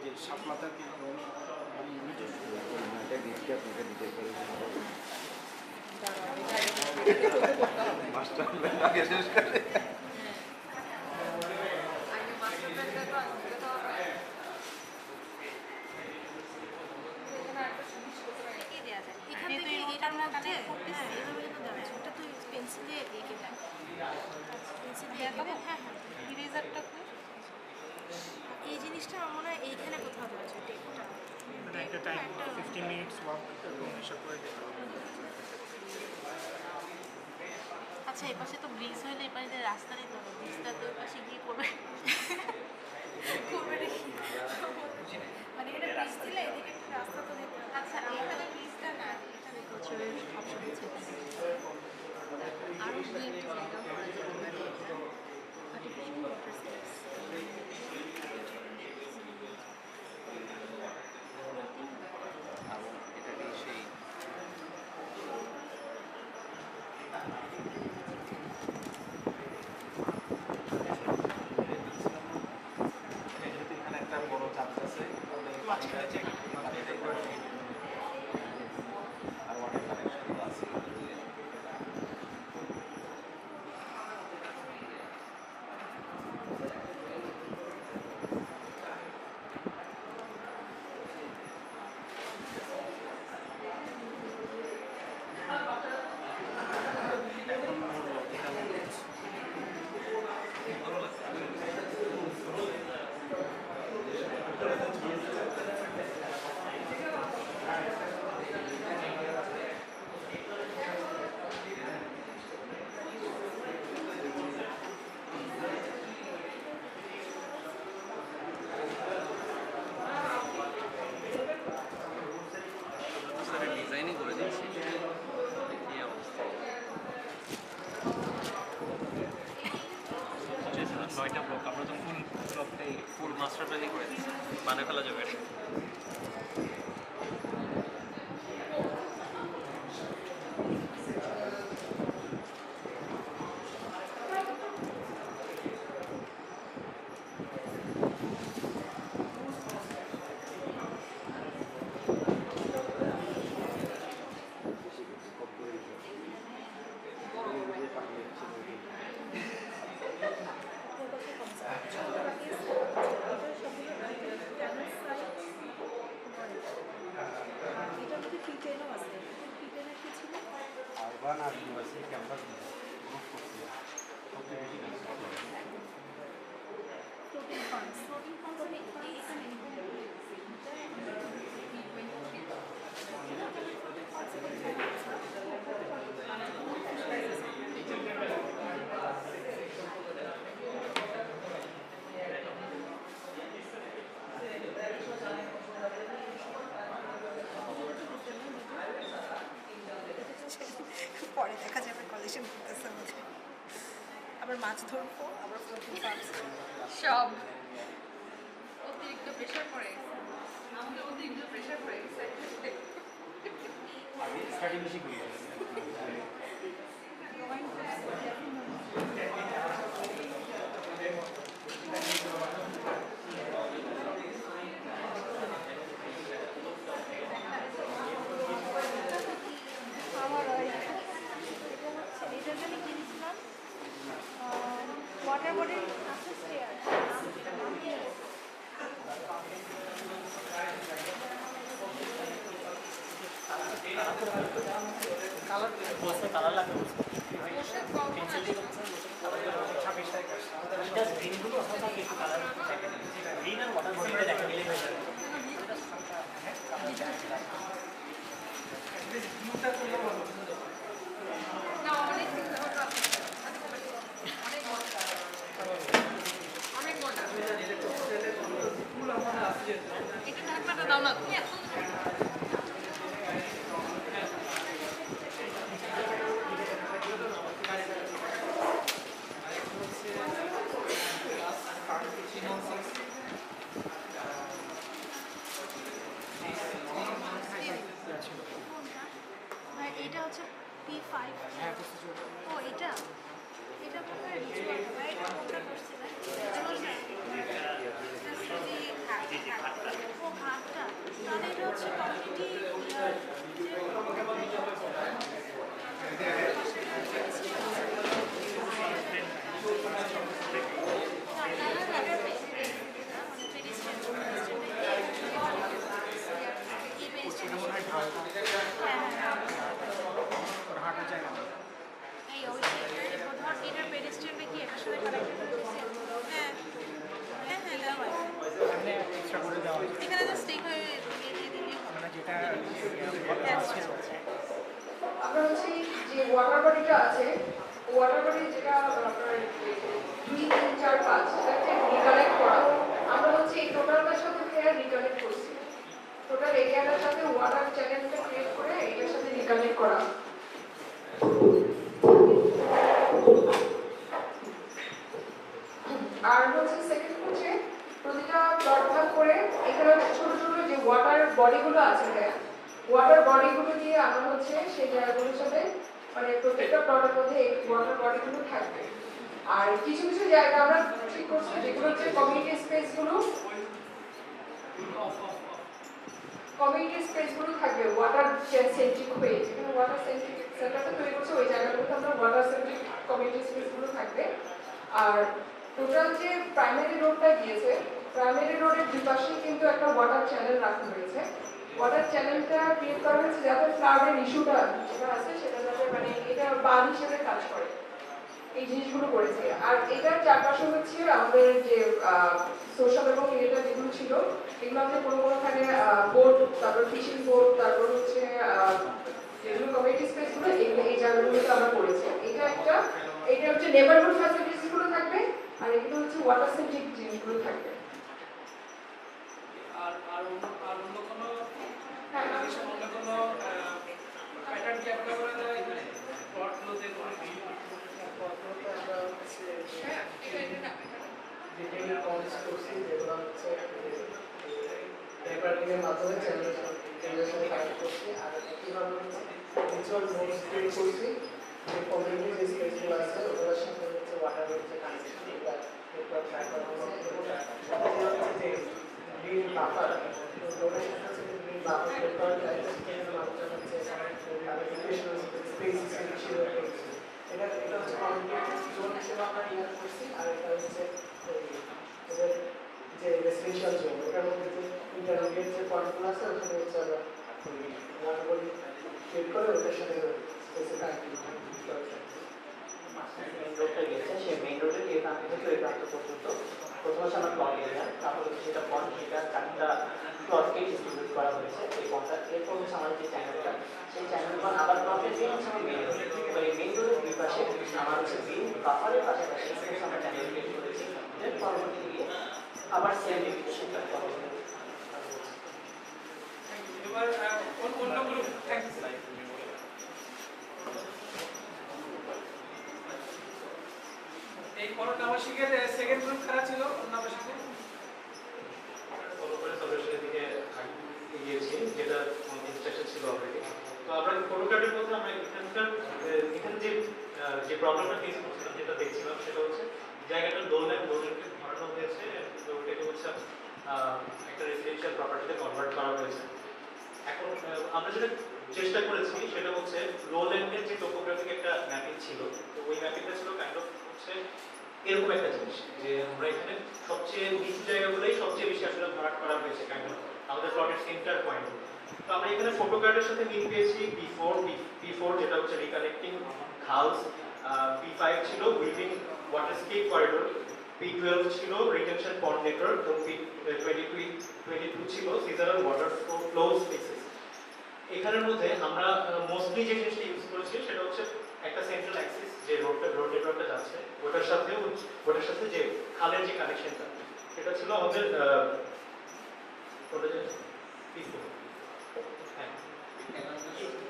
যে শাপলাটাকে মাস্টার আগে শেষ করে এই জিনিসটা আমার মনে হয় এইখানে কোথাও রয়েছে টেপটা। একটা টাইম 15 মিনিটস ওয়াক এবং এসব করে দেখা হবে। আচ্ছা এই পাশে তো ব্রিজ হইলে এই পাশে রাস্তা নেই, তো ব্রিজটা তো ওই পাশে গিয়ে করবে করবে নাকি? মানে এটা ব্রিজ দিলে এদিকে একটা রাস্তা তো দেখতে হবে। আচ্ছা এখানে ব্রিজটা না, এখানে প্রচুরের অপশন আছে, আরও দু একটি জায়গা করা যেতে পারে এটা আর্টিফিশিয়াল ওয়াটার স্পেস। এখানে একটা বড় চার্চ আছে মাঝখানে জায়গা আর অনেক কানেকশন আছে। ডিজাইনই করে দিয়েছি, কি অবস্থা। 9টা ব্লক আমরা তো ফুল ব্লকটাই ফুল মাস্টার প্ল্যানই করে দিচ্ছি, বানিয়ে ফেলা যাবে। আরবান আর ইউনিভার্সিটি ক্যাম্পাস গ্রুপ করছি সবচেয়ে বেশি কাজ ফ্লোটিং ফান্ডস এখানে পরে দেখা যাবে কলেশন করতেছে আমাদের, আবার মাছ ধরবো, আবার ফ্লোটিং ফান্ডস সব অতিরিক্ত প্রেশার পড়ে গেছে, আমাদের অতিরিক্ত প্রেশার পড়ে গেছে। আমি স্টাডি বেশি করি এটার জন্য কিনেছিলাম ওয়াটার বডির আছে স্টেয়ার কালার লাগবে গ্রিন আর ওয়াটার বডিটা দেখা গেলে হয়ে যাবে। না অনেক বডিটা আছে, ওয়াটার বডি যেটা আপনার 2, 3, 4, 5 সেটাকে রিকালেক্ট করা, আমরা হচ্ছে এই টোটালটার সাথে ফের রিকালেক্ট করছি, টোটাল এরিয়াটার সাথে ওয়াটার চ্যানেলটা ক্রিয়েট করে এটার সাথে রিকালেক্ট করা। আর হচ্ছে সেকেন্ড হচ্ছে প্রতিটা প্লট ভাগ করে এখানে ছোট ছোট যে ওয়াটার বডিগুলো আছে, ওয়াটার বডিগুলো দিয়ে আমরা হচ্ছে সেই জায়গাগুলোর সাথে মানে প্রত্যেকটা প্লটের মধ্যে এই ওয়াটার বডিগুলো থাকবে। আর কিছু কিছু জায়গা আমরা ঠিক করছি যেগুলো হচ্ছে কমিউনিটি স্পেসগুলো থাকবে ওয়াটার সেন্ট্রিক হয়ে, যেখানে ওয়াটার সেন্ট্রিক সেন্টারটা তৈরি করছে ওই জায়গাগুলোতে আমরা ওয়াটার সেন্ট্রিক কমিউনিটি স্পেসগুলো থাকবে। আর টোটাল যে প্রাইমারি রোডটা গিয়েছে, প্রাইমারি রোডের দুই পাশেই কিন্তু একটা ওয়াটার চ্যানেল রাখা হয়েছে। ওয়াটার চ্যানেলটা ক্রিয়েট করা হয়েছে যাতে ফ্লাডের ইস্যুটা যেটা আছে সেটা যাতে মানে এটা বাঁধ হিসেবে কাজ করে, এই জিনিসগুলো করেছে। আর এটার চারপাশে হচ্ছে আমাদের যে সোশ্যাল এবং এটা যেগুলো ছিল এগুলো আমাদের কোনো কোনোখানে বোট, তারপর ফিশিং বোট, তারপর হচ্ছে যেগুলো কমিউনিটি স্পেসগুলো এই জায়গাগুলোতে আমরা করেছি। এটা হচ্ছে নেবারহুড ফ্যাসিলিটিসগুলো থাকবে, আর এগুলো হচ্ছে ওয়াটার সেন্ট্রিক জিনিসগুলো থাকবে। আর অন্য কোনো অন্য কোনো প্যাটার্ন কি আপনারা করে দেওয়া এখানে প্লটগুলোতে কোনো ডিটেইল কমেন্টস করছি যেগুলো হচ্ছে রেকর্ডিংয়ের মাধ্যমে চ্যানেলের সাথে কানেক্ট করছি। আর একইভাবে ভিজুয়াল নোটস ক্রিয়েট করছি যে কমিউনিটি যে স্পেসগুলো আছে ওগুলোর সাথে হচ্ছে ওয়াটারের যে কানেকশন এটা নেটওয়ার্ক ট্র্যাক করা হচ্ছে। এবং যে গ্রিন বাফার রোডের সাথে হচ্ছে গ্রিন বাফার তৈরি করা যায় সেখানে মানুষজন হচ্ছে এডুকেশনাল স্পেস ছিল এটা হচ্ছে কমিউনিটি জোন হিসেবে আমরা ইউজ করছি। আর এটা হচ্ছে ওদের যে রেসিডেন্সিয়াল জোন, ওটার মধ্যে যে ইন্টারমিডিয়েট যে পয়েন্টগুলো আছে ওখানে হচ্ছে আমরা ওয়াটারবডি ক্রিয়েট করে ওটার সাথে স্পেসে কানেক্ট মেইন রোডটা গেছে, সেই মেইন রোডের এই প্রান্ত থেকে ওই প্রান্ত পর্যন্ত প্রথম হচ্ছে আমার প্লট এরিয়া, তারপর হচ্ছে যেটা পয়েন্ট সেটা 4টা প্লটকে ডিস্ট্রিবিউট করা হয়েছে এই পয়েন্টটা। এরপর হচ্ছে আমার যে চ্যানেলটা, সেই চ্যানেলটা আবার প্লটের দিয়ে হচ্ছে আমি মেইন রোড, এবার এই মেইন রোডের দুই পাশে আমার হচ্ছে গ্রিন বাফারের পাশাপাশি আমরা চ্যানেল ক্রিয়েট করেছি। এর পরবর্তী গিয়ে আবার সেম ডিভিশনটা এবার অন্য গ্রুপ এই করোনা আবাসিকের সেকেন্ড গ্রুপ কারা ছিল? অন্য আবাসিকের ফলো করে সলিউশনের দিকে এগিয়েছি, যেটা ইনস্ট্রাকশন ছিল অলরেডি। তো আমরা ফটো কার্ডের মধ্যে আমরা এখানে যে প্রবলেমটা ফেস করছিলাম, যেটা দেখছিলাম সেটা হচ্ছে জায়গাটা লোল্যান্ডকে ধরানো হয়েছে, তো ওটাকে হচ্ছে একটা রেসিডেন্সিয়াল প্রপার্টিতে কনভার্ট করা হয়েছে। এখন আমরা যেটা চেষ্টা করেছি সেটা হচ্ছে লোল্যান্ডের যে টোপোগ্রাফিক একটা ম্যাপিং ছিল, তো ওই ম্যাপিংটা ছিল কাইন্ড অফ হচ্ছে এরকম একটা জিনিস যে আমরা এখানে সবচেয়ে নিচু জায়গাগুলোই সবচেয়ে বেশি আসলে ভরাট করা হয়েছে কাইন্ড অফ আমাদের প্লটের সেন্টার পয়েন্ট। তো আমরা এখানে ফটো কার্ডের সাথে মিল পেয়েছি P4 যেটা হচ্ছে রিকানেক্টিং খালস, P5 ছিল উইভিং ওয়াটারস্কেপ করিডোর, P12 ছিল রিটেনশন পন্ড নেটওয়ার্ক, এবং P22 ছিল সিজারাল ওয়াটার ফ্লো স্পেসেস। এখানের মধ্যে আমরা মোস্টলি যে জিনিসটা ইউজ করেছি সেটা হচ্ছে একটা সেন্ট্রাল অ্যাক্সিস যে রোড নেটওয়ার্কটা যাচ্ছে ওটার সাথে যে খালের যে কানেকশনটা সেটা ছিল আমাদের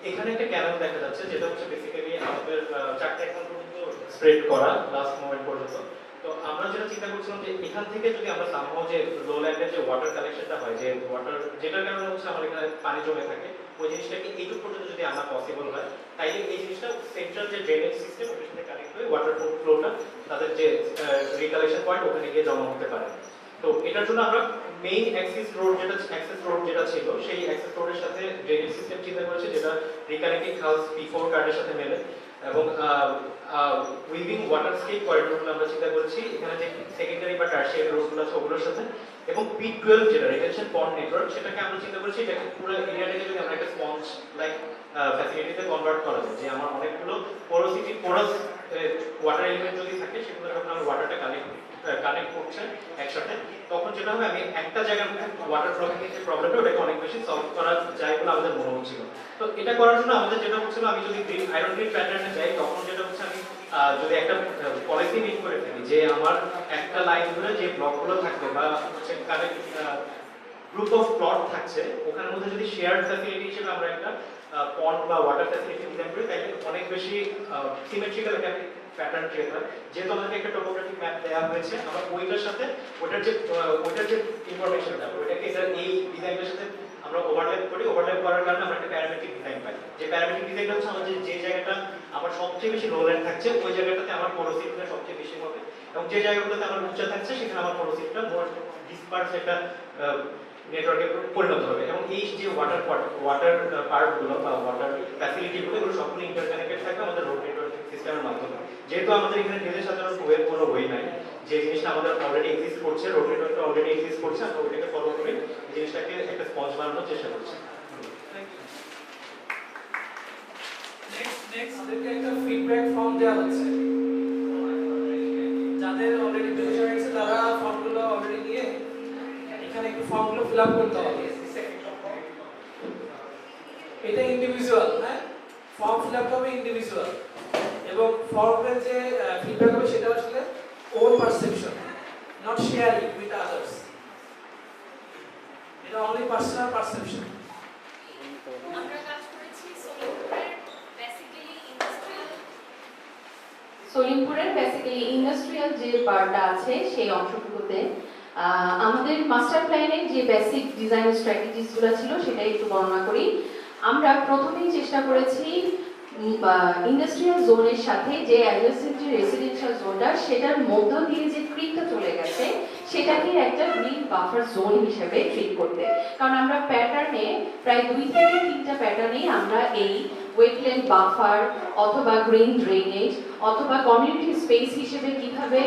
এখানে একটা ক্যানেল দেখা যাচ্ছে যেটা হচ্ছে বেসিক্যালি আমাদের 4টা এখন পর্যন্ত স্প্রেড করা লাস্ট মোমেন্ট পর্যন্ত। তো আমরা যেটা চিন্তা করছিলাম যে এখান থেকে যদি আমরা সামহাও যে লোল্যান্ডের যে ওয়াটার কালেকশনটা হয়, যে ওয়াটার যেটার কারণে হচ্ছে আমাদের এখানে পানি জমে থাকে, ওই জিনিসটাকে এইটুকু পর্যন্ত যদি আনা পসিবল হয়, তাইলে এই জিনিসটা সেন্ট্রাল যে ড্রেনেজ সিস্টেম ওটার সাথে কানেক্ট হয়ে ওয়াটার ফ্লোটা তাদের যে রিকালেকশন পয়েন্ট ওখানে গিয়ে জমা হতে পারে। তো এটার জন্য আমরা মেইন অ্যাক্সেস রোড যেটা ছিল সেই অ্যাক্সেস রোডের সাথে ড্রেনেজ সিস্টেম চিন্তা করেছি যেটা রিকানেক্টিং খালস P4 কার্ডের সাথে মেলে, এবং উইভিং ওয়াটারস্কেপ করিডোরগুলো আমরা চিন্তা করেছি এখানে যে সেকেন্ডারি বা টারশিয়ারি রোডগুলো আছে ওগুলোর সাথে, এবং P12 যেটা রিটেনশন পন্ড নেটওয়ার্ক সেটাকে আমরা চিন্তা করেছি এটাকে পুরো এরিয়াটাকে যদি আমরা একটা স্পঞ্জ লাইক ফ্যাসিলিটিতে কনভার্ট করা যায়, যে আমার অনেকগুলো পোরাস ওয়াটার এলিমেন্ট যদি থাকে সেগুলো যখন আমরা ওয়াটারটা কালেক্ট করি কানেক্ট করছে একসাথে, তখন যেটা হবে আমি একটা জায়গার ওয়াটার ফ্লোটিং এর যে প্রবলেমটা ওটাকে অনেক বেশি সলভ করা যায় বলে আমাদের মনে হচ্ছিল। তো এটা করার জন্য আমাদের যেটা হচ্ছিল, আমি যদি গ্রিন আয়রন গ্রিন প্যাটার্নে যাই তখন যেটা হচ্ছে আমি যদি একটা পলিসি মিট করে ফেলি যে আমার একটা লাইন ধরে যে ব্লকগুলো থাকবে বা হচ্ছে কানেক্ট গ্রুপ অফ প্লট থাকছে ওখানের মধ্যে যদি শেয়ার্ড ফ্যাসিলিটি হিসেবে আমরা একটা পন্ড বা ওয়াটার ফ্যাসিলিটি ডিজাইন করি, তাহলে অনেক বেশি সিমেট্রিক্যাল একটা প্যাটার্ন ক্রিয়েট হয়। যেহেতু আমাদেরকে একটা টোপোগ্রাফিক ম্যাপ দেওয়া হয়েছে, আমরা ওইটার সাথে ওইটার যে ইনফরমেশনটা ওইটাকে এই ডিজাইনের সাথে আমরা ওভারল্যাপ করি। ওভারল্যাপ করার কারণে আমরা একটা প্যারামেট্রিক ডিজাইন পাই। যে প্যারামেট্রিক ডিজাইনটা হচ্ছে আমাদের যে জায়গাটা আমার সবচেয়ে বেশি লোল্যান্ড থাকছে ওই জায়গাটাতে আমার পোরোসিটিটা সবচেয়ে বেশি হবে, এবং যে জায়গাগুলোতে আমার উচ্চা থাকছে সেখানে আমার পোরোসিটিটা মোর ডিসপার্স একটা নেটওয়ার্কে পরিণত হবে। এবং এই যে ওয়াটার পার্টগুলো বা ওয়াটার ফ্যাসিলিটিগুলো এগুলো সবগুলো ইন্টারকানেক্টেড থাকবে আমাদের রোড নেটওয়ার্ক সিস্টেমের মাধ্যমে। যেহেতু আমাদের এখানে ডেলে সাধারণ ওয়েব কোনো বই নাই, যে জিনিসটা আমাদের অলরেডি এক্সিস্ট করছে, রোড নেটওয়ার্কটা অলরেডি এক্সিস্ট করছে, আমরা ওইটাকে ফলো করে জিনিসটাকে একটা স্পঞ্জ বানানোর চেষ্টা করছি। একটা ফিডব্যাক ফর্ম দেওয়া হচ্ছে, যাদের অলরেডি প্রেজেন্ট হয়েছে তারা ফর্মগুলো অলরেডি নিয়ে এখানে একটু ফর্মগুলো ফিল আপ করতে হবে। এটা ইন্ডিভিজুয়াল, হ্যাঁ, ফর্ম ফিল আপ হবে ইন্ডিভিজুয়াল, এবং ফর্মের যে ফিডব্যাক হবে সেটা আসলে own perception, not sharing with others. এটা অনলি পার্সোনাল পারসেপশন। আমরা কাজ করেছি সলিমপুরের বেসিক্যালি ইন্ডাস্ট্রিয়াল যে পার্টটা আছে সেই অংশটুকুতে আমাদের মাস্টার প্ল্যানের যে বেসিক ডিজাইন স্ট্র্যাটেজিসগুলো ছিল সেটা একটু বর্ণনা করি। আমরা প্রথমেই চেষ্টা করেছি ইন্ডাস্ট্রিয়াল জোনের সাথে যে অ্যাডজেসেন্ট যে রেসিডেন্সিয়াল জোনটা সেটার মধ্য দিয়ে যে ক্রিকটা চলে গেছে সেটাকে একটা গ্রিন বাফার জোন হিসেবে ট্রিট করতে। কারণ আমরা প্যাটার্নে প্রায় 2 থেকে 3টা প্যাটার্নেই আমরা এই ওয়েটল্যান্ড বাফার অথবা গ্রিন ড্রেনেজ অথবা কমিউনিটি স্পেস হিসেবে কিভাবে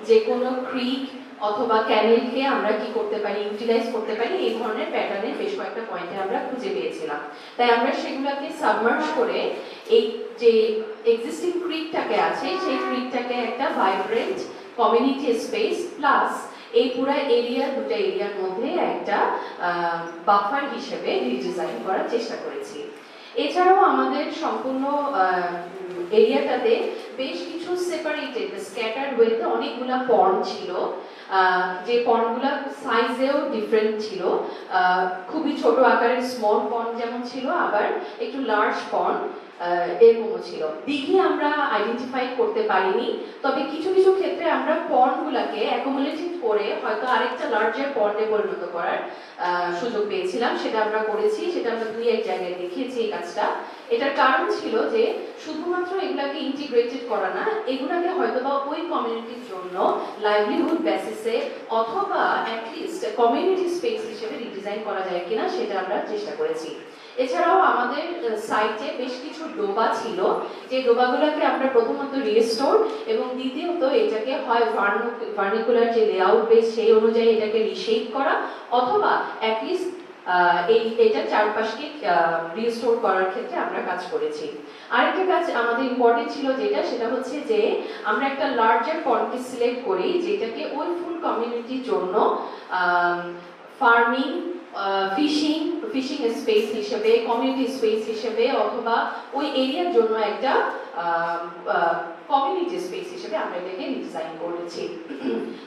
যে কোনো ক্রিক অথবা ক্যানেলকে আমরা কি করতে পারি, ইউটিলাইজ করতে পারি, এই ধরনের প্যাটার্নের বেশ কয়েকটা পয়েন্টে আমরা খুঁজে পেয়েছিলাম। তাই আমরা সেগুলোকে সাবমার্জ করে এই যে এক্সিস্টিং ক্রিকটাকে আছে সেই ক্রিকটাকে একটা ভাইব্রেন্ট কমিউনিটি স্পেস প্লাস এই পুরো দুটো এরিয়ার মধ্যে একটা বাফার হিসেবে রিডিজাইন করার চেষ্টা করেছি। এছাড়াও আমাদের সম্পূর্ণ এরিয়াটাতে বেশ কিছু সেপারেটেড স্ক্যাটার্ড ওয়েতে অনেকগুলা পন্ড ছিল, যে পন্ডগুলো সাইজেও ডিফারেন্ট ছিল। খুবই ছোট আকারের স্মল পন্ড যেমন ছিল, আবার একটু লার্জ পন্ড এরকমও ছিল। দিঘি আমরা আইডেন্টিফাই করতে পারিনি, তবে কিছু কিছু ক্ষেত্রে আমরা পন্ডগুলোকে অ্যাকুমুলেটিভ করে হয়তো আরেকটা লার্জার পন্ডে পরিণত করার সুযোগ পেয়েছিলাম। সেটা আমরা করেছি, সেটা আমরা 2-1 জায়গায় দেখিয়েছি এই কাজটা। এটার কারণ ছিল যে শুধুমাত্র এগুলাকে ইন্টিগ্রেটেড করা না, এগুলাকে হয়তোবা ওই কমিউনিটির জন্য লাইভলিহুড বেসিসে অথবা অ্যাটলিস্ট কমিউনিটি স্পেস হিসেবে রিডিজাইন করা যায় কিনা সেটা আমরা চেষ্টা করেছি। এছাড়াও আমাদের সাইটে বেশ কিছু ডোবা ছিল, যে ডোবাগুলোকে আমরা প্রথমত রিস্টোর এবং দ্বিতীয়ত এটাকে হয় ভার্নিকুলার যে লেআউট বেস সেই অনুযায়ী এটাকে রিশেপ করা অথবা অ্যাটলিস্ট এটা চারপাশকে রিস্টোর করার ক্ষেত্রে আমরা কাজ করেছি। আরেকটা কাজ আমাদের ইম্পর্টেন্ট ছিল সেটা হচ্ছে যে আমরা একটা লার্জার পন্ডকে সিলেক্ট করি যেটাকে ওই ফুল কমিউনিটির জন্য ফার্মিং, ফিশিং স্পেস হিসেবে, কমিউনিটি স্পেস হিসেবে অথবা ওই এরিয়ার জন্য একটা কমিউনিটি স্পেস হিসেবে আমরা এটাকে ডিজাইন করেছি।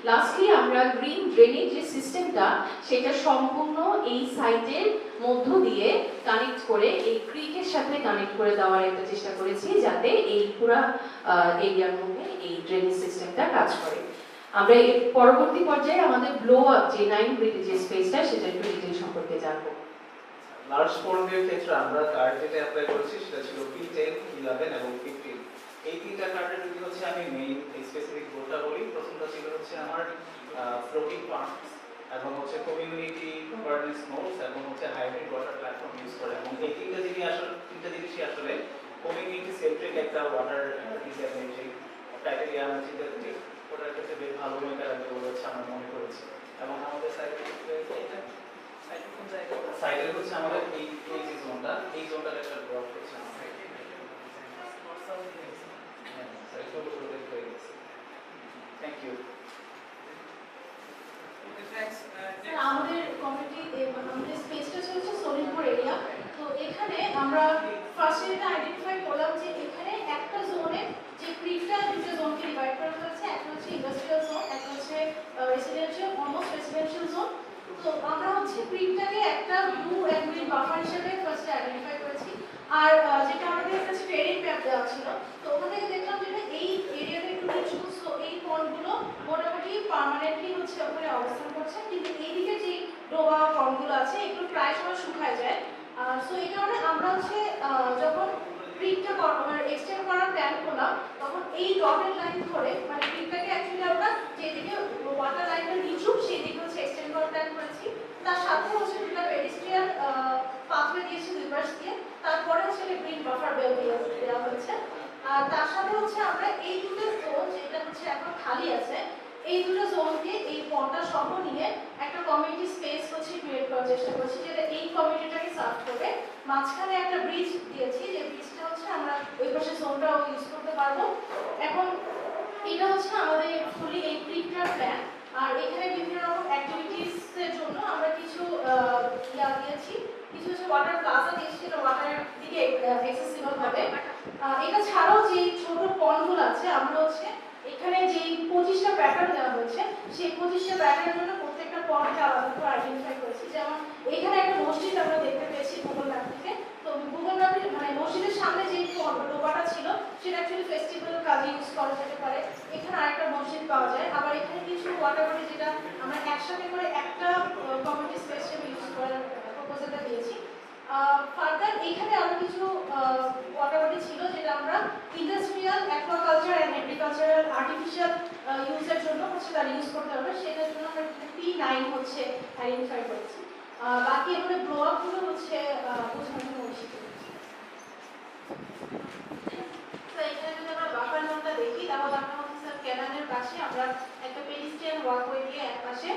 লাস্টলি আমরা গ্রিন ড্রেনেজ যে সিস্টেমটা সেটা সম্পূর্ণ এই সাইটের মধ্য দিয়ে কানেক্ট করে এই ক্রিকের সাথে কানেক্ট করে দেওয়ার একটা চেষ্টা করেছি, যাতে এই পুরো এরিয়ার মধ্যে এই ড্রেনেজ সিস্টেমটা কাজ করে। আমরা এর পরবর্তী পর্যায়ে আমাদের ব্লো আপ যে 9 গ্রিড যে স্পেসটা সেটা একটু ডিটেইল সম্পর্কে জানবো। লার্জ পন্ডের ক্ষেত্রে আমরা কার্ড যেটা অ্যাপ্লাই করেছি সেটা ছিল P10, 11 এবং 15। এই তিনটা কার্ডের যদি হচ্ছে আমি মেইন স্পেসিফিক গোলটা বলি, প্রথমটা ছিল হচ্ছে আমার ফ্লোটিং পাম্পস এবং হচ্ছে কমিউনিটি গভর্নেন্স নোডস এবং হচ্ছে হাইব্রিড ওয়াটার প্ল্যাটফর্ম ইউজ করে, এবং এই তিনটা জিনিসই আসলে কমিউনিটি সেন্ট্রিক একটা ওয়াটার ডিজাইন যে ক্রাইটেরিয়া আমরা চিন্তা করি ওটার ক্ষেত্রে বেশ ভালো ভূমিকা রাখবে বলে হচ্ছে আমরা মনে করেছি। এবং আমাদের সাইডের হচ্ছে আমাদের এই যে জোনটা, এই জোনটার একটা ড্রপ হচ্ছে থ্যাংক ইউ। তো আমরা হচ্ছে ক্রিকটাকে একটা ব্লু অ্যান্ড গ্রিন বাফার হিসেবে ফার্স্টে আইডেন্টিফাই করেছি। আর যেটা আমাদের কাছে ট্রেনিং ম্যাপ দেওয়া ছিল, তো ওখান থেকে দেখলাম যে এই এরিয়াটা একটু নিচু, সো এই পন্ডগুলো মোটামুটি পার্মানেন্টলি হচ্ছে ওখানে অবস্থান করছে, কিন্তু এইদিকে যে ডোবা পন্ডগুলো আছে এগুলো প্রায় সময় শুকায় যায়। সো এই কারণে আমরা হচ্ছে যখন ক্রিকটা এক্সটেন্ড করার প্ল্যান করলাম, তখন এই ডটেড লাইন ধরে মানে ক্রিকটাকে অ্যাকচুয়ালি আমরা যেদিকে ওয়াটার লাইনটা নিচু সেই দিকে হচ্ছে এক্সটেন্ড করার প্ল্যান করেছি। তার সাথে হচ্ছে দুটো পেডিস্ট্রিয়াল পাথওয়ে দিয়েছি দুই পাশ দিয়ে, তারপরে হচ্ছে গ্রিন বাফার বেল দেওয়া হয়েছে। আর তার সাথে হচ্ছে আমরা এই দুটো জোন যেটা হচ্ছে এখন খালি আছে, এই দুটো জোনকে এই পন্ডটা সহ নিয়ে একটা কমিউনিটি স্পেস হচ্ছে ক্রিয়েট করার চেষ্টা করছি, যেটা এই কমিউনিটিটাকে সার্ভ করবে। মাঝখানে একটা ব্রিজ দিয়েছি, যে ব্রিজটা হচ্ছে আমরা ওই পাশে জোনটাও ইউজ করতে পারবো। এখন এটা হচ্ছে আমাদের ফুলি এই ক্রিকটার প্ল্যান। আর এখানে বিভিন্ন রকম অ্যাক্টিভিটিসের জন্য আমরা কিছু দিয়েছি, কিছু হচ্ছে ওয়াটার প্লাজা দিয়েছি, যেটা ওয়াটারের দিকে অ্যাক্সেসিবল হবে। এটা ছাড়াও যে ছোট পন্ডগুলো আছে, আমরা হচ্ছে এখানে যে 25টা প্যাটার্ন দেওয়া হয়েছে, সেই 25টা প্যাটার্নের জন্য প্রত্যেকটা পন্ডকে আলাদা করে আইডেন্টিফাই করেছি। যেমন এখানে একটা মসজিদ আমরা দেখতে পেয়েছি গুগল ম্যাপ থেকে, তো গুগল ম্যাপে মানে মসজিদের সামনে যে ডোবাটা ছিল সেটা অ্যাকচুয়ালি ফেস্টিভ্যাল কাজে ইউজ করা যেতে পারে। এখানে আরেকটা মসজিদ পাওয়া যায়। আবার এখানে কিছু ওয়াটার বডি যেটা আমরা একসাথে করে একটা কমিউনিটি স্পেস হিসেবে ইউজ করার প্রপোজালটা দিয়েছি। ফার্দার এখানে আরো কিছু ওয়াটার বডি ছিল যেটা আমরা industrial, aquaculture and agricultural artificial ইউজের জন্য হচ্ছে তার ইউজ করতে হবে, সেটার জন্য আমরা P9 হচ্ছে আইডেন্টিফাই করেছি। বাকি এখানে ব্লো আপগুলো হচ্ছে বোঝানোর জন্য উচিত। তো এখানে যদি আমরা বাফার জোনটা দেখি, তাহলে আমরা হচ্ছে স্যার ক্যানালের পাশে আমরা একটা পেডিস্ট্রিয়াল ওয়াকওয়ে দিয়ে এক পাশে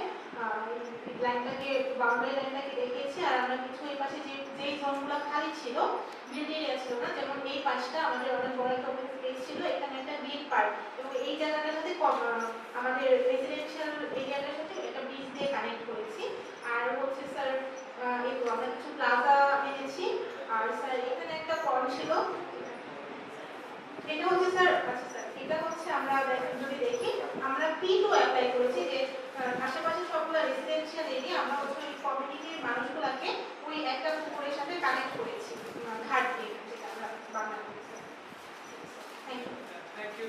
লাইনটাকে বাউন্ডারি লাইনটাকে দেখিয়েছি। আর আমরা কিছু এই পাশে যেই জোনগুলো খালি ছিল, গ্রিন এরিয়া ছিল না, যেমন এই পাশটা আমাদের অনেক বড় একটা ওপেন স্পেস ছিল, এখানে একটা গ্রিন পার্ক, এবং এই জায়গাটার সাথে আমাদের রেসিডেন্সিয়াল এরিয়াটার সাথে একটা ব্রিজ দিয়ে কানেক্ট করেছি। আর হচ্ছে স্যার এই আমরা কিছু প্লাজা এনেছি। আর স্যার এখানে একটা পন্ড ছিল, এটা হচ্ছে স্যার, আচ্ছা স্যার এটা হচ্ছে আমরা যদি দেখি আমরা P2 অ্যাপ্লাই করেছি, যে আশেপাশে সবগুলো রেসিডেন্সিয়াল এরিয়া আমরা হচ্ছে ওই কমিউনিটির মানুষগুলোকে ওই একটা পুকুরের সাথে কানেক্ট করেছি ঘাট দিয়ে, যেটা আমরা বাংলা বলছি। Thank you. থ্যাংক ইউ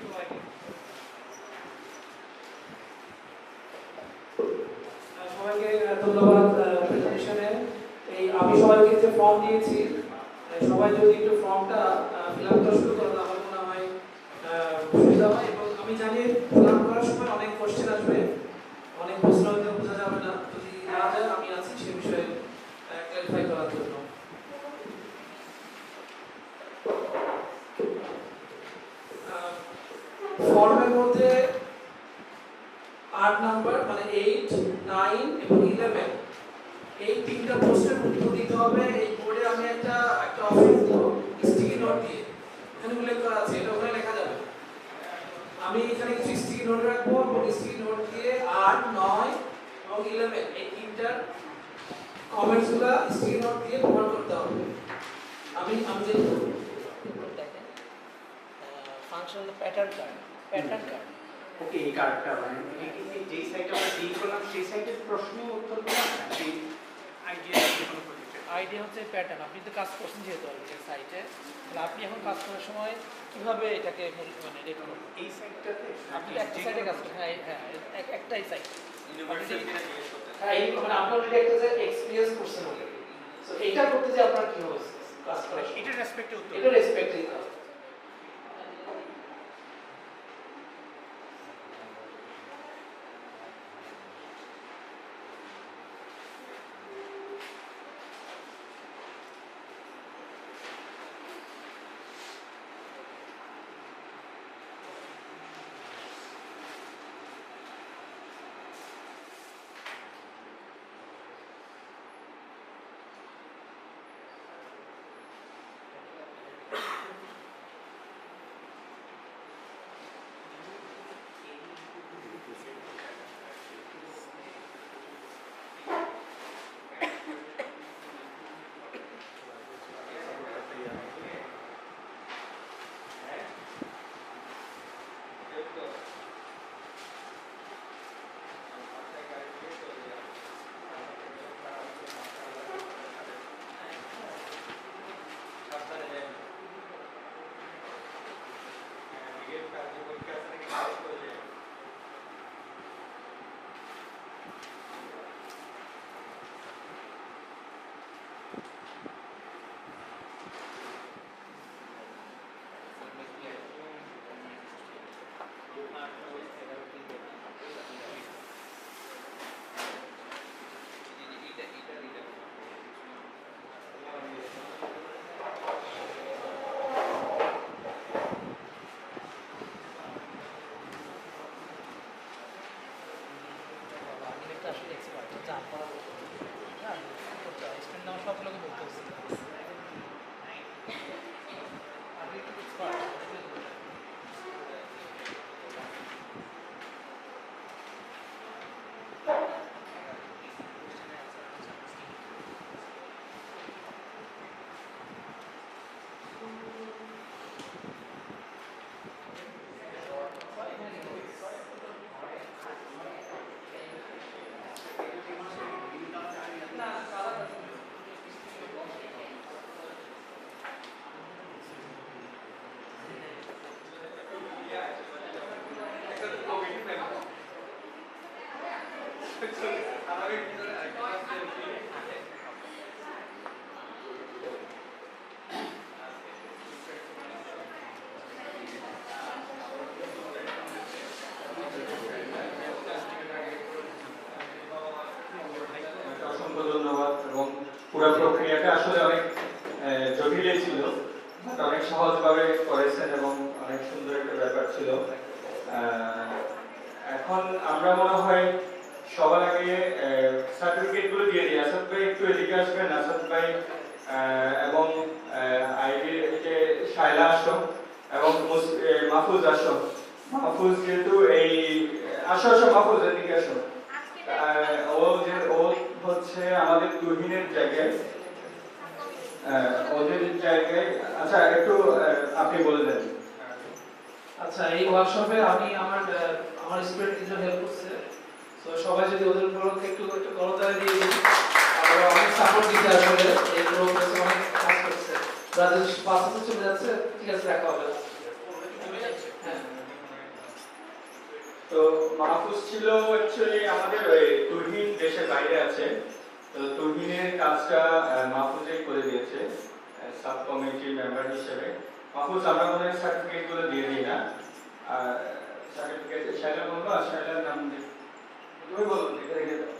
সবাইকে ধন্যবাদ প্রেজেন্টেশনে। এই আমি সবাইকে যে ফর্ম দিয়েছি, সবাই যদি একটু ফর্মটা ফিল আপ করা শুরু করেন আমার মনে হয় সুবিধা হয়। এবং আমি জানি ফিল আপ করার সময় অনেক কোশ্চেন আসবে, অনেক প্রশ্ন হয়তো বোঝা যাবে না, যদি না যায় আমি আছি সে বিষয়ে ক্লারিফাই করার জন্য। ফর্মের মধ্যে 8 নাম্বার মানে 8, 9 এবং 11 এই তিনটা প্রশ্নের উত্তর দিতে হবে। এই বোর্ডে আমি একটা অপশন দিব স্টিকি নোট দিয়ে, এখানে উল্লেখ করা আছে, এটা ওখানে লেখা যাবে। আমি এখানে কিছু স্টিকি নোট রাখবো এবং স্টিকি নোট দিয়ে 8, 9 এবং 11 এই তিনটার কমেন্টসগুলো স্টিকি নোট দিয়ে প্রমাণ করতে হবে। আমি যে দেখেন ফাংশনাল প্যাটার্ন কার্ড ওকে, এই কার্ডটা মানে যেই সাইটে আমরা ডিল করলাম সেই সাইটের প্রশ্ন উত্তরগুলো সেই আইডিয়া হচ্ছে প্যাটার্ন। আপনি তো কাজ করছেন যেহেতু সাইটে, তাহলে আপনি এখন কাজ করার সময় কিভাবে এটাকে মানে রেট করবেন? এই সাইটটাতে আপনি একটা সাইটে কাজ করেন, হ্যাঁ হ্যাঁ একটাই সাইট, হ্যাঁ এই মানে আপনি অলরেডি একটা যে এক্সপেরিয়েন্স করছেন অলরেডি, সো এটা করতে যে আপনার কি হবে কাজ করা, এটা রেসপেক্টে উত্তর, এটা রেসপেক্ট দিতে হবে। অসংখ্য ধন্যবাদ। এবং পুরো প্রক্রিয়াটা আসলে অনেক জটিলই ছিল, অনেক সহজভাবে করেছেন এবং অনেক সুন্দর একটা ব্যাপার ছিল। এখন আমরা মনে হয় সবার আগে সার্টিফিকেটগুলো দিয়ে দিই। আসাদ ভাই একটু এদিকে আসবেন, আসাদ ভাই এবং আইডি যে শায়লা আসো এবং মাহফুজ আসো। মাহফুজ যেহেতু এই আসো মাহফুজ এদিকে আসো। ও হচ্ছে আমাদের তুহিনের জায়গায়, ওদের জায়গায়। আচ্ছা একটু আপনি বলে দেন। আচ্ছা, এই ওয়ার্কশপে আমি আমার স্টুডেন্ট কিছু হেল্প করছে, তো সবাই যদি ওদের উপলক্ষে একটু করতালি দিয়ে দিই আর অনেক সাপোর্ট দিতে আসলে এই প্রোগ্রামে অনেক কাজ করছে। ব্রাজিল পাসপোর্ট চলে যাচ্ছে, ঠিক আছে রাখা হবে। তো মাহফুজ ছিল অ্যাকচুয়ালি আমাদের ওই তুহিন দেশের বাইরে আছে, তো তুহিনের কাজটা মাহফুজই করে দিয়েছে সাব কমিটির মেম্বার হিসেবে। মাহফুজ আমরা মনে হয় সার্টিফিকেটগুলো দিয়ে দিই না, সার্টিফিকেট শায়লা বলবো, আর শায়লার নাম তুমি বলো, দেখে রেখে দাও।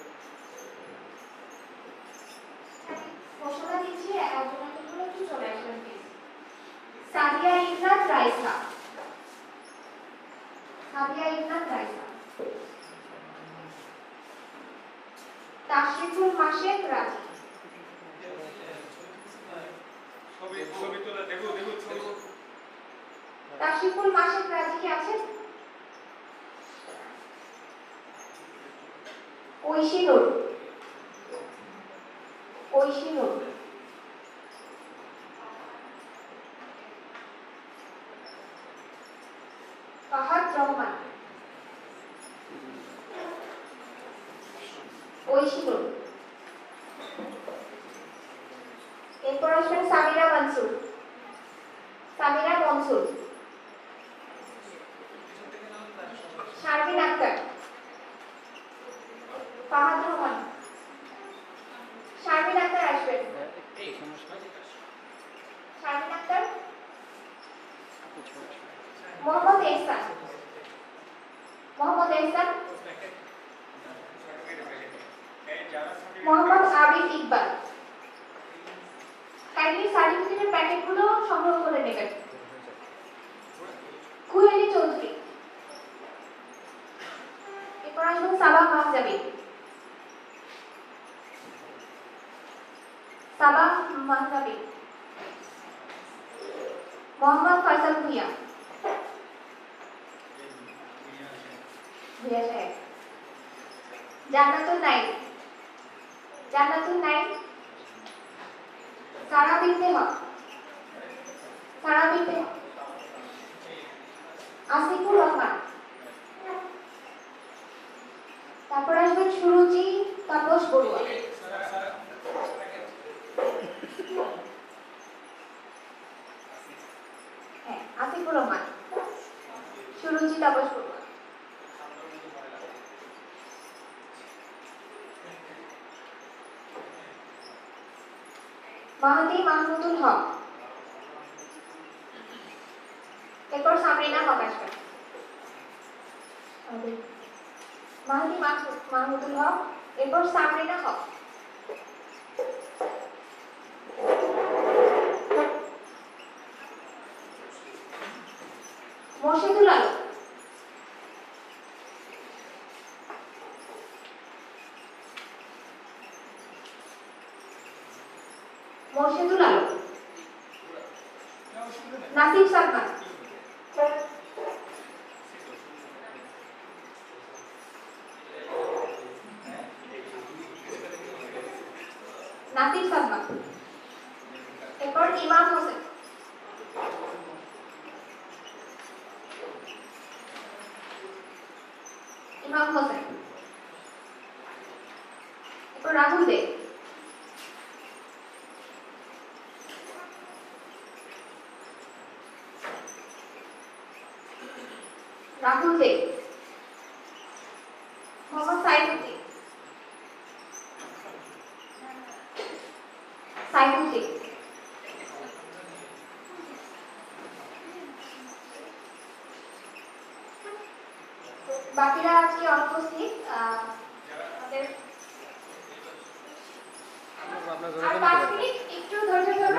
ঘোষণা দিচ্ছি, একজন একটু চলে আসবেন প্লিজ। সাদিয়া ইমরান রাইসা, সাদিয়া ইমরান রাইসা। তাশরিফুল মাসেদ রাজি, তাশরিফুল মাসেদ রাজি কি আছেন? ঐশী নূর, ঐশী নূর। ফাহাদ রহমান, ঐশী নূর। এরপর আসবেন সামিরা মনসুর, সামিরা মনসুর। শারমিন আক্তার, ফাহাদ রহমান। শারমিন আক্তার আসবেন, শারমিন আক্তার। মোহাম্মদ এহসান, মোহাম্মদ এহসান। মোহাম্মদ আবিদ ইকবাল। কাইন্ডলি সার্টিফিকেটের প্যাকেটগুলো সংগ্রহ করে নেবেন। কুহেলি চৌধুরী। এরপর আসবেন সাবাহ মাহজাবি, সাবাহ মাহজাবি। মোহাম্মদ ফয়সাল ভুইয়া, ভুইয়া সাহেব। জান্নাতুল নাইম, জান্নাতুল নাইম। সারা বিনতে হক, সারা বিনতে হক। আসিফুর রহমান। তারপর আসবেন সুরুচি তাপস বড়ুয়া। হ্যাঁ, আসিফুর রহমান, সুরুচি তাপস বড়ুয়া। মাহাদি মাহমুদুল হক। এরপর সামরিনা হক আসবেন। মাহদি মাহমুদুল হক, এরপর সাবরিনা হক, মোর্শেদুল আলম, মোর্শেদুল আলম, নাসিব সালমান, নাসিব সালমান, এরপর ইমাম হোসেন, ইমাম হোসেন, এরপর রাহুল দে, রাহুল দে, মোহাম্মদ সাইফুদ্দিন, সাইফুদ্দিন, বাকিরা আজকে অনুপস্থিত। আমাদের আর 5 মিনিট একটু ধৈর্য ধরুন,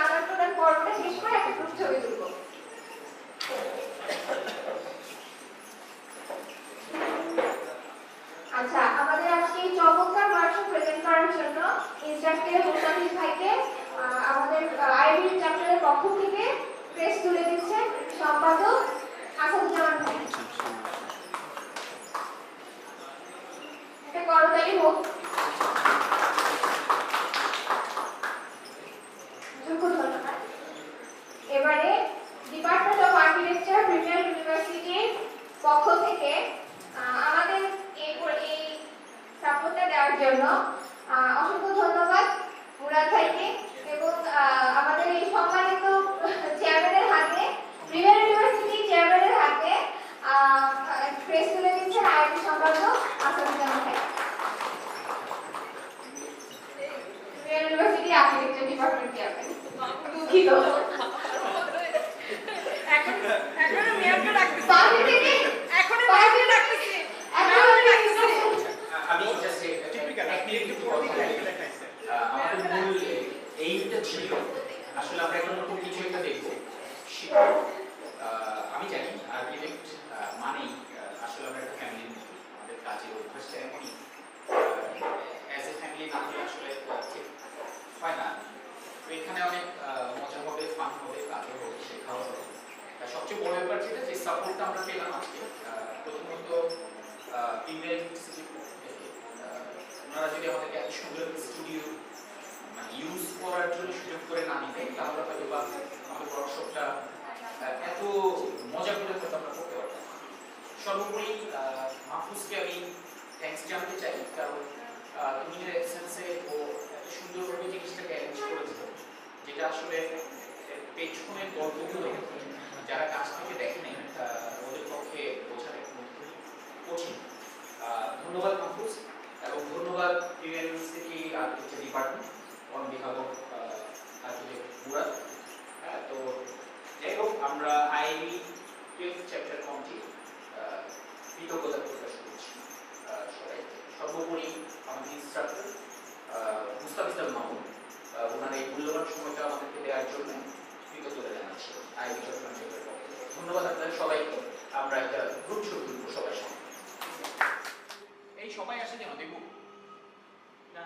আবার টোটাল পর্বটা শেষ করে একটা গ্রুপ ছবি তুলবো। আচ্ছা, আমাদের আজকে এই চমৎকার ওয়ার্কশপ প্রেজেন্ট করার জন্য ইনস্ট্রাক্টর মুস্তাফিজ ভাইকে আমাদের আইবি চ্যাপ্টারের পক্ষ থেকে প্রেস তুলে দিচ্ছেন সম্পাদক আসাদুজ্জামান ভাই। একটা করতালি হোক। ধন্যবাদ। এবারে ডিপার্টমেন্ট অফ আর্কিটেকচার প্রিমিয়ার ইউনিভার্সিটির পক্ষ থেকে আমাদের এই সাপোর্টটা দেওয়ার জন্য অসংখ্য ধন্যবাদ মুরাদ ভাইকে এবং আমাদের এই সম্মানিত চেয়ারম্যানের হাতে, প্রিমিয়ার ইউনিভার্সিটি চেয়ারম্যানের হাতে প্রেস তুলে দিচ্ছেন আইবি সম্পাদক আসাদুজ্জামান ভাই। Premier university architecture department chairman. দুঃখিত। আমাদের মূল এইটা ছিল আসলে আমরা এখন নতুন কিছু একটা দেখবো। আমি জানি আর্কিটেক্ট মানেই আসলে আমরা একটা ফ্যামিলির মতো, আমাদের কাজের অভ্যাসটা এমনই, অ্যাজ এ ফ্যামিলি না হলে আসলে ঠিক হয় না। তো এখানে অনেক মজা হবে, ফান হবে, কাজও হবে, শেখাও হবে। সবচেয়ে বড় ব্যাপার যেটা, যে সাপোর্টটা আমরা পেলাম আজকে, প্রথমত প্রিমিয়ার ইউনিভার্সিটির পক্ষ থেকে ওনারা যদি আমাদেরকে এত সুন্দর স্টুডিও ইউজ করার জন্য সুযোগ করে না নিতেন, তাহলে হয়তো বা আমাদের ওয়ার্কশপটা এত মজা করে হয়তো আমরা করতে পারতাম। সর্বোপরি মাহফুজকে আমি থ্যাঙ্কস জানাতে চাই, কারণ তুমি যে এসেন্সে ও এত সুন্দরভাবে জিনিসটাকে অ্যারেঞ্জ করেছিল, যেটা আসলে পেছনের গল্পগুলো যারা কাছ থেকে দেখেনি ওদের পক্ষে বোঝানো কঠিন। ধন্যবাদ মাহফুজ, এবং ধন্যবাদ premier university architecture department on behalf of architect Murad. তো যাই হোক, আমরা আইবি 12th চ্যাপ্টার কমিটি কৃতজ্ঞতা প্রকাশ করছি সবাই। সর্বোপরি আমাদের ইনস্ট্রাক্টর মুস্তাফিজ মাহমুদ, ওনার এই মূল্যবান সময়টা আমাদেরকে দেওয়ার জন্য কৃতজ্ঞতা জানাচ্ছি আইবি চট্টগ্রাম চ্যাপ্টারের পক্ষ থেকে। ধন্যবাদ আপনাদের সবাইকে। আমরা একটা গ্রুপ ছবি তুলবো সবাই সঙ্গে। এই সবাই আসে যেন দেখুন। না,